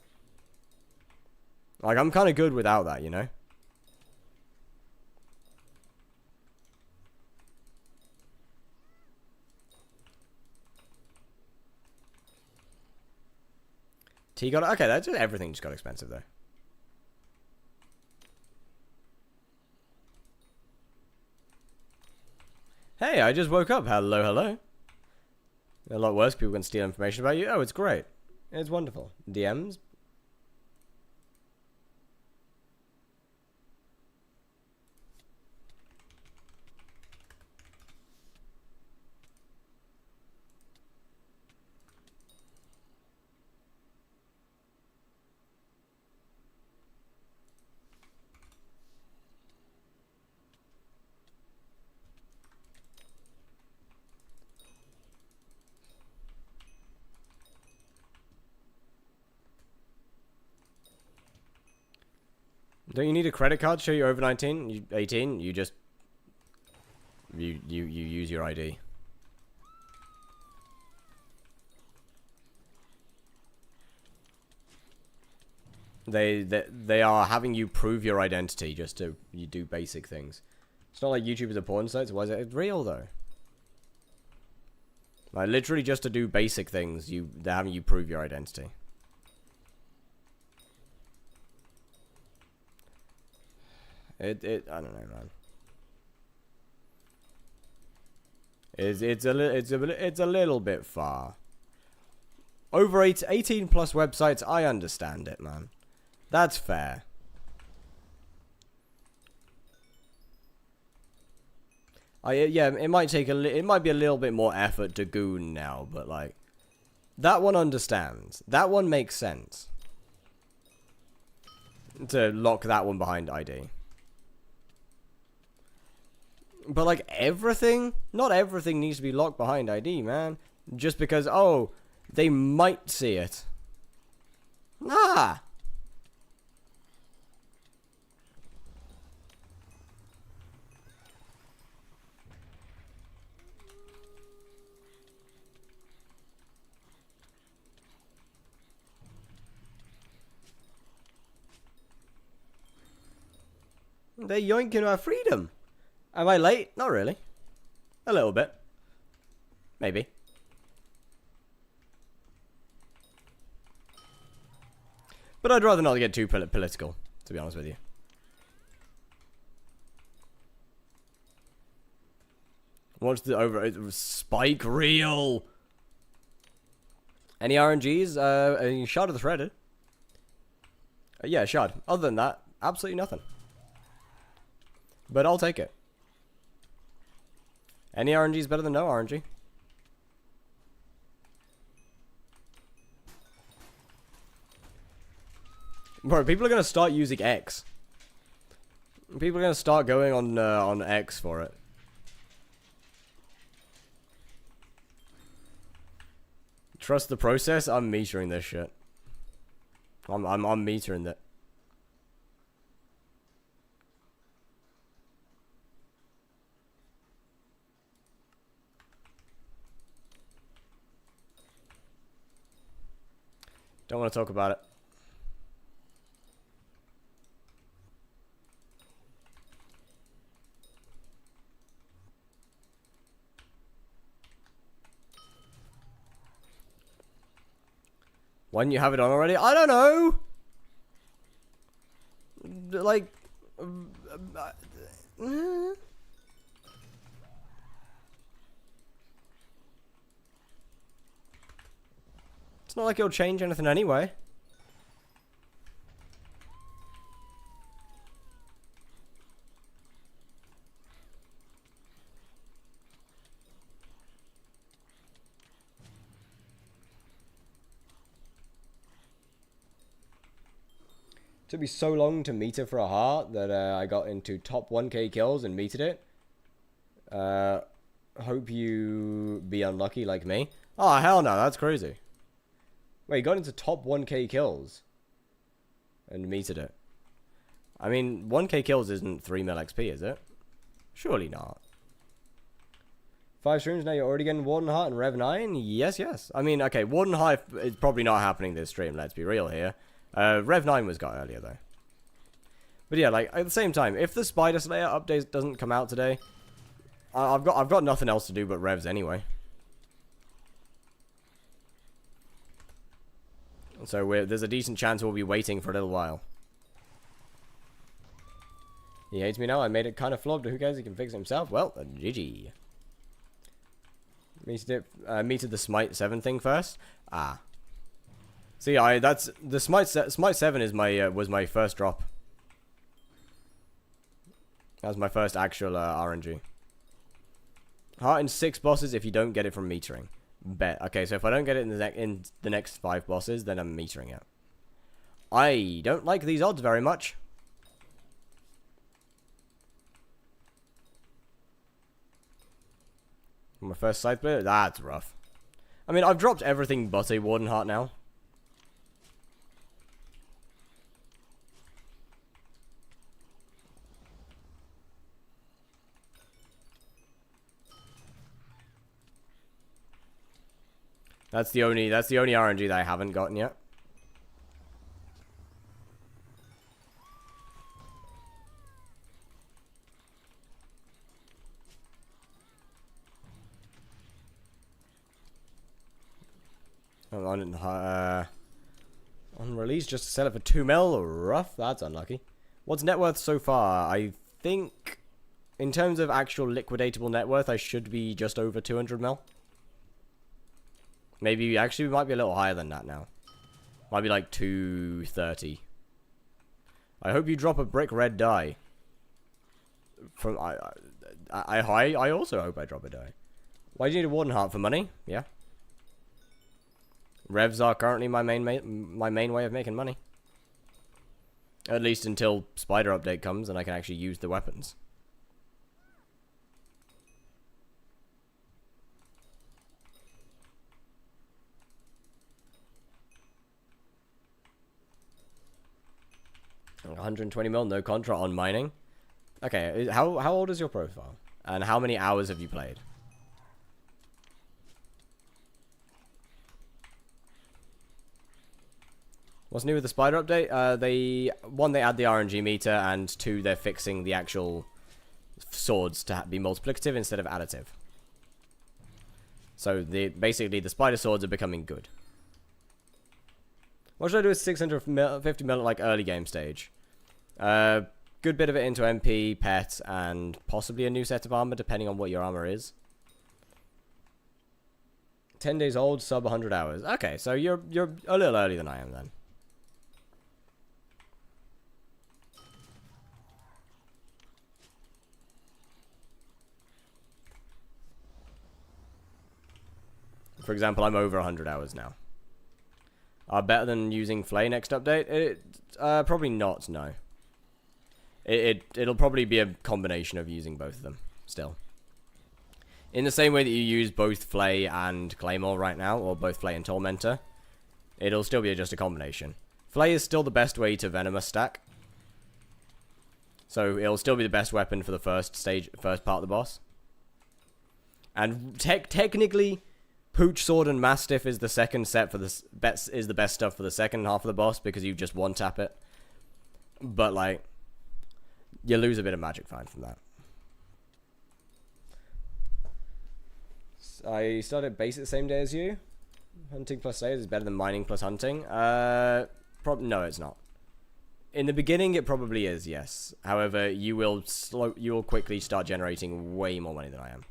Like, I'm kind of good without that, you know? Tea got... Okay, that's just... Everything just got expensive, though. Hey, I just woke up. Hello, hello. A lot worse people can steal information about you. Oh, it's great. It's wonderful. DMs? Don't you need a credit card to show you're over 19? 18? You just... You use your ID. They are having you prove your identity just to you do basic things. It's not like YouTube is a porn site, so why is it real though? Like literally just to do basic things, they're having you prove your identity. I don't know, man. It's a little bit far. Over 18 plus websites, I understand it, man. That's fair. Yeah, it might take it might be a little bit more effort to goon now, but like that one understands. That one makes sense. To lock that one behind ID. But like everything, not everything needs to be locked behind ID, man. Just because, oh, they might see it. Nah. They're yoinking our freedom. Am I late? Not really. A little bit. Maybe. But I'd rather not get too political, to be honest with you. What's the spike reel? Any RNGs? A shard of the threaded. Yeah, a shard. Other than that, absolutely nothing. But I'll take it. Any RNG is better than no RNG. Bro, people are gonna start using X. People are gonna start going on X for it. Trust the process. I'm metering this shit. I'm metering that. Don't want to talk about it. Why didn't you have it on already? I don't know. Like, it's not like it'll change anything anyway. Took me so long to meter for a heart that I got into top 1k kills and metered it. Hope you be unlucky like me. Oh, hell no, that's crazy. Wait, you got into top 1k kills and metered it. I mean, 1k kills isn't 3 mil XP, is it? Surely not. 5 streams, now you're already getting Warden Heart and Rev 9? Yes, yes. I mean, okay, Warden Heart is probably not happening this stream, let's be real here. Rev 9 was got earlier, though. But yeah, like, at the same time, if the Spider Slayer update doesn't come out today, I've got nothing else to do but revs anyway. So there's a decent chance we'll be waiting for a little while. He hates me now. I made it kind of flawed, but who cares? He can fix it himself. Well, GG. Meted the Smite 7 thing first. Ah. See, that's the Smite 7 is my was my first drop. That was my first actual RNG. Heart in 6 bosses if you don't get it from metering. Bet. Okay, so if I don't get it in the next 5 bosses, then I'm metering it. I don't like these odds very much. My first side player? That's rough. I mean, I've dropped everything but a Warden Heart now. That's the only RNG that I haven't gotten yet. on release just to sell it for 2 mil. Rough. That's unlucky. What's net worth so far? I think, in terms of actual liquidatable net worth, I should be just over 200 mil. Maybe, actually, we might be a little higher than that now. Might be like 230. I hope you drop a brick red die. From I also hope I drop a die. Why do you need a warden heart? For money? Yeah. Revs are currently my main way of making money. At least until Spider update comes and I can actually use the weapons. $120 mil, no contra on mining. Okay, how old is your profile? And how many hours have you played? What's new with the Spider update? They add the RNG meter, and 2, they're fixing the actual swords to be multiplicative instead of additive. So basically the Spider swords are becoming good. What should I do with 650 mil at like early game stage? Good bit of it into MP, pet, and possibly a new set of armor, depending on what your armor is. 10 days old, sub 100 hours. Okay, so you're a little earlier than I am then. For example, I'm over 100 hours now. Better than using Flay next update? Probably not, no. It'll probably be a combination of using both of them, still. In the same way that you use both Flay and Claymore right now, or both Flay and Tormentor, it'll still be just a combination. Flay is still the best way to Venomous stack. So it'll still be the best weapon for the first part of the boss. And technically, Pooch Sword and Mastiff is the second set for this. Is the best stuff for the second half of the boss because you just one tap it. But like, you lose a bit of magic find from that. I started base the same day as you. Hunting plus slayers is better than mining plus hunting. No, it's not. In the beginning, it probably is. Yes. However, you will quickly start generating way more money than I am.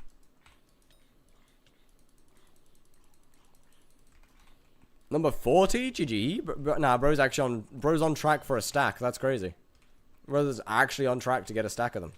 Number 40? GG. Nah, bro's on track for a stack. That's crazy. Bro's actually on track to get a stack of them.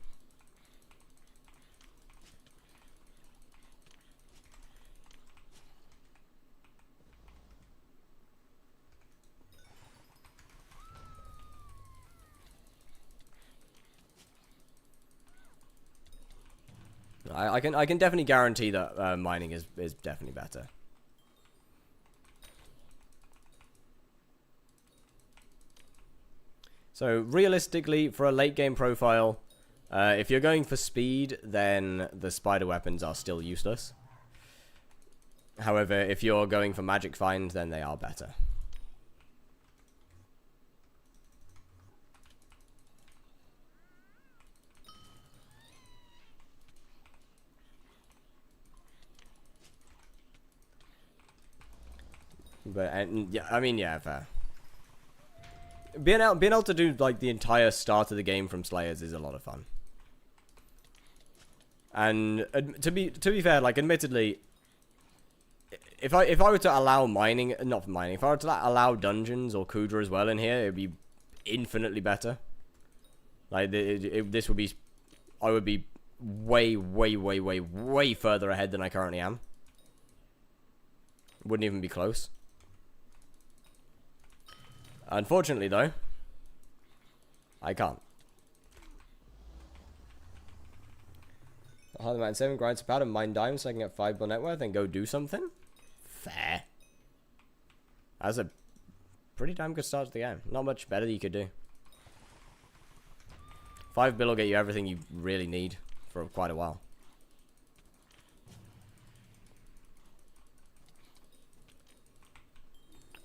I can definitely guarantee that mining is definitely better. So realistically, for a late game profile, if you're going for speed, then the spider weapons are still useless. However, if you're going for magic find, then they are better. But yeah, I mean, yeah, fair. Being able to do like the entire start of the game from Slayers is a lot of fun. And to be fair, like admittedly, if I were to allow mining, not mining, if I were to allow dungeons or Kudra as well in here, it'd be infinitely better. Like this would be, I would be way further ahead than I currently am. Wouldn't even be close. Unfortunately, though, I can't. Harder Man 7 grinds a powder, mine diamonds so I can get 5 bill net worth and go do something? Fair. That's a pretty damn good start to the game. Not much better that you could do. 5 bill will get you everything you really need for quite a while.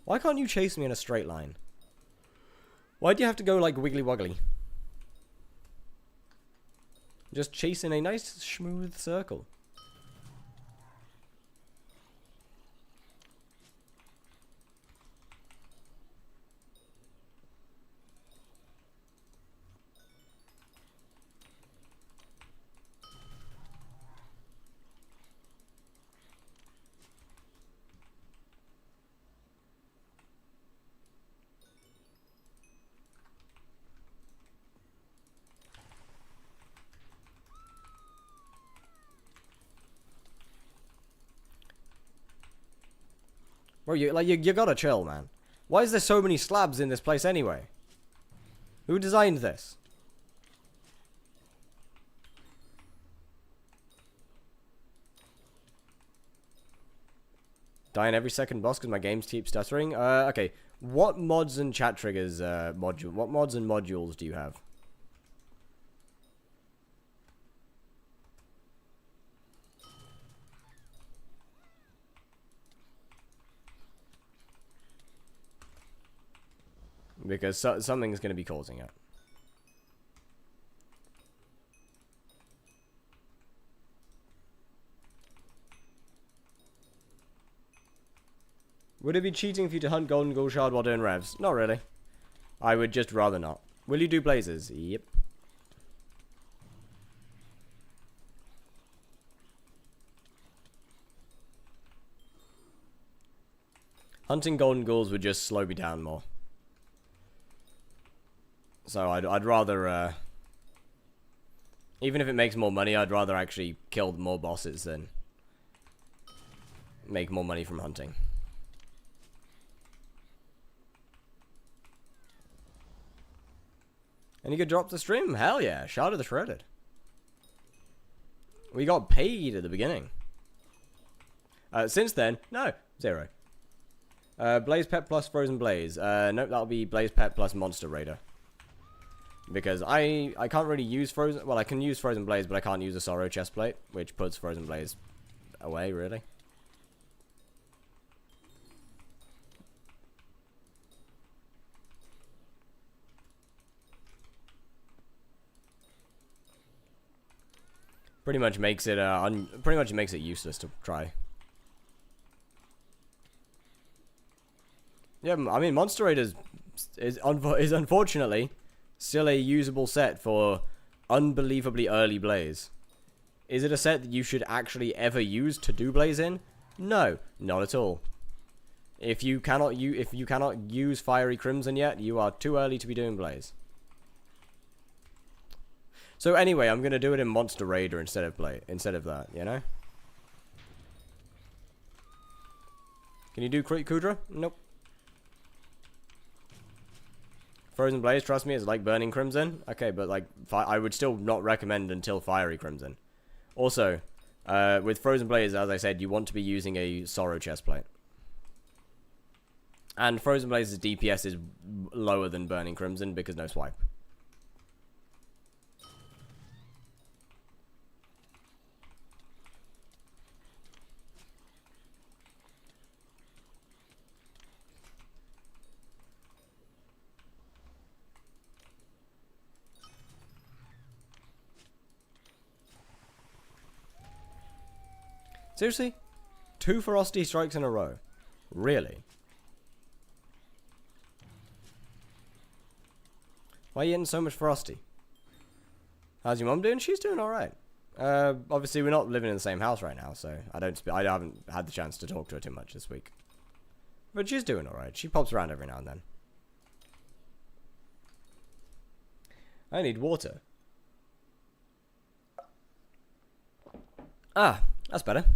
Why can't you chase me in a straight line? Why do you have to go like wiggly woggly? Just chase in a nice smooth circle. Bro, you gotta chill, man. Why is there so many slabs in this place anyway? Who designed this? Dying every second boss because my games keep stuttering. Okay. What mods and chat triggers, what mods and modules do you have? Because something's going to be causing it. Would it be cheating for you to hunt golden ghoul shard while doing revs? Not really. I would just rather not. Will you do blazes? Yep. Hunting golden ghouls would just slow me down more. So I'd rather, even if it makes more money, I'd rather actually kill more bosses than make more money from hunting. And you could drop the stream? Hell yeah, Shard of the Shredded. We got paid at the beginning. Since then, no, 0. Blaze Pet plus Frozen Blaze. Nope, that'll be Blaze Pet plus Monster Raider. Because I can't really use Frozen... Well, I can use Frozen Blaze, but I can't use a Sorrow Chestplate, which puts Frozen Blaze away, really. Pretty much makes it useless to try. Yeah, I mean, Monster Raiders is unfortunately still a usable set for unbelievably early Blaze. Is it a set that you should actually ever use to do Blaze in? No, not at all. If you cannot use Fiery Crimson yet, you are too early to be doing Blaze. So anyway, I'm gonna do it in Monster Raider instead of that, you know? Can you do Kudra? Nope. Frozen Blaze, trust me, is like Burning Crimson. Okay, but like, I would still not recommend until Fiery Crimson. Also, with Frozen Blaze, as I said, you want to be using a Sorrow Chestplate. And Frozen Blaze's DPS is lower than Burning Crimson because no swipe. Seriously? 2 Ferocity strikes in a row? Really? Why are you getting so much Ferocity? How's your mom doing? She's doing alright. Obviously we're not living in the same house right now, so I haven't had the chance to talk to her too much this week. But she's doing alright. She pops around every now and then. I need water. Ah, that's better.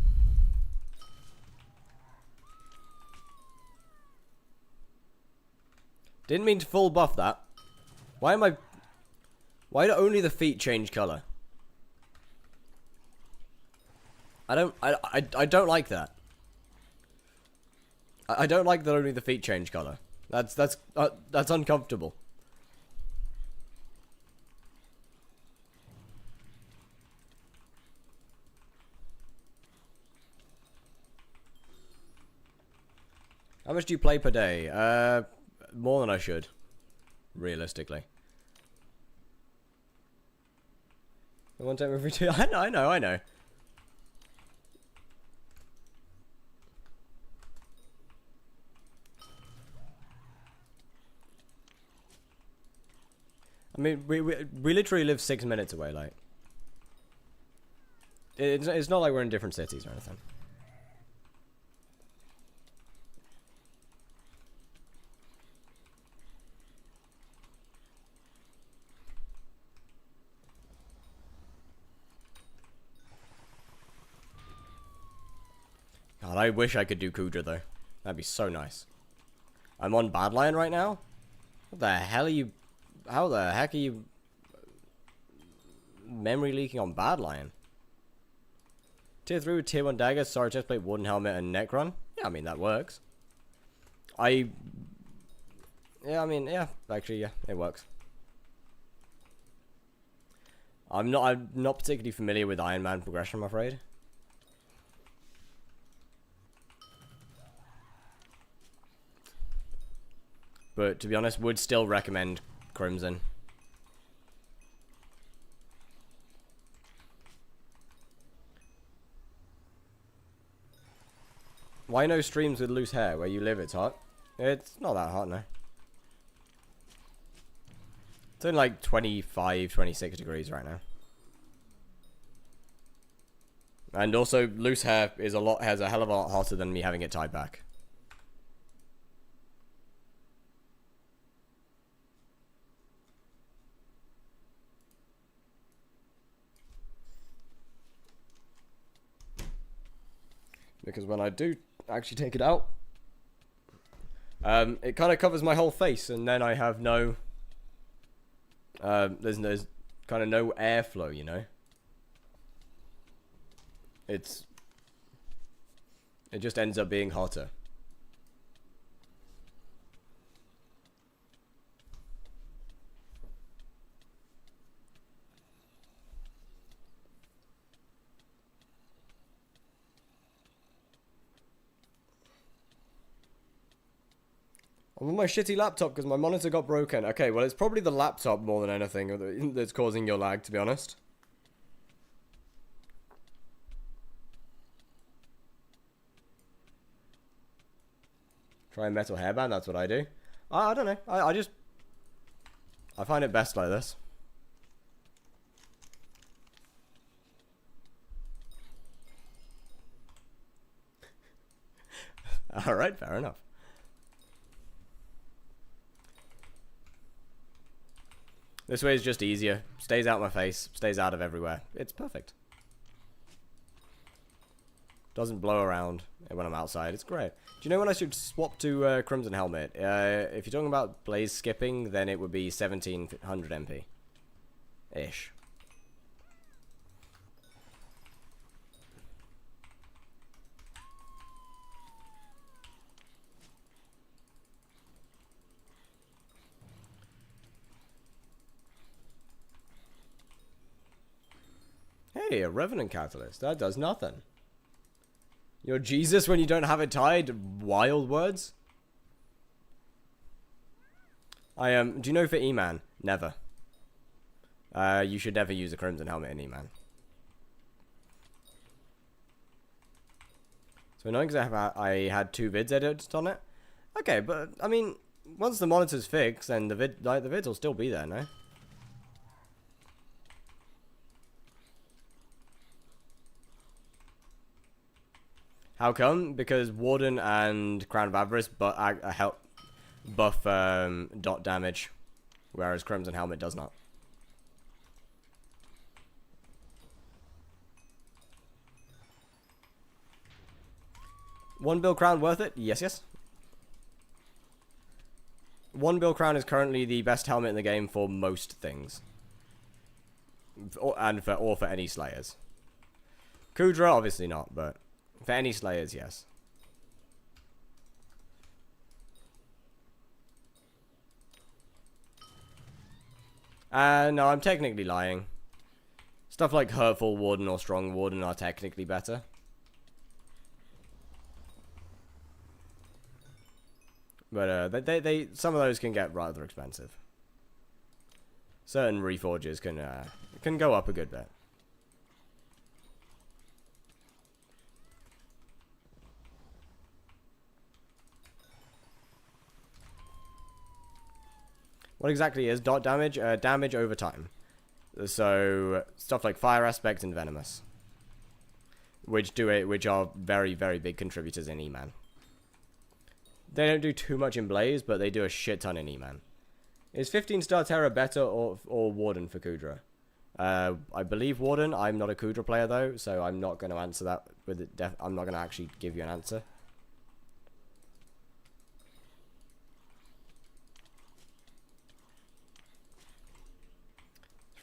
Didn't mean to full buff that. Why do only the feet change color? I don't like that. I don't like that only the feet change color. That's uncomfortable. How much do you play per day? More than I should, realistically. One time every 2. I know. I mean, we literally live 6 minutes away. Like, it's not like we're in different cities or anything. God, I wish I could do Kudra, though. That'd be so nice. I'm on Badlion right now? What the hell are you... How the heck are you... memory leaking on Badlion? Tier 3 with Tier 1 daggers, sorry, chestplate, warden helmet, and Necron? Yeah, I mean, that works. Yeah, I mean, yeah, actually, yeah, it works. I'm not particularly familiar with Iron Man progression, I'm afraid. But to be honest, would still recommend Crimson. Why no streams with loose hair? Where you live, it's hot. It's not that hot, no. It's only like 25, 26 degrees right now. And also, loose hair is has a hell of a lot hotter than me having it tied back. Because when I do actually take it out, it kind of covers my whole face, and then I have no, there's kind of no airflow, you know. It just ends up being hotter. I'm on my shitty laptop because my monitor got broken. Okay, well, it's probably the laptop more than anything that's causing your lag, to be honest. Try a metal hairband, that's what I do. I don't know. I find it best like this. Alright, fair enough. This way is just easier. Stays out my face. Stays out of everywhere. It's perfect. Doesn't blow around when I'm outside. It's great. Do you know when I should swap to Crimson Helmet? If you're talking about blaze skipping, then it would be 1700 MP. Ish. Hey, a Revenant Catalyst. That does nothing. You're Jesus when you don't have it tied? Wild words? Do you know for E-Man? Never. You should never use a Crimson Helmet in E-Man. So annoying because I had 2 vids edited on it. Okay, but, I mean, once the monitor's fixed, then the vids will still be there, no? How come? Because Warden and Crown of Avarice help buff dot damage, whereas Crimson Helmet does not. One bill crown worth it? Yes, yes. One bill crown is currently the best helmet in the game for most things, or for any slayers. Kudra, obviously not, but for any slayers, yes. No, I'm technically lying. Stuff like Hurtful Warden or Strong Warden are technically better. But some of those can get rather expensive. Certain reforges can go up a good bit. What exactly is dot damage? Damage over time. So stuff like Fire Aspect and Venomous, which are very, very big contributors in E-Man. They don't do too much in Blaze, but they do a shit ton in E-Man. Is 15-star Terror better or Warden for Kudra? I believe Warden. I'm not a Kudra player though, so I'm not going to answer that with it. I'm not going to actually give you an answer.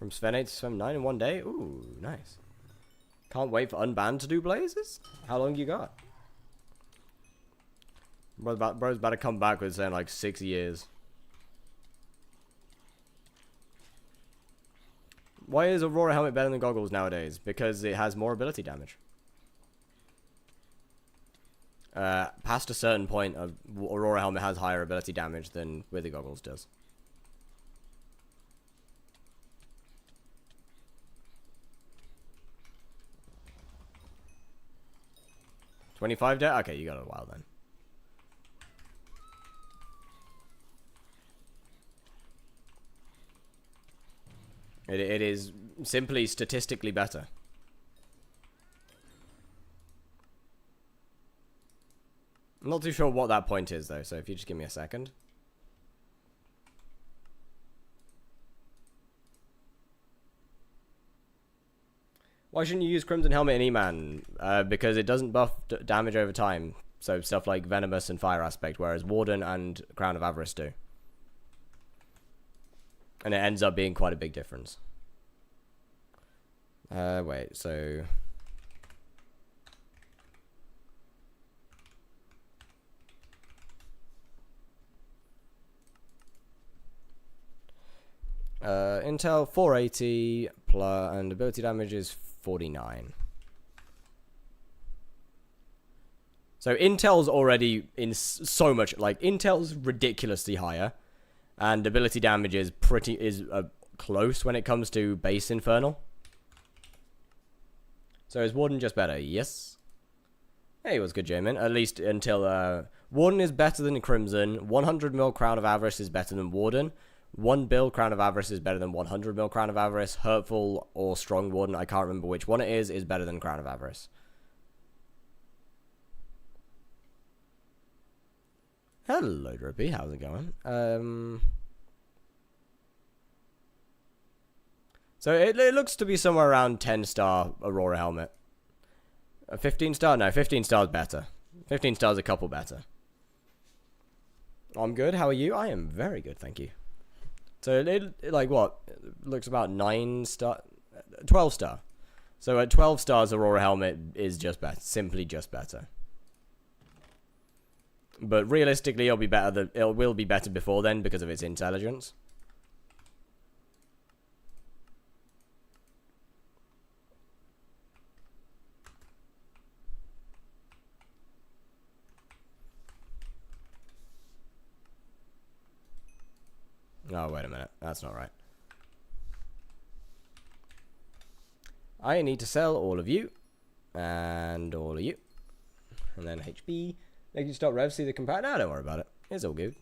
From Sven 8 to Sven 9 in one day? Ooh, nice. Can't wait for Unbanned to do Blazes? How long you got? Bro's about to come back with saying like 6 years. Why is Aurora Helmet better than Goggles nowadays? Because it has more ability damage. Past a certain point, Aurora Helmet has higher ability damage than Wither Goggles does. $25 day? Okay, you got a while then. It is simply statistically better. I'm not too sure what that point is, though, so if you just give me a second. Why shouldn't you use Crimson Helmet in E-Man? Because it doesn't buff damage over time. So stuff like Venomous and Fire Aspect, whereas Warden and Crown of Avarice do. And it ends up being quite a big difference. Wait, so... Intel 480 plus, and ability damage is 49. So Intel's already in so much, like Intel's ridiculously higher, and ability damage is close when it comes to base Infernal. So is Warden just better? Yes. Hey, what's good, Jamin? At least until Warden is better than Crimson. 100 mil Crown of Avarice is better than Warden. 1 bill Crown of Avarice is better than 100 mil Crown of Avarice. Hurtful or Strong Warden, I can't remember which one it is better than Crown of Avarice. Hello, Drippy. How's it going? So it looks to be somewhere around 10-star Aurora Helmet. A 15-star? No, 15 stars better. 15 stars a couple better. I'm good. How are you? I am very good, thank you. So it like what? It looks about 9-star, 12-star. So at 12 stars, Aurora Helmet is just better, simply just better. But realistically, it'll be better. It will be better before then because of its intelligence. Oh, wait a minute. That's not right. I need to sell all of you. And all of you. And then HB. Make you stop rev, see the compare. No, don't worry about it. It's all good.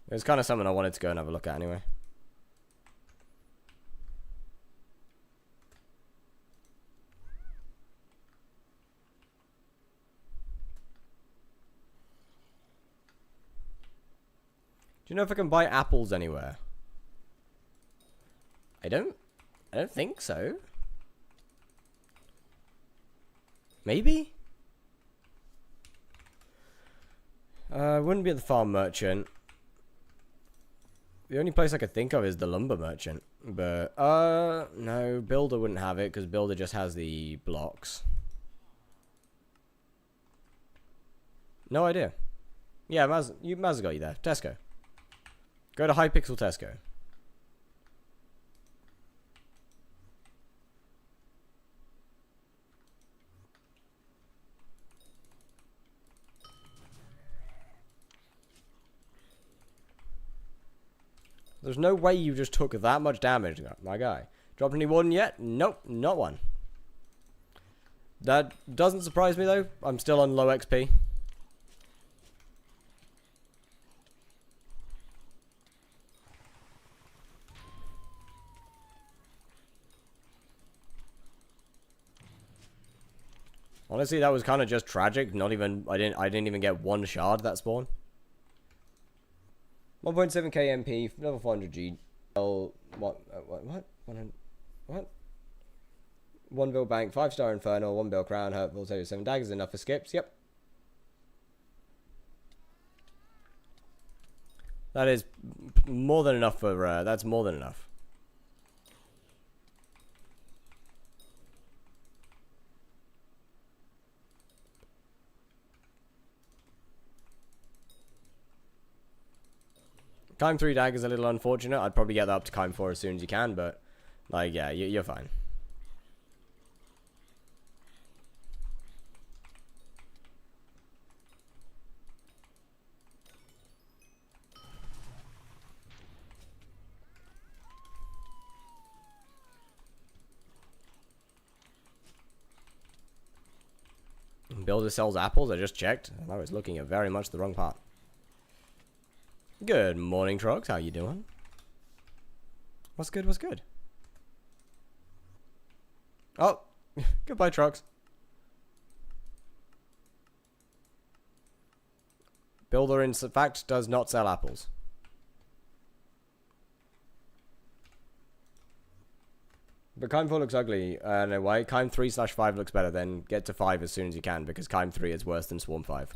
It was kind of something I wanted to go and have a look at anyway. Do you know if I can buy apples anywhere? I don't think so. Maybe? Wouldn't be at the farm merchant. The only place I could think of is the lumber merchant. But, no, builder wouldn't have it because builder just has the blocks. No idea. Yeah, Maz has got you there. Tesco. Go to HYPIXEL Tesco. There's no way you just took that much damage, my guy. Dropped any warden yet? Nope, not one. That doesn't surprise me though. I'm still on low XP. Honestly, that was kind of just tragic. Not even I didn't even get one shard that spawn. 1.7k MP, level 400G. What? 100, what? 1 bill bank, 5-star infernal, 1 bill crown, hurtful, 7 daggers, enough for skips. Yep. That is more than enough for, that's more than enough. Kime 3 daggers a little unfortunate. I'd probably get that up to Kime 4 as soon as you can, but, like, yeah, you're fine. Builder sells apples. I just checked. I was looking at very much the wrong part. Good morning, Trogs. How you doing? What's good? What's good? Oh, goodbye, Trogs. Builder, in fact, does not sell apples. But Kime 4 looks ugly. I don't know why. Kime 3/5 looks better. Then get to 5 as soon as you can, because Kime 3 is worse than Swarm 5.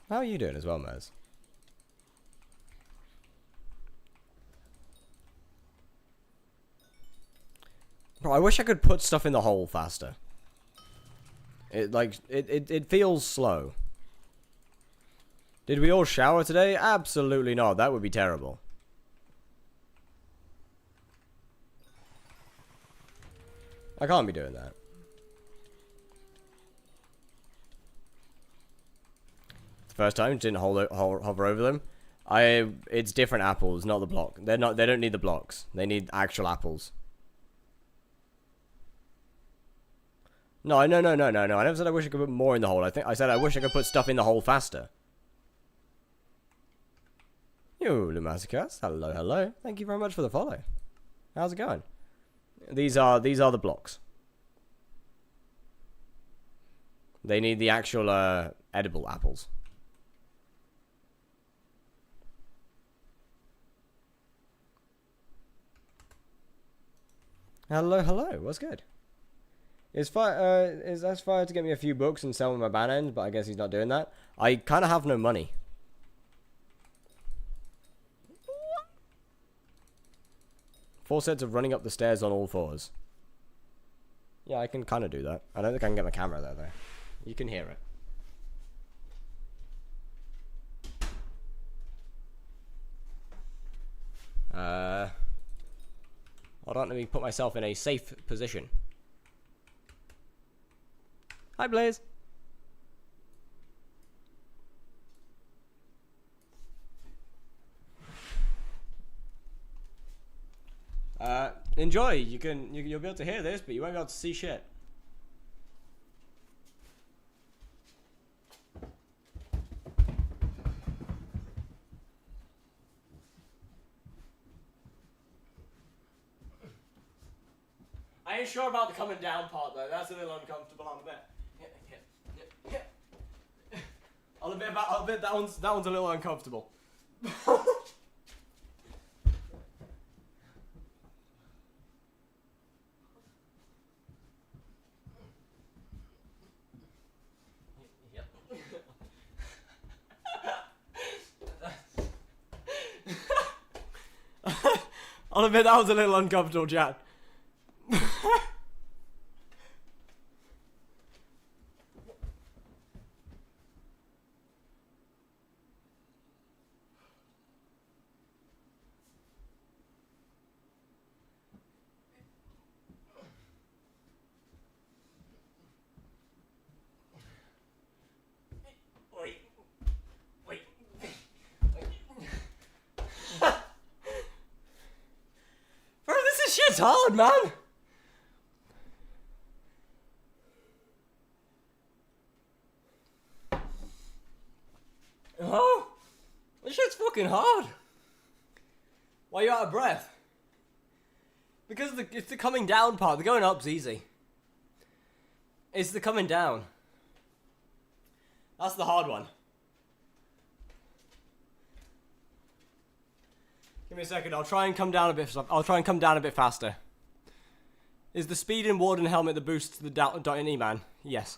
How are you doing as well, Maz? Bro, I wish I could put stuff in the hole faster. It feels slow. Did we all shower today? Absolutely not. That would be terrible. I can't be doing that. The first time, didn't hover over them. It's different apples, not the block. They don't need the blocks. They need actual apples. No. I never said I wish I could put more in the hole. I said I wish I could put stuff in the hole faster. Yo, Lumasicas. Hello. Thank you very much for the follow. How's it going? These are the blocks. They need the actual edible apples. Hello. What's good? Is Aspire to get me a few books and sell my ban ends, but I guess he's not doing that. I kind of have no money. Four sets of running up the stairs on all fours. Yeah, I can kind of do that. I don't think I can get my camera there, though. You can hear it. Hold on, let me put myself in a safe position. Hi, Blaze. Enjoy. You'll be able to hear this, but you won't be able to see shit. I ain't sure about the coming down part though. That's a little uncomfortable. I'll bet. Yeah. I'll admit that one's a little uncomfortable. I'll admit that was a little uncomfortable, Chad. Shit's hard, man. Oh, this shit's fucking hard. Why are you out of breath? Because it's the coming down part. The going up's easy. It's the coming down. That's the hard one. Give me a second. I'll try and come down a bit. I'll try and come down a bit faster. Is the speed in Warden helmet the boost to the .NE man? Yes.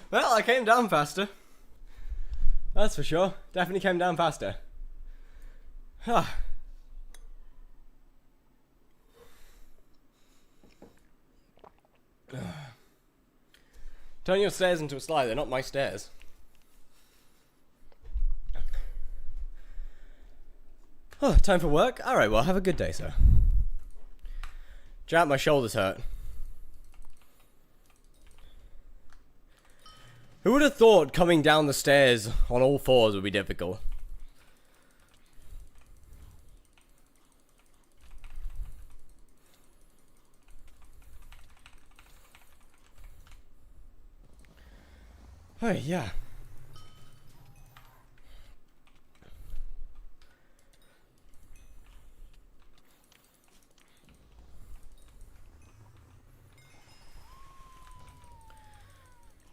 Well, I came down faster. That's for sure. Definitely came down faster. Turn your stairs into a slide. They're not my stairs. Oh, time for work? Alright, well, have a good day, sir. Jack, my shoulders hurt. Who would have thought coming down the stairs on all fours would be difficult? Oh, yeah.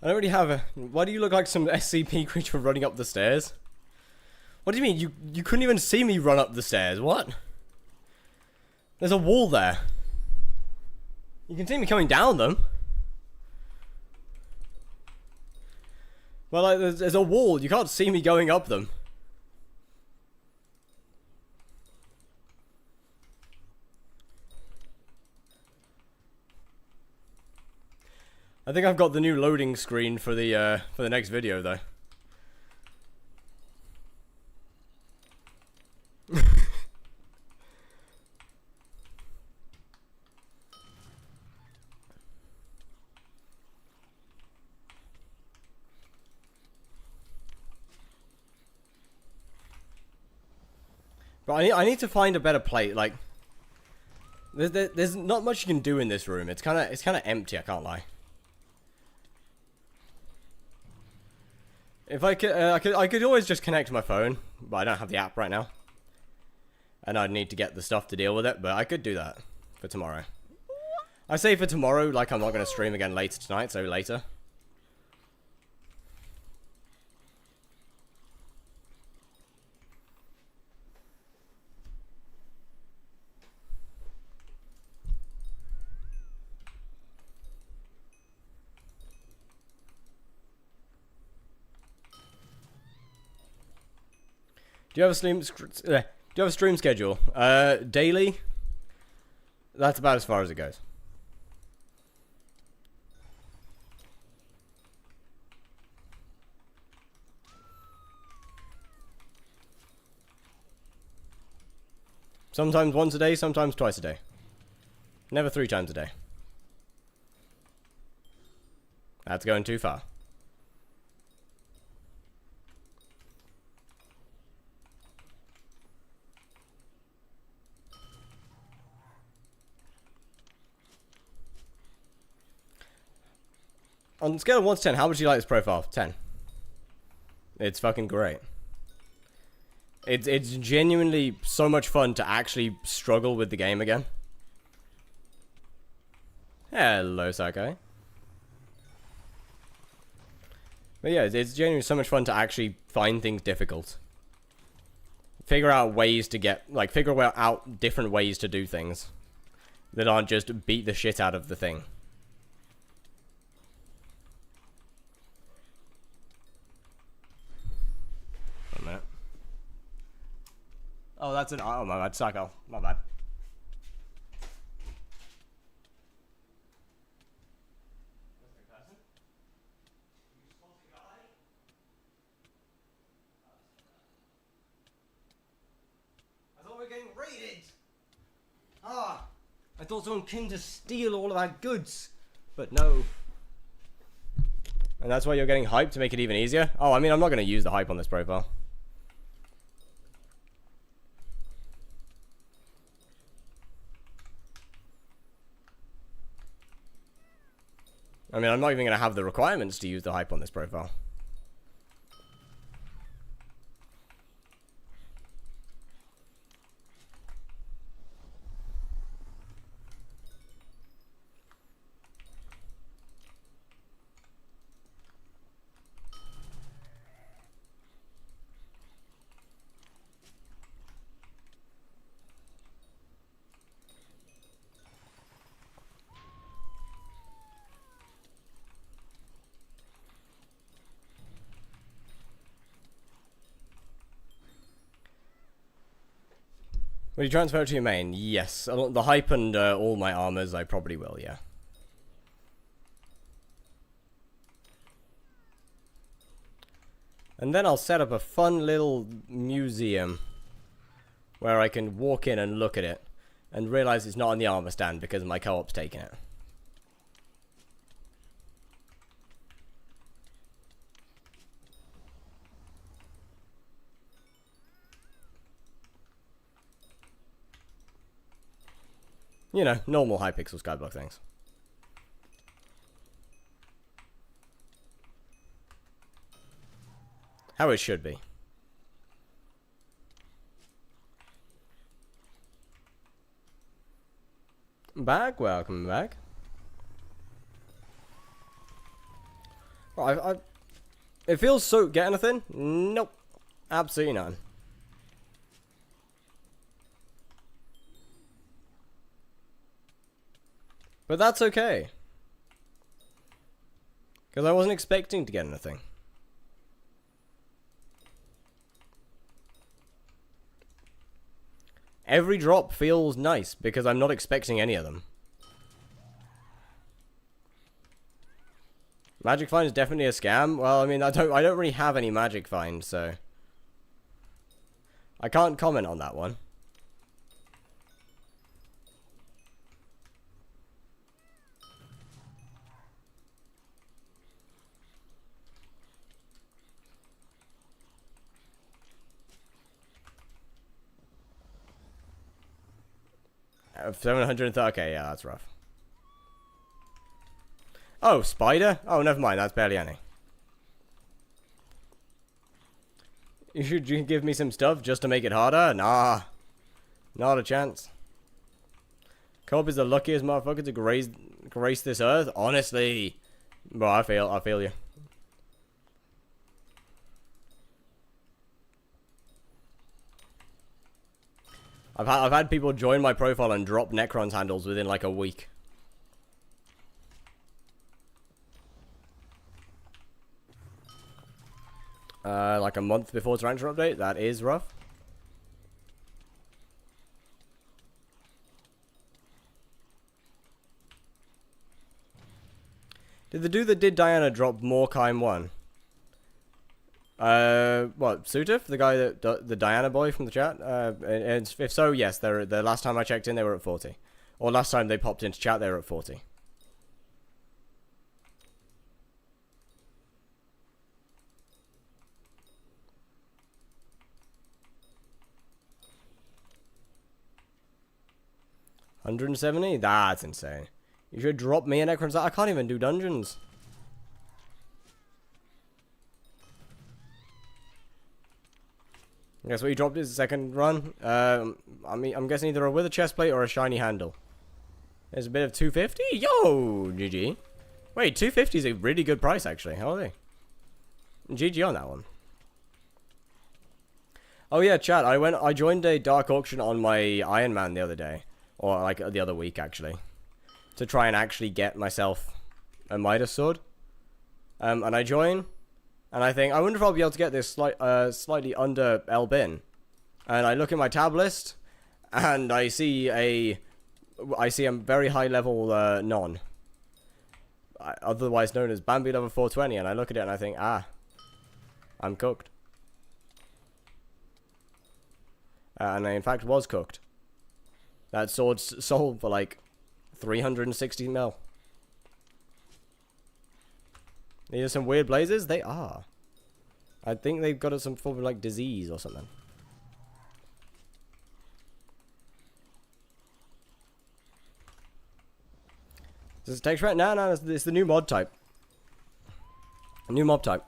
I don't really have a... Why do you look like some SCP creature running up the stairs? What do you mean? You couldn't even see me run up the stairs. What? There's a wall there. You can see me coming down them. Well, like, there's a wall. You can't see me going up them. I think I've got the new loading screen for the next video, though. But I need to find a better plate. Like, there's not much you can do in this room. It's kind of empty. I can't lie. If I could always just connect my phone, but I don't have the app right now, and I'd need to get the stuff to deal with it. But I could do that for tomorrow. I say for tomorrow, like I'm not going to stream again later tonight, so later. Do you have a stream schedule? Daily. That's about as far as it goes. Sometimes once a day, sometimes twice a day. Never 3 times a day. That's going too far. On a scale of 1 to 10, how much do you like this profile? 10. It's fucking great. It's genuinely so much fun to actually struggle with the game again. Hello, Sakai. But yeah, it's genuinely so much fun to actually find things difficult. Figure out ways to get, like, figure out different ways to do things that aren't just beat the shit out of the thing. Oh, that's an... Oh, my bad. Psycho. My bad. We're getting raided! Ah! I thought someone came to steal all of our goods. But no. And that's why you're getting hype to make it even easier? Oh, I mean, I'm not going to use the hype on this profile. I mean, I'm not even going to have the requirements to use the hype on this profile. Will you transfer it to your main? Yes. The hype and all my armors, I probably will, yeah. And then I'll set up a fun little museum where I can walk in and look at it and realize it's not on the armor stand because my co-op's taking it. You know, normal Hypixel skyblock things. How it should be. Back? Welcome back. Well, it feels so... Get anything? Nope. Absolutely none. But that's okay. Because I wasn't expecting to get anything. Every drop feels nice because I'm not expecting any of them. Magic find is definitely a scam. Well, I mean, I don't really have any magic find, so I can't comment on that one. Of 730. Okay, yeah, that's rough. Oh, spider? Oh, never mind. That's barely any. You give me some stuff just to make it harder? Nah. Not a chance. Co-op is the luckiest motherfucker to grace this earth? Honestly. Bro, I feel you. I've had people join my profile and drop Necron's handles within like a week. Like a month before Tarantula update. That is rough. Did the dude that did Diana drop more Kime 1? What, Sutif? The guy that, the Diana boy from the chat? And if so, yes, the last time I checked in, they were at 40. Or last time they popped into chat, they were at 40. $170? That's insane. You should drop me an Necron's. I can't even do dungeons. I guess what you dropped is the second run. I mean, I'm guessing either a wither chestplate or a shiny handle. There's a bit of 250. Yo, GG. Wait, 250 is a really good price actually. How are they? GG on that one. Oh yeah, chat. I joined a dark auction on my Iron Man the other day, or like the other week actually, to try and actually get myself a Midas sword. And I join. And I think, I wonder if I'll be able to get this slightly under Elbin. And I look at my tab list, and I see a very high level non. Otherwise known as Bambi level 420. And I look at it and I think, ah, I'm cooked. And in fact was cooked. That sword's sold for like 360 mil. These are some weird blazes? They are. I think they've got some form of like disease or something. Is this texture right? No, it's the new mod type. New mob type.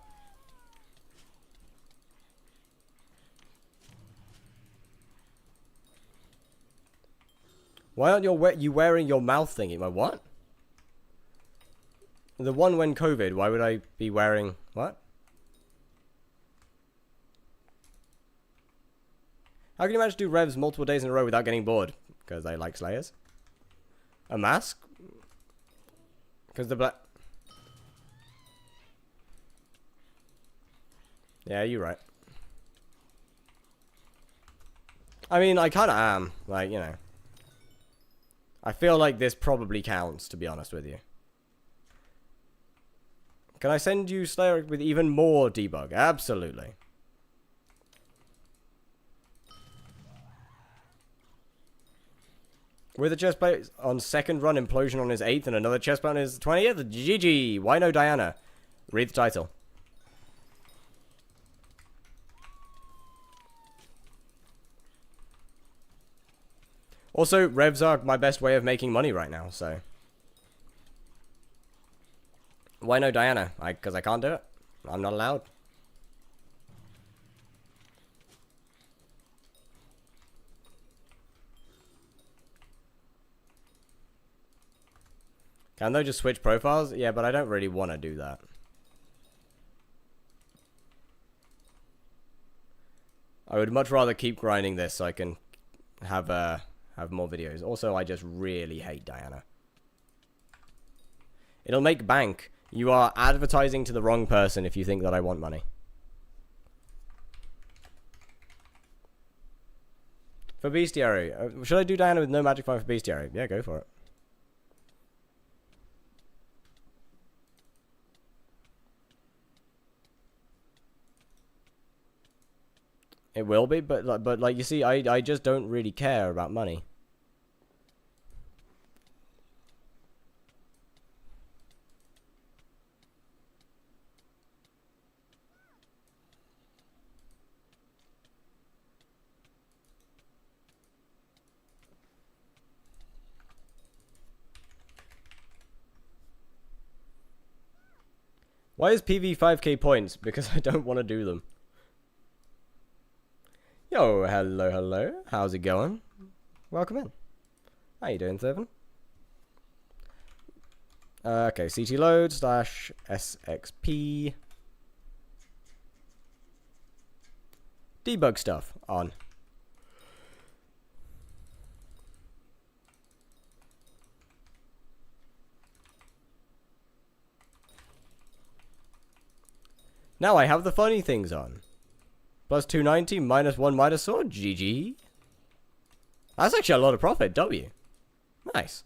Why aren't you wearing your mouth thingy? My what? The one when COVID. Why would I be wearing what? How can you manage to do revs multiple days in a row without getting bored? Because I like Slayers. A mask? Because the black. Yeah, you're right. I mean, I kind of am. Like, you know. I feel like this probably counts, to be honest with you. Can I send you Slayer with even more debug? Absolutely. With a chestplate on second run, implosion on his 8th, and another chestplate on his 20th. GG. Why no Diana? Read the title. Also, revs are my best way of making money right now, so. Why no Diana? Because I can't do it. I'm not allowed. Can they just switch profiles? Yeah, but I don't really want to do that. I would much rather keep grinding this so I can have more videos. Also, I just really hate Diana. It'll make bank. You are advertising to the wrong person if you think that I want money. For bestiary. Should I do Diana with no magic fire for bestiary? Yeah, go for it. It will be, but like you see, I just don't really care about money. Why is PV 5k points? Because I don't want to do them. Yo, hello. How's it going? Welcome in. How you doing, Seven? Okay, CT load / SXP. Debug stuff on. Now I have the funny things on. Plus 290, minus 1 Midas sword, GG. That's actually a lot of profit, W. Nice.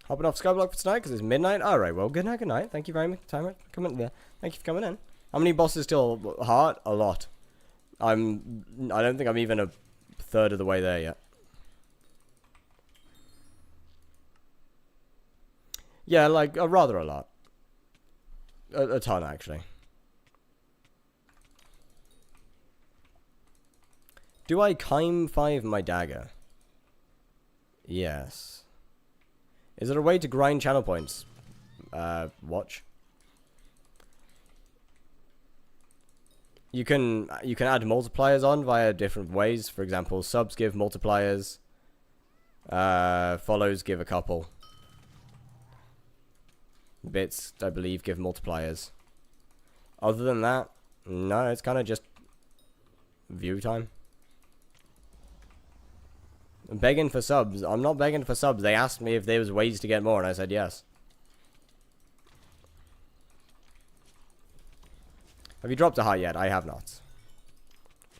Hopping off skyblock for tonight because it's midnight. Alright, well, good night. Thank you very much for coming there. Thank you for coming in. How many bosses still hard? A lot. I don't think I'm even a third of the way there yet. Yeah, like rather a lot. A ton actually. Do I Kime 5 my dagger? Yes. Is there a way to grind channel points? Watch. You can add multipliers on via different ways. For example, subs give multipliers. Follows give a couple. Bits, I believe, give multipliers. Other than that, no, it's kind of just view time. I'm begging for subs. I'm not begging for subs. They asked me if there was ways to get more, and I said yes. Have you dropped a heart yet? I have not.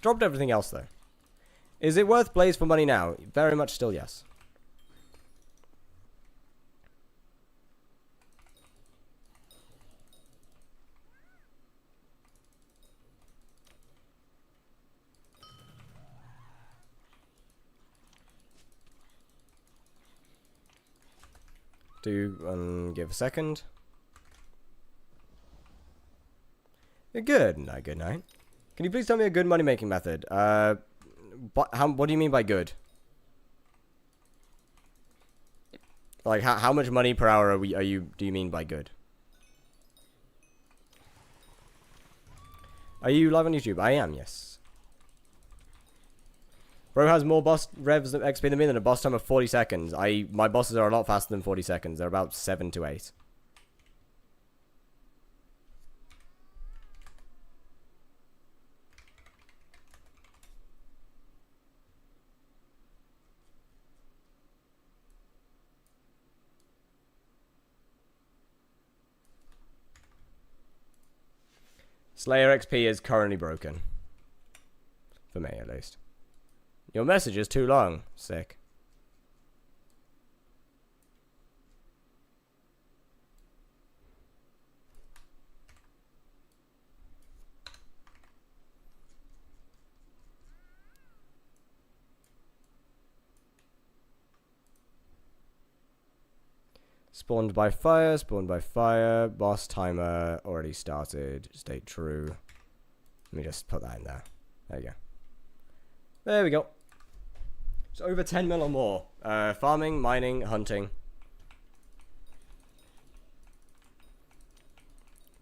Dropped everything else, though. Is it worth Blaze for money now? Very much still, yes. Give a second. Good night, good night. Can you please tell me a good money making method? What do you mean by good? Like how much money per hour do you mean by good? Are you live on YouTube? I am, yes. Bro has more boss revs than XP than me than a boss time of 40 seconds. My bosses are a lot faster than 40 seconds. They're about 7 to 8. Slayer XP is currently broken. For me, at least. Your message is too long. Sick. Spawned by fire, boss timer already started, stay true. Let me just put that in there. There you go. There we go. It's over 10 mil or more. Farming, mining, hunting.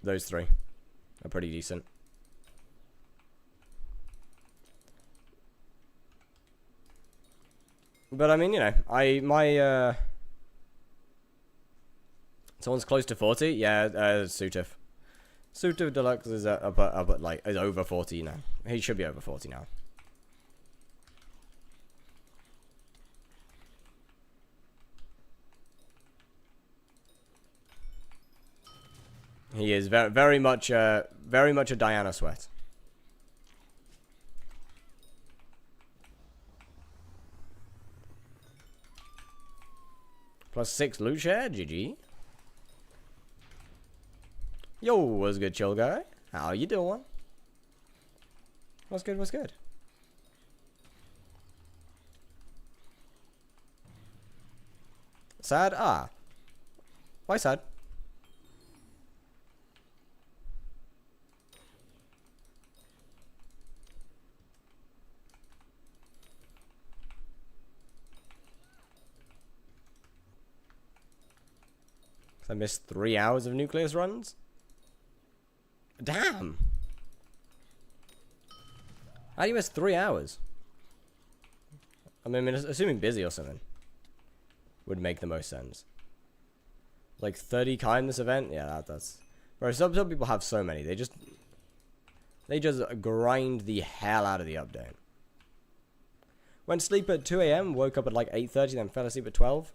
Those three are pretty decent. But I mean, you know, someone's close to 40? Yeah, Sutuf. Sutuf Deluxe is is over 40 now. He should be over 40 now. He is very much a Diana sweat. +6 loot share, GG. Yo, what's good, chill guy? How you doing? What's good, what's good? Sad? Ah. Why sad? I missed 3 hours of nucleus runs? Damn! How do you miss 3 hours? I mean, assuming busy or something would make the most sense. Like 30k in this event? Yeah, that's... Bro, some people have so many. They just grind the hell out of the update. Went to sleep at 2 AM, woke up at like 8:30, then fell asleep at 12.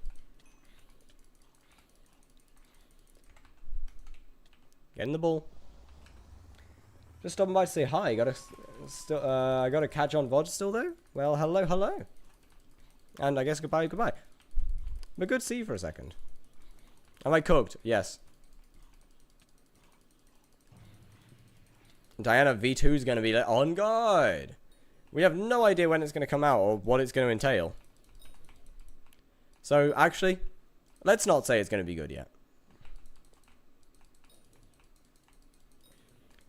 Getting the ball. Just stopping by to say hi. I gotta catch on VOD still though. Well, hello. And I guess goodbye. But good to see you for a second. Am I cooked? Yes. Diana V2 is gonna be on guard. We have no idea when it's gonna come out or what it's gonna entail. So actually, let's not say it's gonna be good yet.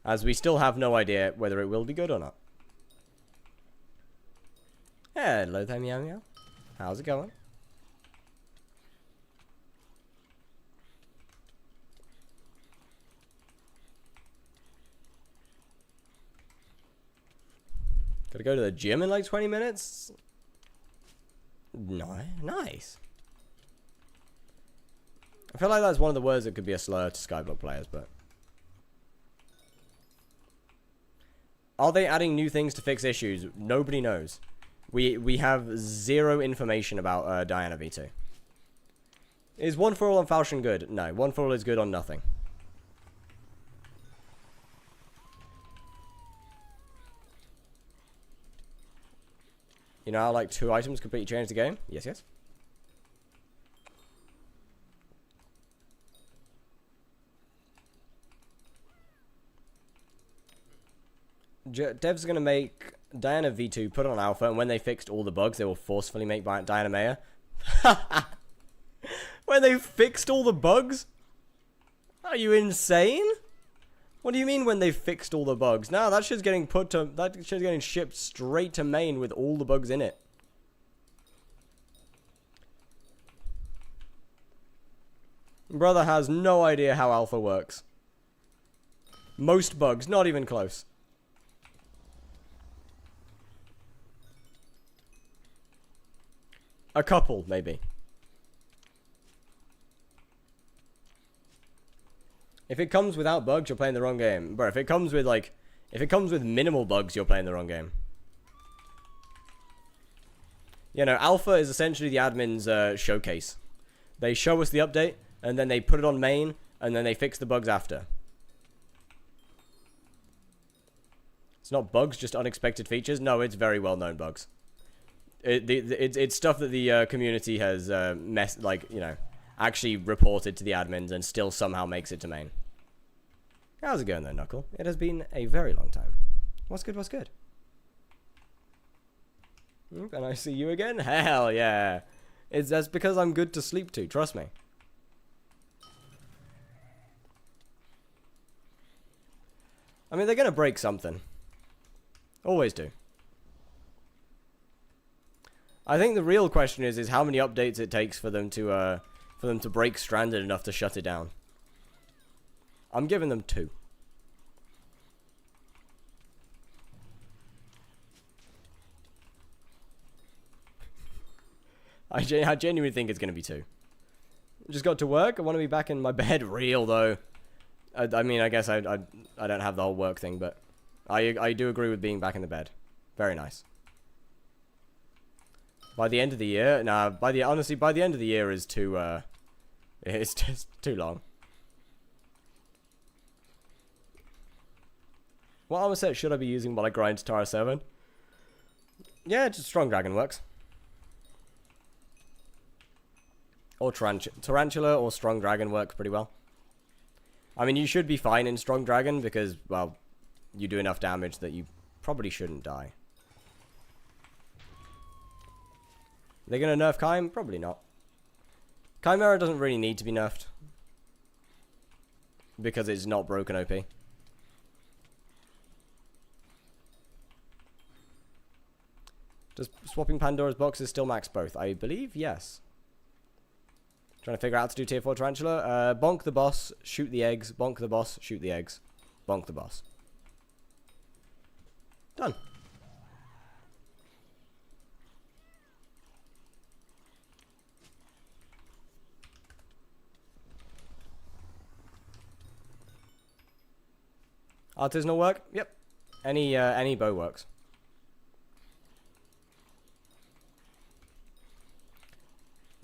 As we still have no idea whether it will be good or not. Hello there, meow meow. How's it going? Gotta go to the gym in like 20 minutes? No, nice. I feel like that's one of the words that could be a slur to skyblock players, but... Are they adding new things to fix issues? Nobody knows. We have zero information about Diana V2. Is One for All on Falchion good? No, One for All is good on nothing. You know how, like, 2 items completely change the game? Yes, yes. Dev's gonna make Diana V2, put on Alpha, and when they fixed all the bugs, they will forcefully make Diana Maya. When they fixed all the bugs? Are you insane? What do you mean when they fixed all the bugs? No, that shit's getting getting shipped straight to main with all the bugs in it. Brother has no idea how Alpha works. Most bugs, not even close. A couple, maybe. If it comes without bugs, you're playing the wrong game. Bro, if it comes with, like... If it comes with minimal bugs, you're playing the wrong game. You know, Alpha is essentially the admin's showcase. They show us the update, and then they put it on main, and then they fix the bugs after. It's not bugs, just unexpected features. No, it's very well-known bugs. It's stuff that the community has actually reported to the admins and still somehow makes it to main. How's it going though, Knuckle? It has been a very long time. What's good, what's good? And I see you again? Hell yeah. That's because I'm good to sleep to, trust me. I mean, they're gonna break something. Always do. I think the real question is how many updates it takes for them to break Stranded enough to shut it down. I'm giving them 2. I genuinely think it's going to be 2. Just got to work. I want to be back in my bed. Real, though. I mean, I guess I don't have the whole work thing, but I do agree with being back in the bed. Very nice. By the end of the year, nah. Honestly, by the end of the year is too. It's just too long. What armor set should I be using while I grind Tara 7? Yeah, just Strong Dragon works. Or Tarantula or Strong Dragon works pretty well. I mean, you should be fine in Strong Dragon because, well, you do enough damage that you probably shouldn't die. They're gonna nerf Chime? Probably not. Chimera doesn't really need to be nerfed. Because it's not broken OP. Does swapping Pandora's boxes still max both? I believe yes. Trying to figure out how to do tier 4 Tarantula. Bonk the boss, shoot the eggs. Bonk the boss, shoot the eggs. Bonk the boss. Done. Artisanal work? Yep. Any bow works.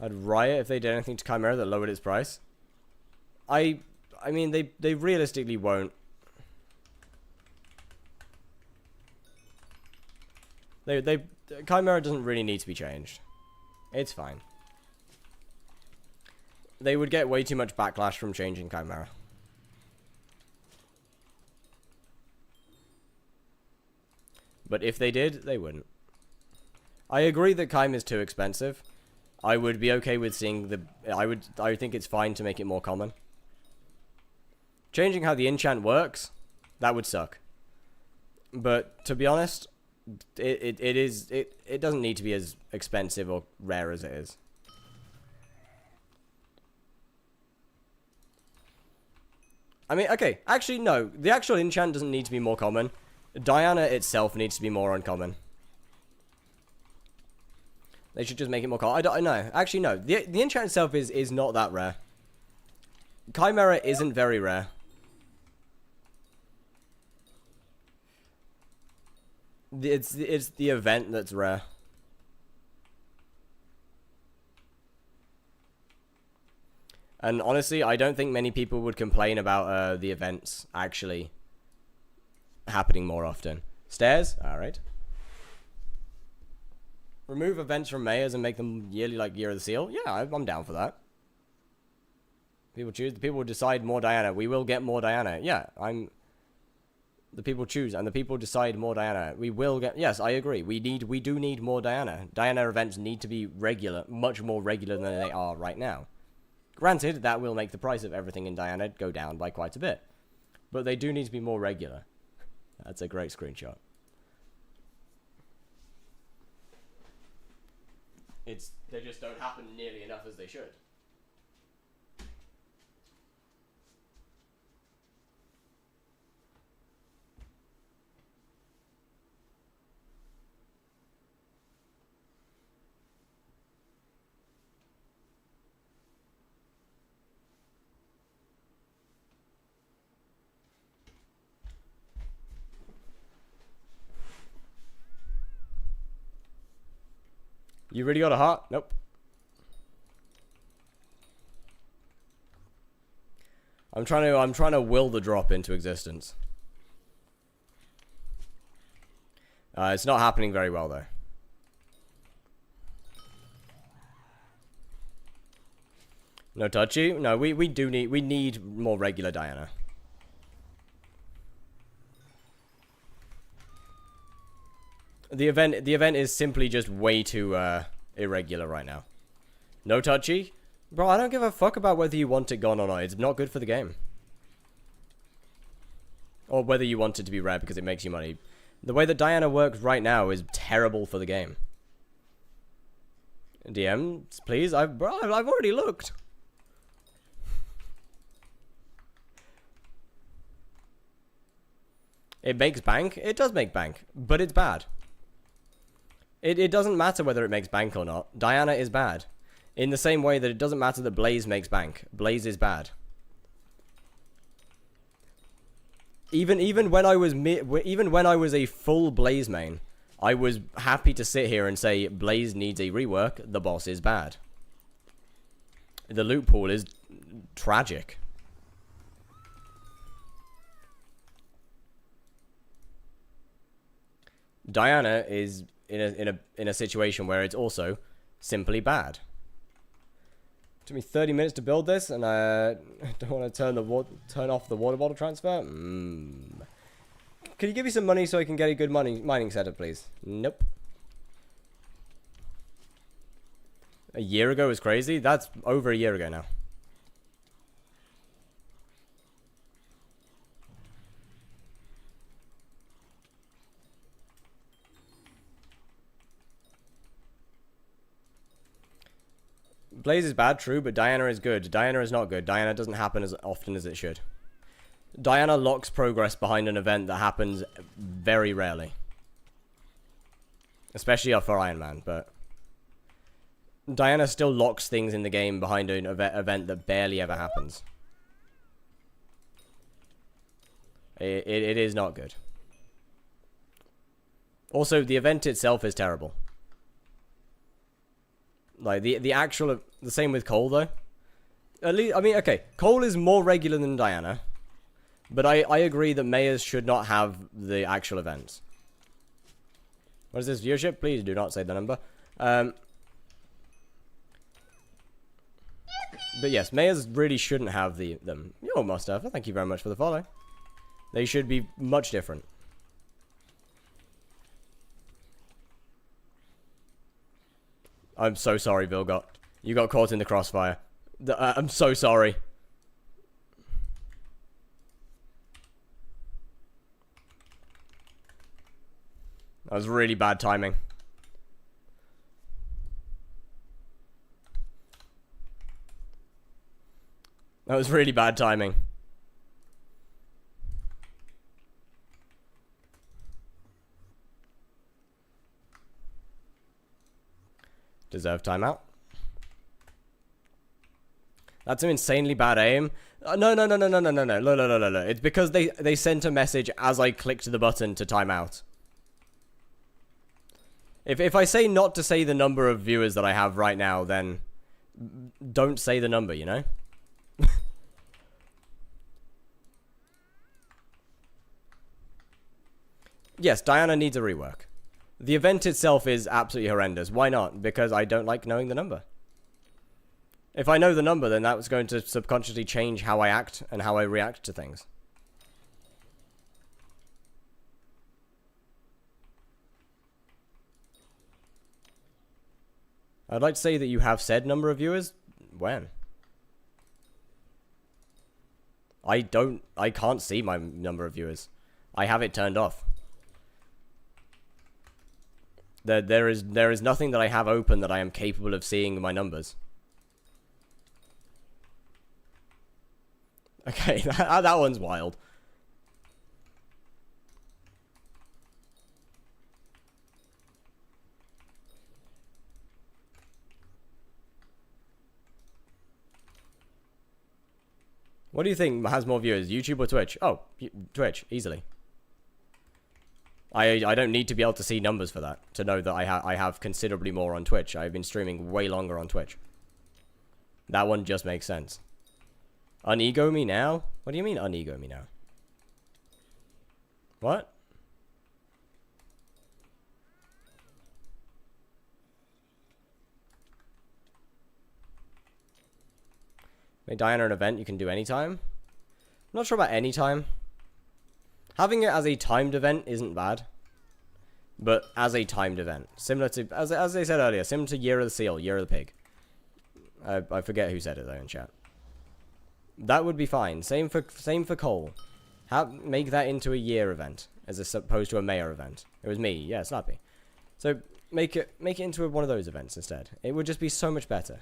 I'd riot if they did anything to Chimera that lowered its price. I mean, they realistically won't. Chimera doesn't really need to be changed. It's fine. They would get way too much backlash from changing Chimera. But if they did, they wouldn't. I agree that Chime is too expensive. I would be okay with seeing the... I think it's fine to make it more common. Changing how the enchant works, that would suck. But to be honest, it doesn't need to be as expensive or rare as it is. I mean, okay, actually no. The actual enchant doesn't need to be more common. Diana itself needs to be more uncommon. They should just make it more common. I don't know. Actually, no. The enchant itself is not that rare. Chimera isn't very rare. It's the event that's rare. And honestly, I don't think many people would complain about the events actually happening more often. Stairs? Alright. Remove events from mayors and make them yearly, like Year of the Seal? Yeah, I'm down for that. People choose. The people decide more Diana. We will get more Diana. Yeah, the people choose, and the people decide more Diana. We will get... Yes, I agree. We do need more Diana. Diana events need to be regular, much more regular than they are right now. Granted, that will make the price of everything in Diana go down by quite a bit. But they do need to be more regular. That's a great screenshot. They just don't happen nearly enough as they should. You really got a heart? Nope. I'm trying to will the drop into existence. It's not happening very well though. No touchy? No, we need more regular Diana. The event is simply just way too irregular right now. No touchy? Bro, I don't give a fuck about whether you want it gone or not. It's not good for the game. Or whether you want it to be rare because it makes you money. The way that Diana works right now is terrible for the game. DMs, please? Bro, I've already looked. It makes bank? It does make bank, but it's bad. It doesn't matter whether it makes bank or not. Diana is bad. In the same way that it doesn't matter that Blaze makes bank. Blaze is bad. Even when I was a full Blaze main, I was happy to sit here and say Blaze needs a rework. The boss is bad. The loot pool is tragic. Diana is in a situation where it's also simply bad. Took me 30 minutes to build this, and I don't want to turn off the water bottle transfer. Can you give me some money so I can get a good mining setup, please? Nope. A year ago was crazy. That's over a year ago now. Blaze is bad, true, but Diana is good. Diana is not good. Diana doesn't happen as often as it should. Diana locks progress behind an event that happens very rarely. Especially for Iron Man, but... Diana still locks things in the game behind an event that barely ever happens. It is not good. Also, the event itself is terrible. Like, the same with Cole, though. At least, I mean, okay, Cole is more regular than Diana. But I agree that mayors should not have the actual events. What is this viewership? Please do not say the number. But yes, mayors really shouldn't have them. Yo, Mustafa, thank you very much for the follow. They should be much different. I'm so sorry, Vilgot. You got caught in the crossfire. I'm so sorry. That was really bad timing. That was really bad timing. Deserve timeout. That's an insanely bad aim. No. It's because they sent a message as I clicked the button to timeout. If I say not to say the number of viewers that I have right now, then don't say the number, you know? Yes, Diana needs a rework. The event itself is absolutely horrendous. Why not? Because I don't like knowing the number. If I know the number, then that was going to subconsciously change how I act and how I react to things. I'd like to say that you have said number of viewers. When? I can't see my number of viewers. I have it turned off. There is nothing that I have open that I am capable of seeing my numbers. Okay, that one's wild. What do you think has more viewers, YouTube or Twitch? Oh, Twitch, easily. I don't need to be able to see numbers for that, to know that I have considerably more on Twitch. I've been streaming way longer on Twitch. That one just makes sense. Unego me now? What do you mean unego me now? What? Make Diana an event you can do anytime? I'm not sure about anytime. Having it as a timed event isn't bad. But as a timed event. Similar to, as they said earlier, similar to Year of the Seal, Year of the Pig. I forget who said it though in chat. That would be fine. Same for Cole. Make that into a year event as opposed to a mayor event. It was me, yeah, Slappy. So make it into one of those events instead. It would just be so much better.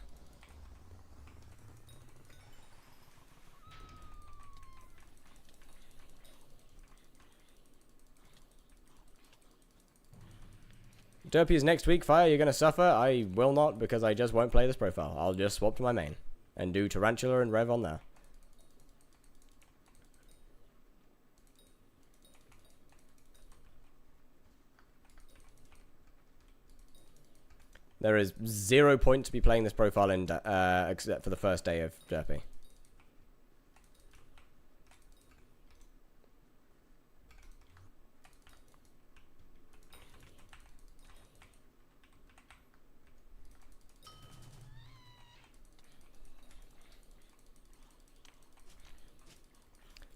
Derpy is next week. Fire, you're gonna suffer. I will not, because I just won't play this profile. I'll just swap to my main and do Tarantula and Rev on there. There is 0 point to be playing this profile in, except for the first day of Derpy.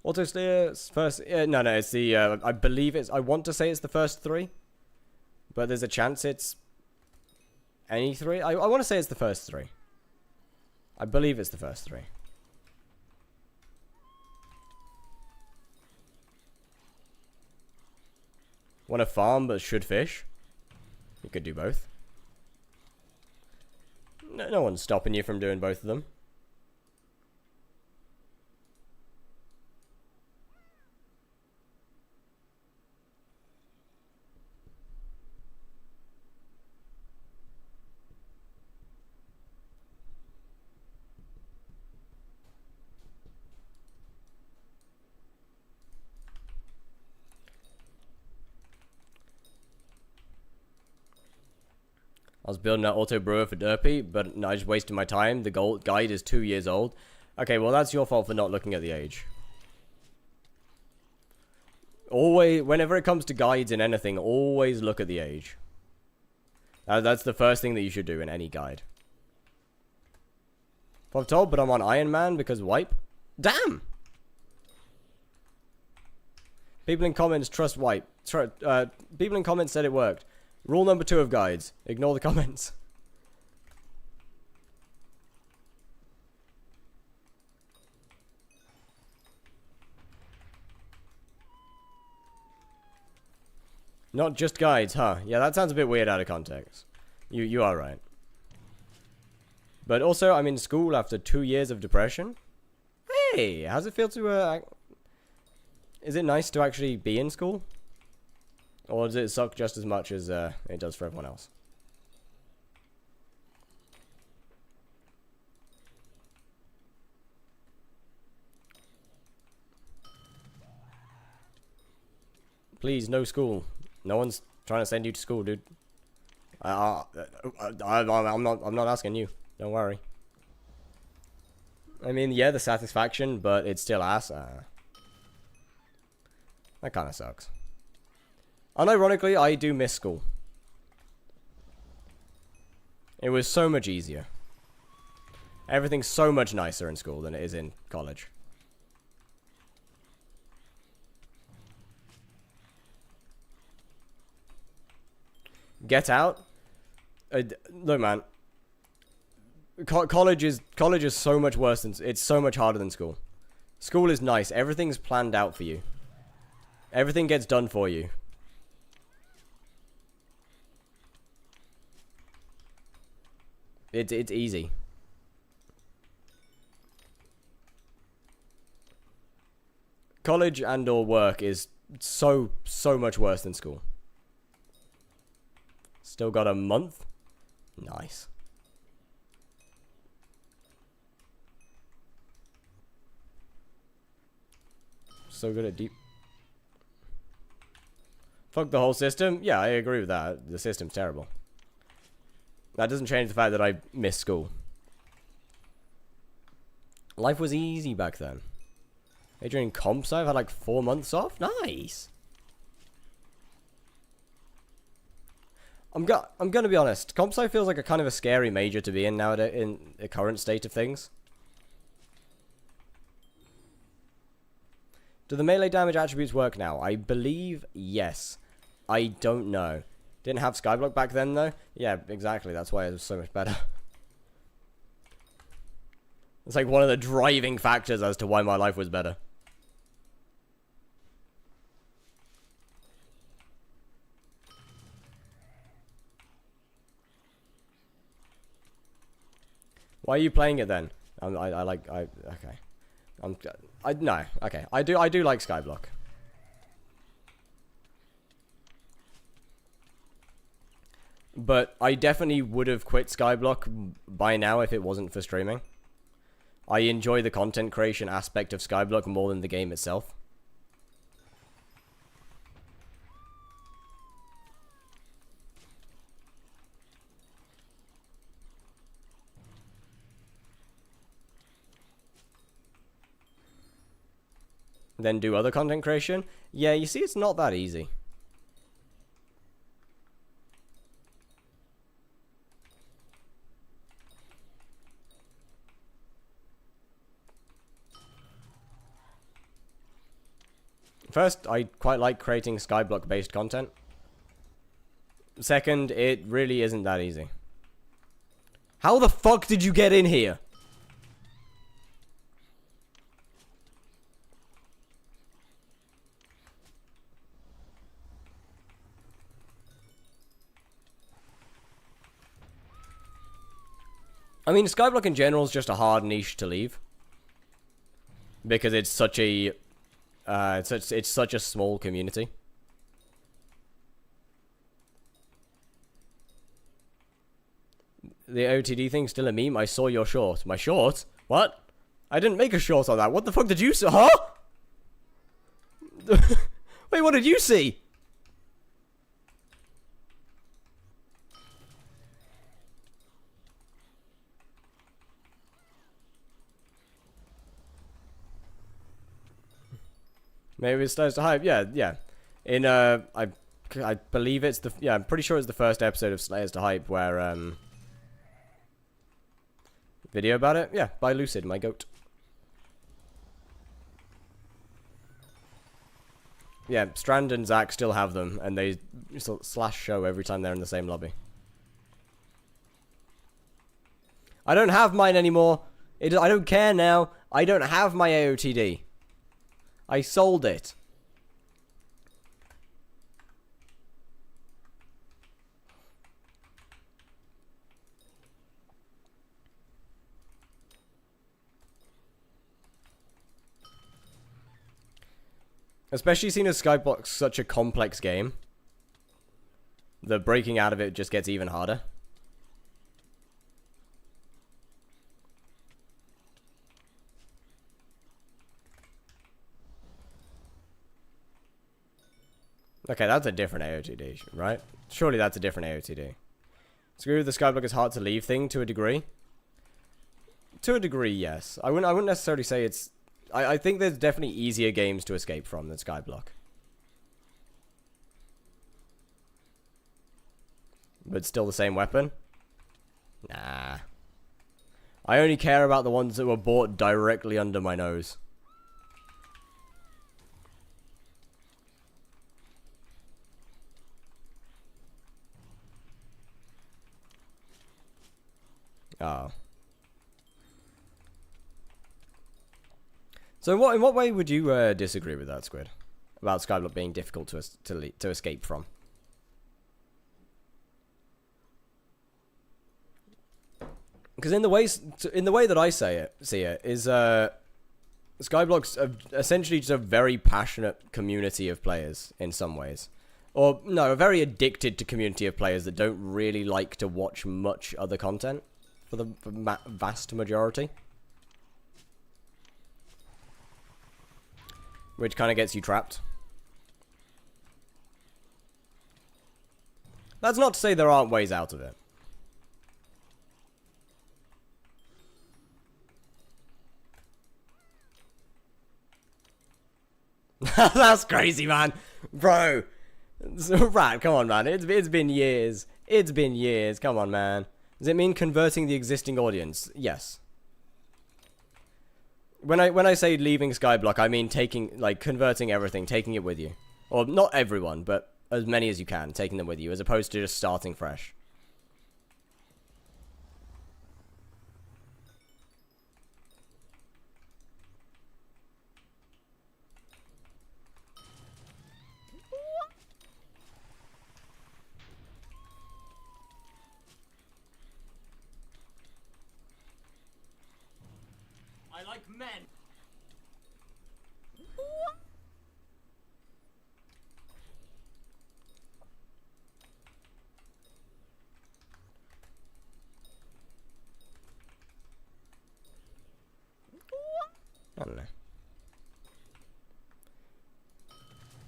Auto Steer's first... no, it's the... I believe it's... I want to say it's the first 3. But there's a chance it's... any 3? I want to say it's the first 3. I believe it's the first 3. Want to farm but should fish? You could do both. No one's stopping you from doing both of them. I was building an auto brewer for Derpy, but I just wasted my time. The guide is 2 years old. Okay, well that's your fault for not looking at the age. Always, whenever it comes to guides in anything, always look at the age. That's the first thing that you should do in any guide. I've told, but I'm on Iron Man because wipe. Damn! People in comments trust wipe. People in comments said it worked. Rule number 2 of guides. Ignore the comments. Not just guides, huh? Yeah, that sounds a bit weird out of context. You are right. But also, I'm in school after 2 years of depression. Hey, how's it feel to, is it nice to actually be in school? Or does it suck just as much as it does for everyone else? Please, no school. No one's trying to send you to school, dude. I'm not asking you. Don't worry. I mean, yeah, the satisfaction, but it's still ass. That kind of sucks. Unironically, I do miss school. It was so much easier. Everything's so much nicer in school than it is in college. Get out? Look, man. College is so much worse than... It's so much harder than school. School is nice. Everything's planned out for you. Everything gets done for you. It's easy. College and or work is so much worse than school. Still got a month? Nice. So good at deep. Fuck the whole system? Yeah, I agree with that. The system's terrible. That doesn't change the fact that I miss school. Life was easy back then. During comps, I've had like 4 months off. Nice. I'm gonna be honest. Comp sci feels like a kind of a scary major to be in nowadays in the current state of things. Do the melee damage attributes work now? I believe yes. I don't know. Didn't have skyblock back then though. Yeah, exactly. That's why it was so much better. It's like one of the driving factors as to why my life was better. Why are you playing it then? Okay. No, okay. I do like skyblock. But I definitely would have quit skyblock by now if it wasn't for streaming. I enjoy the content creation aspect of skyblock more than the game itself. Then do other content creation? Yeah, you see, it's not that easy. First, I quite like creating skyblock based content. Second, it really isn't that easy. How the fuck did you get in here? I mean, skyblock in general is just a hard niche to leave. Because it's such a... it's such a small community. The OTD thing's still a meme. I saw your short. My short? What? I didn't make a short on that. What the fuck did you see? Huh? Wait, what did you see? Maybe it starts to hype. Yeah. In I believe it's the I'm pretty sure it's the first episode of Slayers to Hype where video about it. Yeah, by Lucid, my goat. Yeah, Strand and Zach still have them, and they slash show every time they're in the same lobby. I don't have mine anymore. I don't care now. I don't have my AOTD. I sold it. Especially seeing as Skyblock's such a complex game, the breaking out of it just gets even harder. Okay, that's a different AOTD, right? Surely that's a different AOTD. Screw the Skyblock is hard to leave thing to a degree. To a degree, yes. I wouldn't necessarily say it's... I think there's definitely easier games to escape from than Skyblock. But still the same weapon? Nah. I only care about the ones that were bought directly under my nose. Oh. So in what way would you disagree with that, Squid? About skyblock being difficult to escape from? Because in the way that I see it is skyblock's essentially just a very passionate community of players in some ways. Or no, a very addicted to community of players that don't really like to watch much other content for the vast majority. Which kind of gets you trapped. That's not to say there aren't ways out of it. That's crazy, man. Bro. Right, come on, man. It's been years. It's been years. Come on, man. Does it mean converting the existing audience? Yes. When I say leaving skyblock, I mean converting everything, taking it with you. Or not everyone, but as many as you can, taking them with you, as opposed to just starting fresh. I like men. I don't know.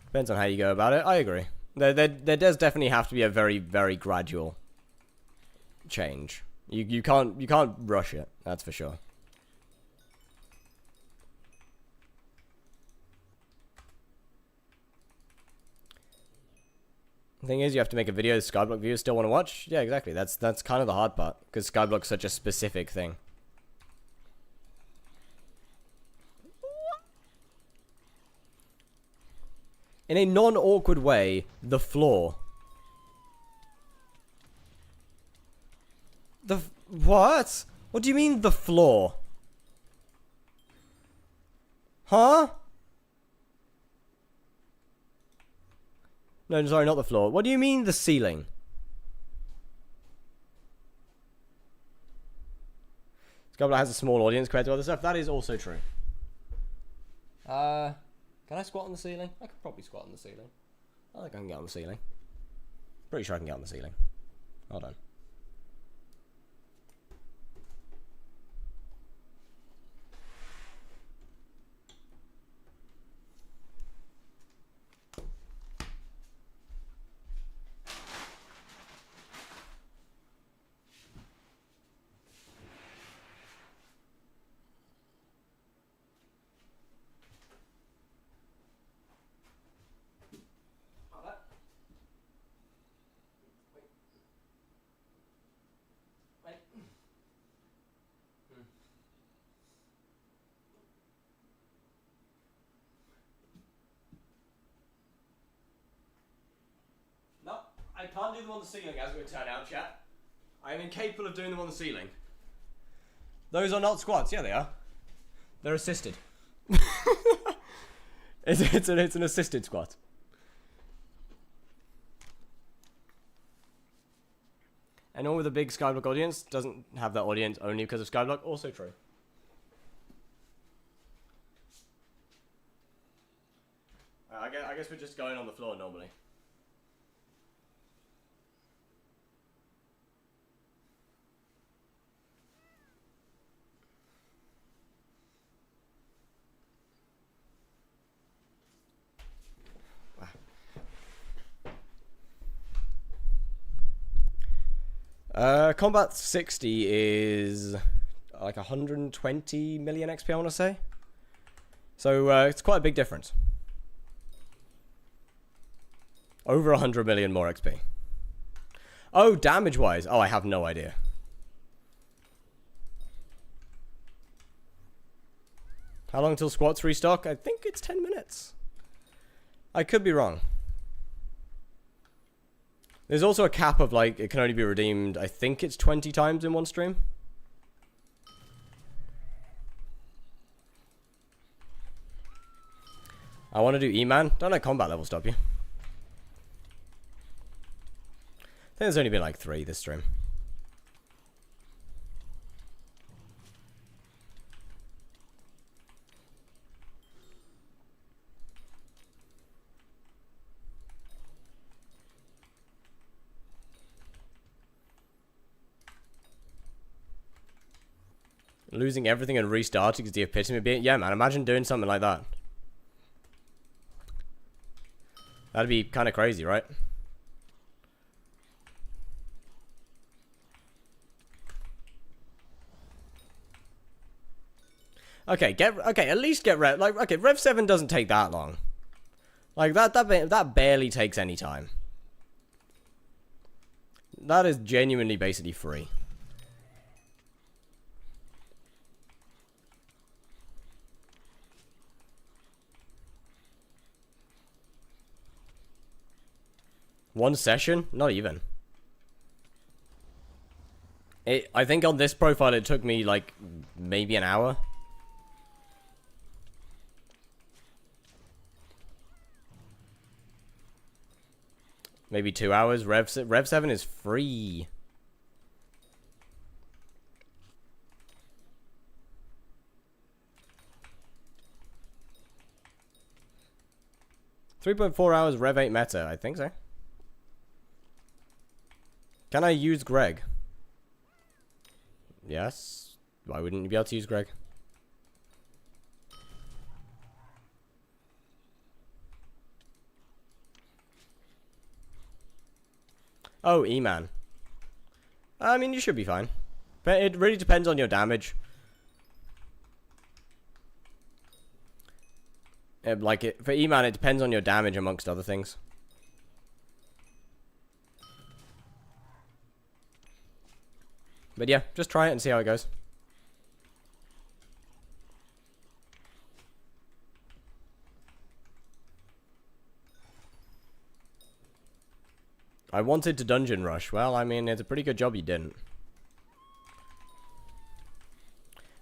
Depends on how you go about it. I agree. There does definitely have to be a very, very gradual change. You can't rush it. That's for sure. The thing is, you have to make a video that skyblock viewers still want to watch. Yeah, exactly. That's kind of the hard part, because skyblock's such a specific thing. In a non-awkward way, the floor. What? What do you mean, the floor? Huh? No, sorry, not the floor. What do you mean, the ceiling? Skyblock has a small audience compared to other stuff. That is also true. Can I squat on the ceiling? I could probably squat on the ceiling. I think I can get on the ceiling. Pretty sure I can get on the ceiling. Hold on. I can't do them on the ceiling, as it would turn out, chat. I am incapable of doing them on the ceiling. Those are not squats. Yeah, they are. They're assisted. it's an assisted squat. Anyone with a big skyblock audience doesn't have that audience only because of skyblock. Also true. I guess we're just going on the floor normally. Combat 60 is like 120 million XP, I want to say. So it's quite a big difference. Over 100 million more XP. Oh, damage-wise. Oh, I have no idea. How long till squats restock? I think it's 10 minutes. I could be wrong. There's also a cap of, like, it can only be redeemed, I think it's 20 times in one stream. I want to do E-Man. Don't let combat level stop you. I think there's only been like 3 this stream. Losing everything and restarting is the epitome of being... Yeah, man, imagine doing something like that. That'd be kind of crazy, right? Okay, at least get Rev... Like, okay, Rev 7 doesn't take that long. Like, that barely takes any time. That is genuinely basically free. One session? Not even. I think on this profile it took me like maybe an hour. Maybe 2 hours. Rev 7 is free. $3.4 hours Rev 8 meta. I think so. Can I use Greg? Yes. Why wouldn't you be able to use Greg? Oh, E-Man. I mean, you should be fine. But it really depends on your damage. For E-Man, it depends on your damage amongst other things. But yeah, just try it and see how it goes. I wanted to dungeon rush. Well, I mean, it's a pretty good job you didn't.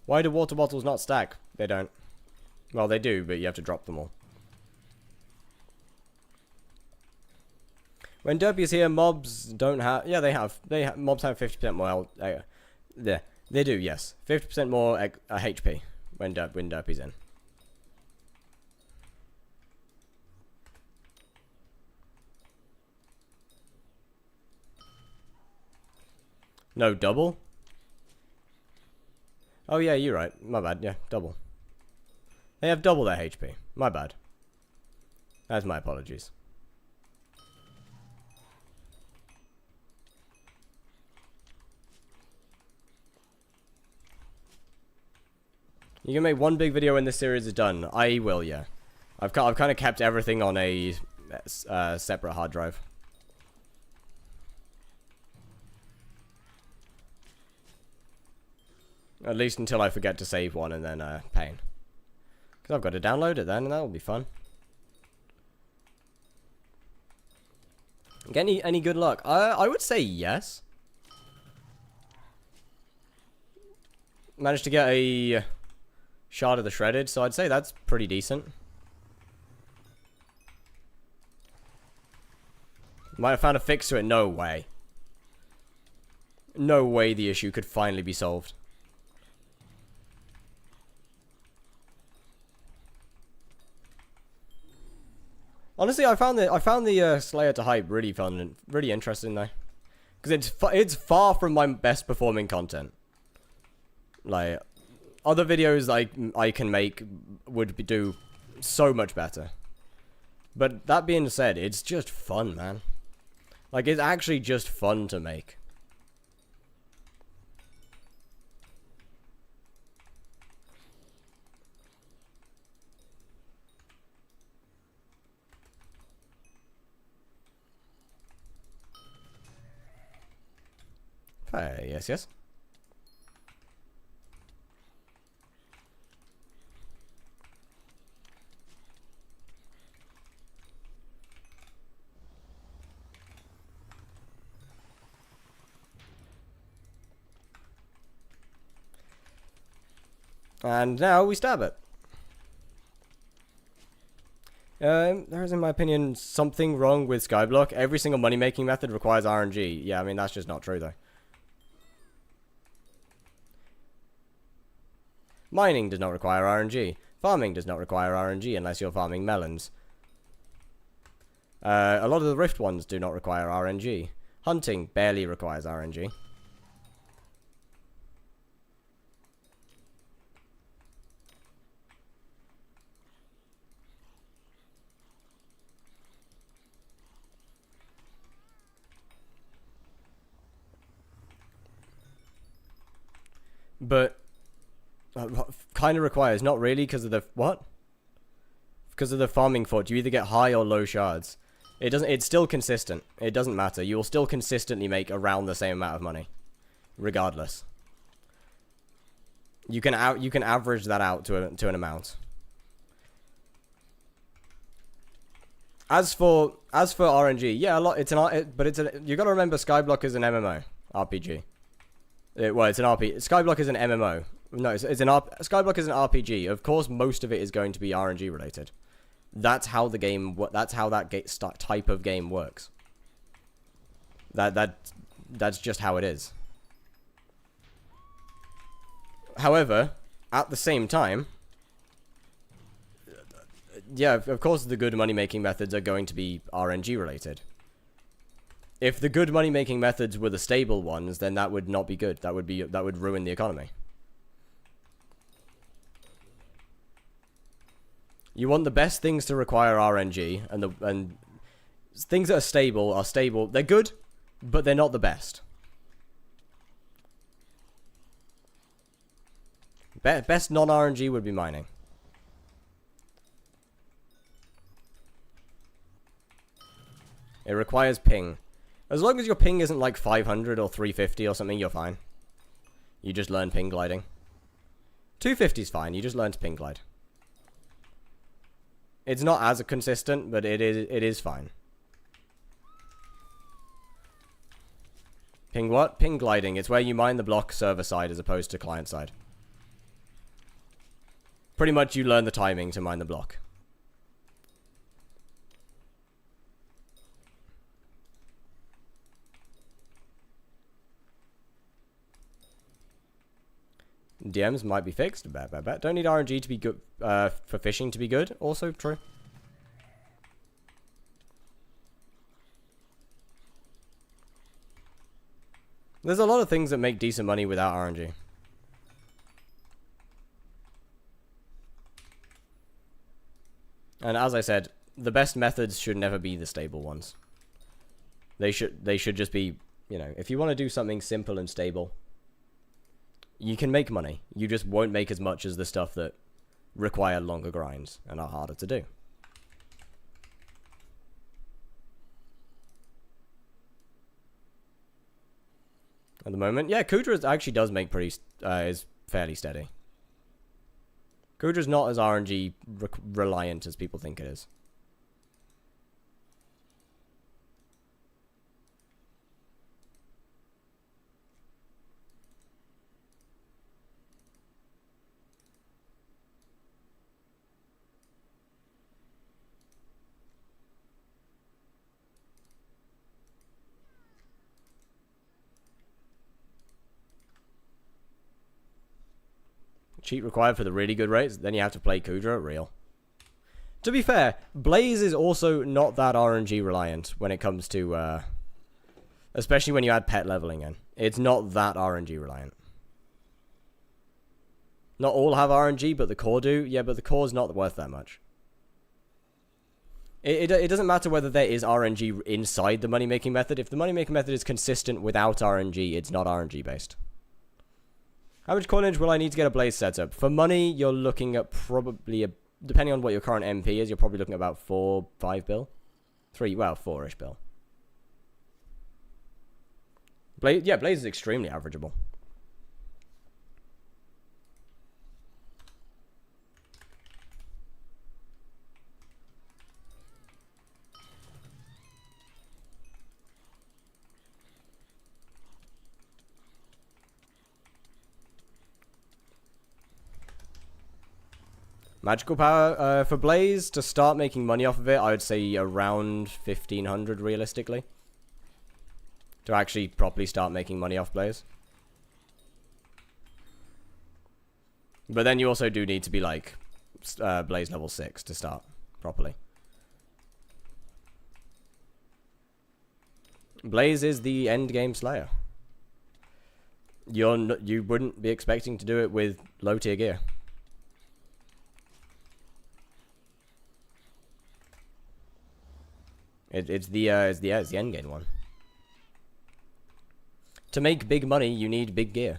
Why do water bottles not stack? They don't. Well, they do, but you have to drop them all. When Derpy is here, mobs don't have... Yeah, they have. Mobs have 50% more... yeah, they do, yes. 50% more HP when Derpy's in. No, double? Oh, yeah, you're right. My bad. Yeah, double. They have double their HP. My bad. That's my apologies. You can make one big video when this series is done. I will, yeah. I've kind of kept everything on a separate hard drive. At least until I forget to save one and then pain. Because I've got to download it then, and that'll be fun. Get any good luck? I would say yes. Managed to get a shard of the shredded, so I'd say that's pretty decent. Might have found a fix to it. No way. No way the issue could finally be solved. Honestly, I found the Slayer to hype really fun and really interesting though, because it's far from my best performing content. Like other videos I can make would do so much better. But that being said, it's just fun, man. Like it's actually just fun to make. Yes. And now we stab it. There is, in my opinion, something wrong with skyblock. Every single money-making method requires RNG. Yeah, I mean, that's just not true, though. Mining does not require RNG. Farming does not require RNG unless you're farming melons. A lot of the Rift ones do not require RNG. Hunting barely requires RNG. But kind of requires, not really, because of the what? Because of the farming fort, you either get high or low shards. It doesn't. It's still consistent. It doesn't matter. You will still consistently make around the same amount of money, regardless. You can average that out to an amount. As for RNG, yeah, a lot. You got to remember, Skyblock is an MMO RPG. Well, it's an RP. Skyblock is an MMO. No, Skyblock is an RPG. Of course, most of it is going to be RNG related. That's how the game. That's how that type of game works. That's just how it is. However, at the same time, yeah, of course, the good money-making methods are going to be RNG related. If the good money-making methods were the stable ones, then that would not be good. That would ruin the economy. You want the best things to require RNG, and things that are stable. They're good, but they're not the best. Best non-RNG would be mining. It requires ping. As long as your ping isn't like 500 or 350 or something, you're fine. You just learn ping gliding. 250 is fine. You just learn to ping glide. It's not as consistent, but it is fine. Ping what? Ping gliding. It's where you mine the block server side as opposed to client side. Pretty much you learn the timing to mine the block. DMs might be fixed. Don't need RNG to be good for fishing to be good. Also true. There's a lot of things that make decent money without RNG. And as I said, the best methods should never be the stable ones. They should just be, you know, if you want to do something simple and stable, you can make money. You just won't make as much as the stuff that require longer grinds and are harder to do. At the moment, yeah, Kudra actually does make is fairly steady. Kudra's not as RNG reliant as people think it is. Cheat required for the really good rates, then you have to play Kudra real. To be fair, Blaze is also not that RNG reliant when it comes to, especially when you add pet leveling in. It's not that RNG reliant. Not all have RNG, but the core do. Yeah, but the core's not worth that much. It doesn't matter whether there is RNG inside the money-making method. If the money-making method is consistent without RNG, it's not RNG based. How much coinage will I need to get a Blaze setup? For money, you're looking at probably, depending on what your current MP is, you're probably looking at about 4-5 bill. 4-ish bill. Blaze is extremely averageable. Magical power, for Blaze, to start making money off of it, I would say around 1500 realistically. To actually properly start making money off Blaze. But then you also do need to be like, Blaze level 6 to start properly. Blaze is the end game Slayer. You wouldn't be expecting to do it with low tier gear. It's the end game one. To make big money, you need big gear.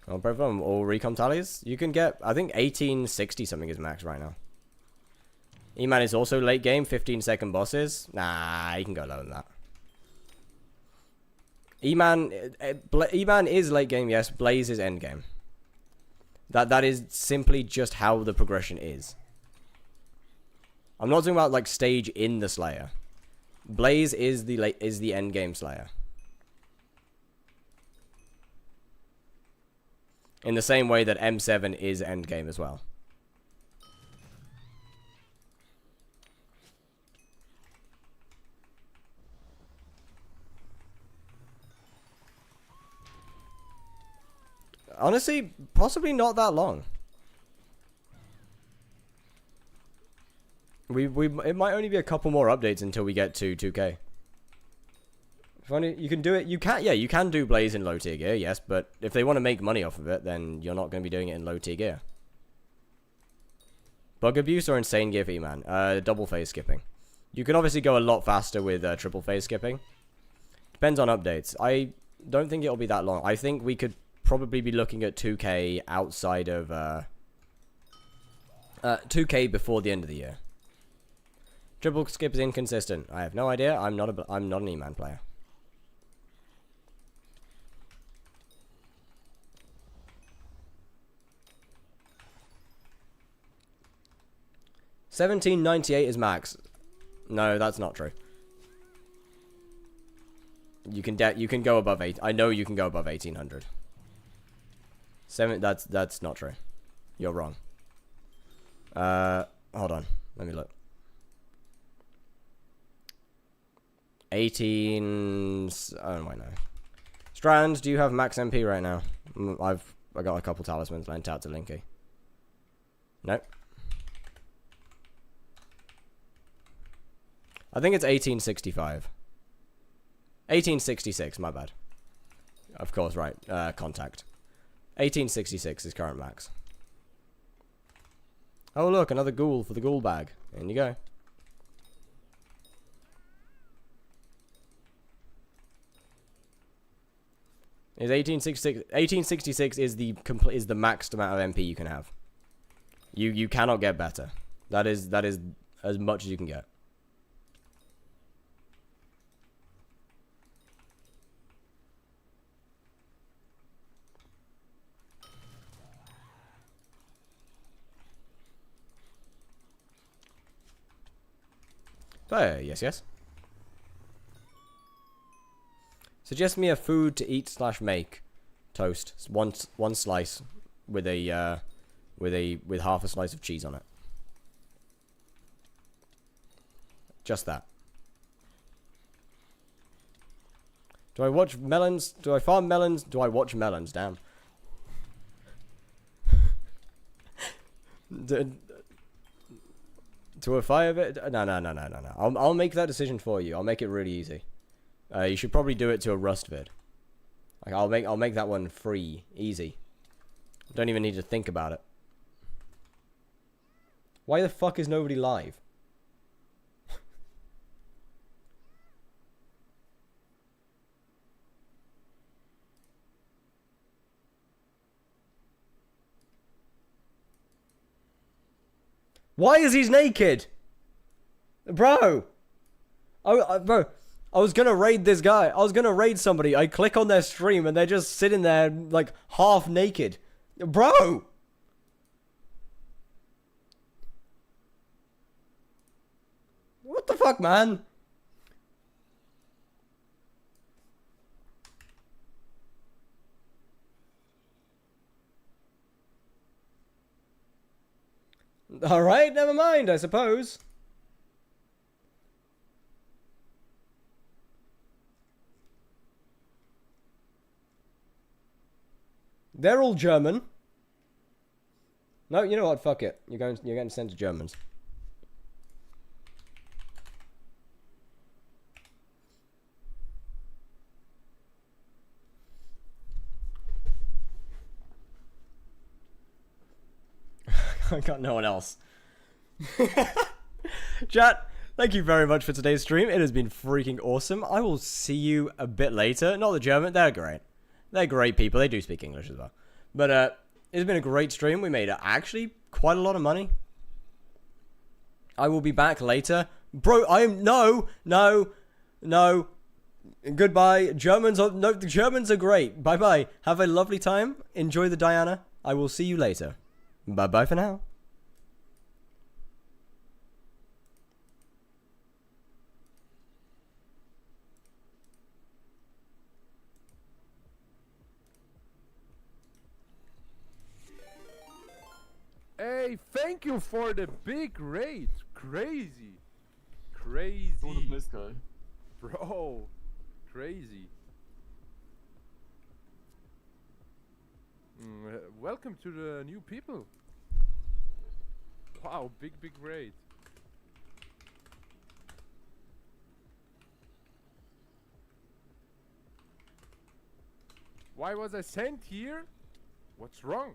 Oh, both of them all recon tallies. You can get, I think 1860 something is max right now. E-Man is also late game, 15-second bosses. Nah, you can go lower than that. E-Man is late game, yes. Blaze is end game. That is simply just how the progression is. I'm not talking about like stage in the Slayer. Blaze is the end game Slayer. In the same way that M7 is end game as well. Honestly, possibly not that long. It might only be a couple more updates until we get to 2K. Funny, you can do it. You can do Blaze in low tier gear, yes, but if they want to make money off of it, then you're not going to be doing it in low tier gear. Bug abuse or insane gear for E-Man? Double phase skipping. You can obviously go a lot faster with triple phase skipping. Depends on updates. I don't think it'll be that long. I think we could probably be looking at 2K outside of 2K before the end of the year. Triple skip is inconsistent. I have no idea. I'm not an E-Man player. $17.98 is max. No, that's not true. You can go above 8. I know you can go above 1800. That's not true. You're wrong. Hold on. Let me look. 18. Oh my no. Strand, do you have max MP right now? I got a couple talismans lent out to Linky. Nope. I think it's 1865. 1866, my bad. Of course, right. Contact. 1866 is current max. Oh look, another ghoul for the ghoul bag. In you go. Is 1866 is the maxed amount of MP you can have. You cannot get better. That is as much as you can get. Yes. Suggest me a food to eat / make. Toast. One slice with half a slice of cheese on it. Just that. Do I watch melons? Do I farm melons? Do I watch melons? Damn. To a fire bit? No. I'll make that decision for you. I'll make it really easy. You should probably do it to a rust vid. Like I'll make that one free, easy. Don't even need to think about it. Why the fuck is nobody live? Why is he naked? Bro! Bro, I was gonna raid this guy. I was gonna raid somebody. I click on their stream and they're just sitting there, like, half naked. Bro! What the fuck, man? Alright, never mind, I suppose. They're all German. No, you know what? Fuck it. You're getting sent to Germans. I got no one else. Chat, thank you very much for today's stream. It has been freaking awesome. I will see you a bit later. Not the German, they're great. They're great people. They do speak English as well. But it's been a great stream. We made actually quite a lot of money. I will be back later. Bro, no. Goodbye. The Germans are great. Bye-bye. Have a lovely time. Enjoy the Diana. I will see you later. Bye-bye for now. Hey, thank you for the big raid. Crazy. Crazy. Nice guy. Bro. Crazy. Welcome to the new people. Wow, big raid. Why was I sent here? What's wrong?